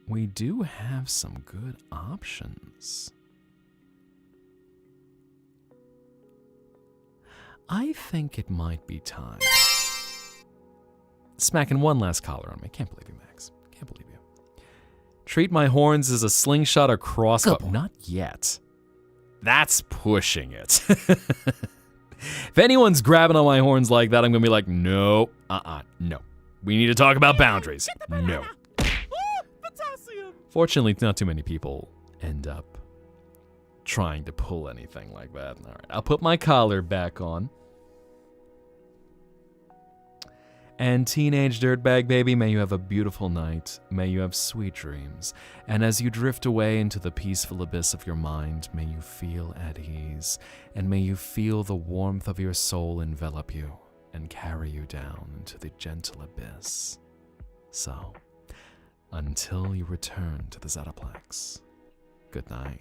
We do have some good options. I think it might be time. Smacking one last collar on me. Can't believe you, Max. Can't believe you. Treat my horns as a slingshot or crossbow. Not yet. That's pushing it. If anyone's grabbing on my horns like that, I'm gonna be like, no, no. We need to talk about boundaries. No. Fortunately, not too many people end up trying to pull anything like that. All right, I'll put my collar back on. And teenage dirtbag baby, may you have a beautiful night. May you have sweet dreams. And as you drift away into the peaceful abyss of your mind, may you feel at ease. And may you feel the warmth of your soul envelop you and carry you down into the gentle abyss. So, until you return to the Zetaplex, good night.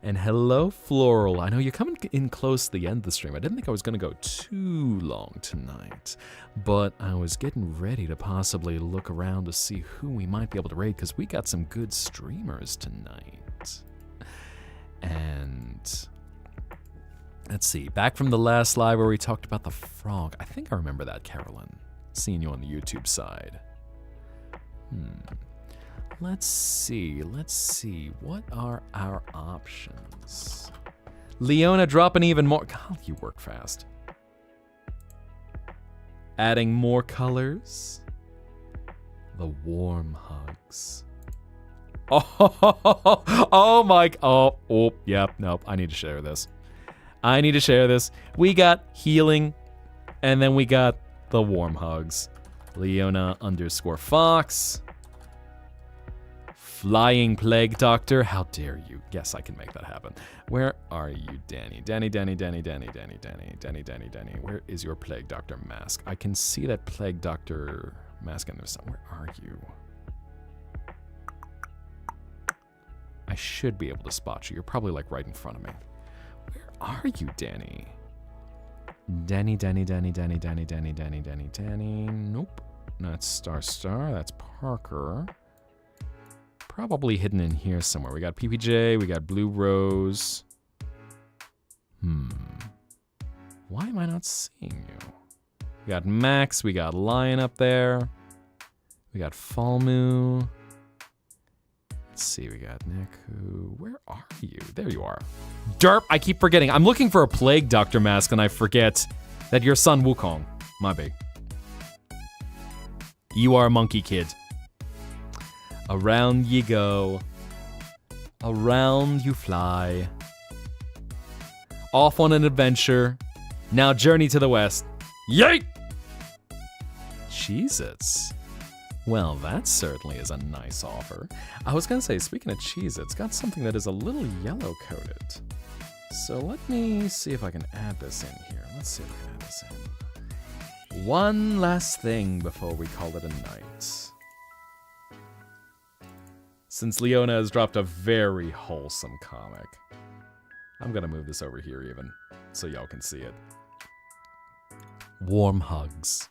And hello, Floral. I know you're coming in close to the end of the stream. I didn't think I was going to go too long tonight, but I was getting ready to possibly look around to see who we might be able to raid, because we got some good streamers tonight. And let's see, back from the last live where we talked about the frog. I think I remember that, Carolyn. Seeing you on the YouTube side. Let's see. What are our options? Leona dropping even more. God, you work fast. Adding more colors. The warm hugs. Oh my. Oh, yep, nope. I need to share this. We got healing, and then we got the warm hugs. Leona_Fox. Flying Plague Doctor, how dare you? Yes, I can make that happen. Where are you, Danny? Danny. Where is your Plague Doctor mask? I can see that Plague Doctor mask in there somewhere. Where are you? I should be able to spot you. You're probably like right in front of me. Where are you, Danny? Danny. Nope. That's Star. That's Parker. Probably hidden in here somewhere. We got PPJ, we got Blue Rose. Why am I not seeing you? We got Max, we got Lion up there. We got Falmu. Let's see, we got Nick. Where are you? There you are. Derp, I keep forgetting. I'm looking for a Plague Doctor mask and I forget that your son Wukong. My bad. You are a monkey kid. Around ye go. Around you fly. Off on an adventure. Now journey to the west. Yay! Cheez-Its. Well, that certainly is a nice offer. I was gonna say, speaking of Cheez-Its, got something that is a little yellow-coated. So let me see if I can add this in here. Let's see if I can add this in. One last thing before we call it a night. Since Leona has dropped a very wholesome comic, I'm gonna move this over here even, so y'all can see it. Warm hugs.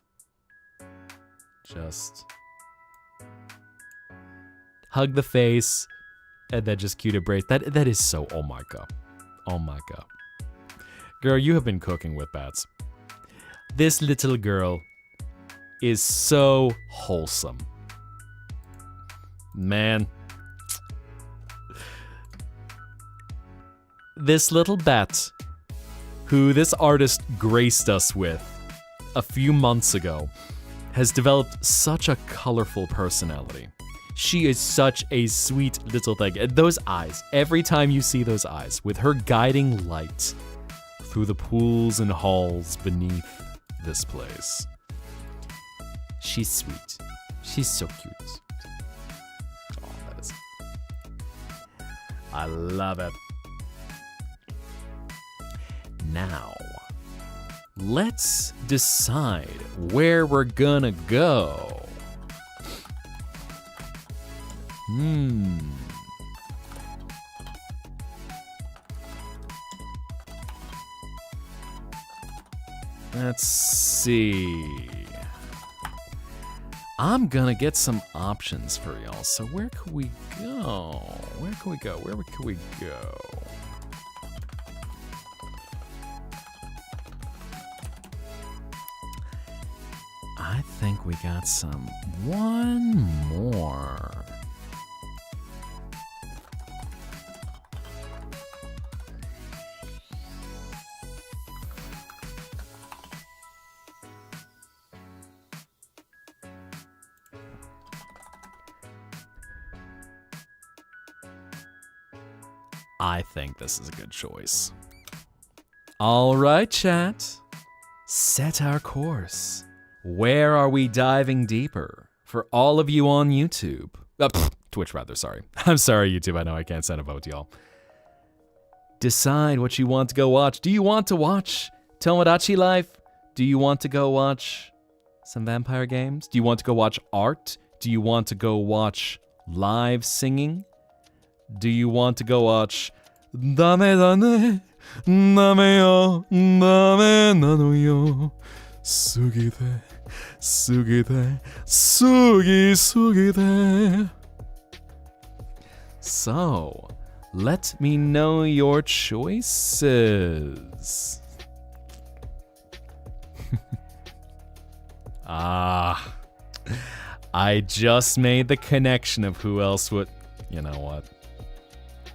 Just hug the face, and then just cute embrace. That is so, oh my god. Oh my god. Girl, you have been cooking with bats. This little girl is so wholesome. Man. This little bat, who this artist graced us with a few months ago, has developed such a colorful personality. She is such a sweet little thing. And those eyes, every time you see those eyes, with her guiding light through the pools and halls beneath this place. She's sweet. She's so cute. Oh, that is... I love it. Now, let's decide where we're gonna go. Let's see. I'm gonna get some options for y'all. So where could we go? Where could we go? Where could we go? I think we got one more. I think this is a good choice. All right, chat. Set our course. Where are we diving deeper? For all of you on YouTube. Twitch, rather, sorry. I'm sorry, YouTube. I know I can't send a vote to y'all. Decide what you want to go watch. Do you want to watch Tomodachi Life? Do you want to go watch some vampire games? Do you want to go watch art? Do you want to go watch live singing? Do you want to go watch Dame dane, dame yo, dame nano yo, sugite, sugite, sugite. So, let me know your choices. I just made the connection of who else would... You know what?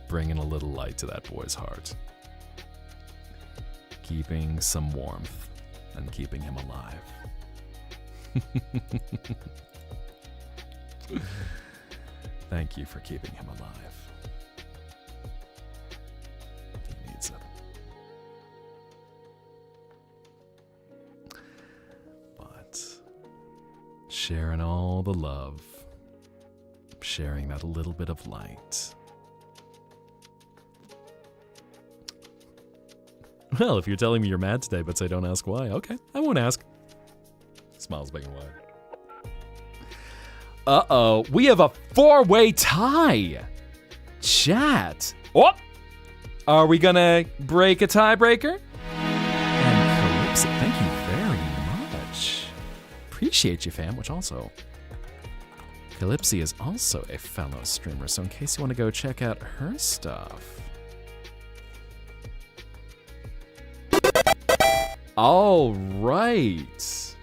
Bringing a little light to that boy's heart. Keeping some warmth and keeping him alive. Thank you for keeping him alive. He needs it. But sharing all the love, sharing that little bit of light. Well, if you're telling me you're mad today, but say don't ask why, okay, I won't ask. Smiles big and wide. Uh-oh, we have a 4-way tie. Chat. Oh! Are we gonna break a tiebreaker? And Calypso, thank you very much. Appreciate you, fam, which also... Calypso is also a fellow streamer, so in case you want to go check out her stuff... All right.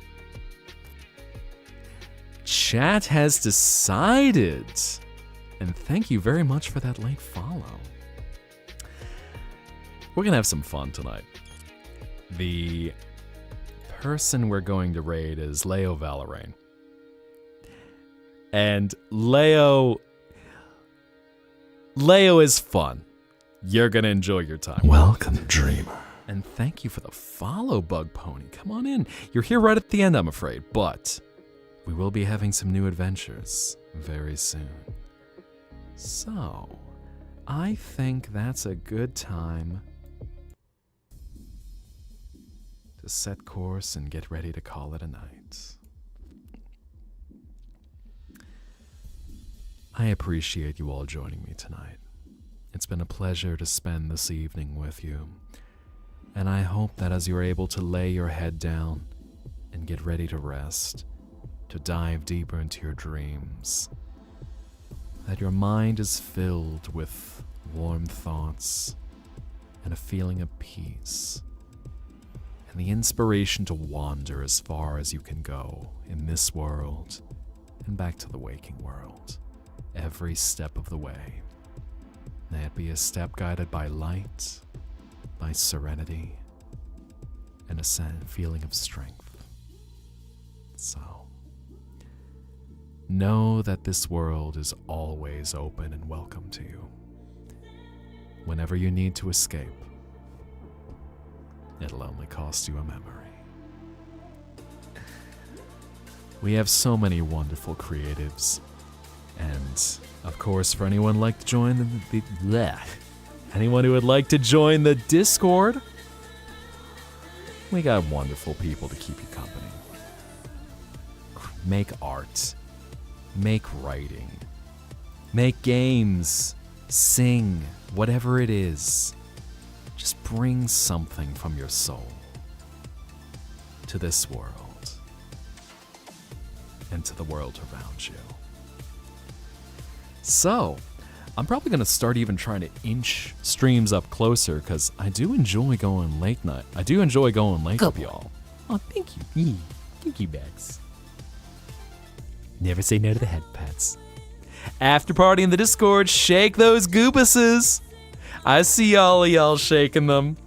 Chat has decided. And thank you very much for that late follow. We're going to have some fun tonight. The person we're going to raid is Leo Valerain. And Leo is fun. You're going to enjoy your time. Welcome, dreamer. And thank you for the follow, Bug Pony. Come on in. You're here right at the end, I'm afraid. But we will be having some new adventures very soon. So, I think that's a good time to set course and get ready to call it a night. I appreciate you all joining me tonight. It's been a pleasure to spend this evening with you, and I hope that as you're able to lay your head down and get ready to rest, to dive deeper into your dreams, that your mind is filled with warm thoughts and a feeling of peace, and the inspiration to wander as far as you can go in this world and back to the waking world, every step of the way. May it be a step guided by light, by serenity, and a feeling of strength. So, know that this world is always open and welcome to you. Whenever you need to escape, it'll only cost you a memory. We have so many wonderful creatives, and of course, for anyone like to join anyone who would like to join the Discord, we got wonderful people to keep you company. Make art, make writing, make games, sing, whatever it is. Just bring something from your soul to this world and to the world around you. So, I'm probably going to start even trying to inch streams up closer because I do enjoy going late night. I do enjoy going late with y'all. Oh, thank you. Thank you, Max. Never say no to the head pats. After party in the Discord, shake those goobuses. I see all of y'all shaking them.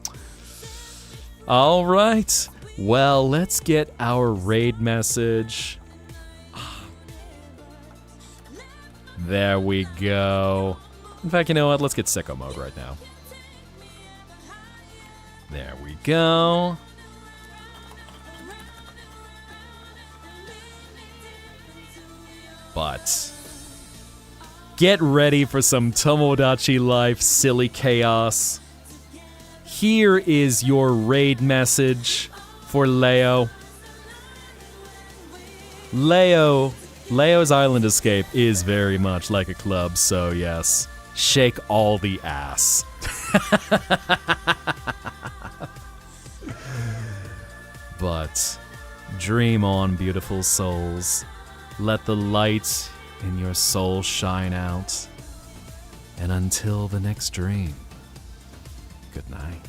All right. Well, let's get our raid message. There we go. In fact, you know what? Let's get sicko mode right now. There we go. But get ready for some Tomodachi Life silly chaos. Here is your raid message for Leo. Leo's Island Escape is very much like a club, so yes, shake all the ass. But dream on, beautiful souls. Let the light in your soul shine out. And until the next dream, good night.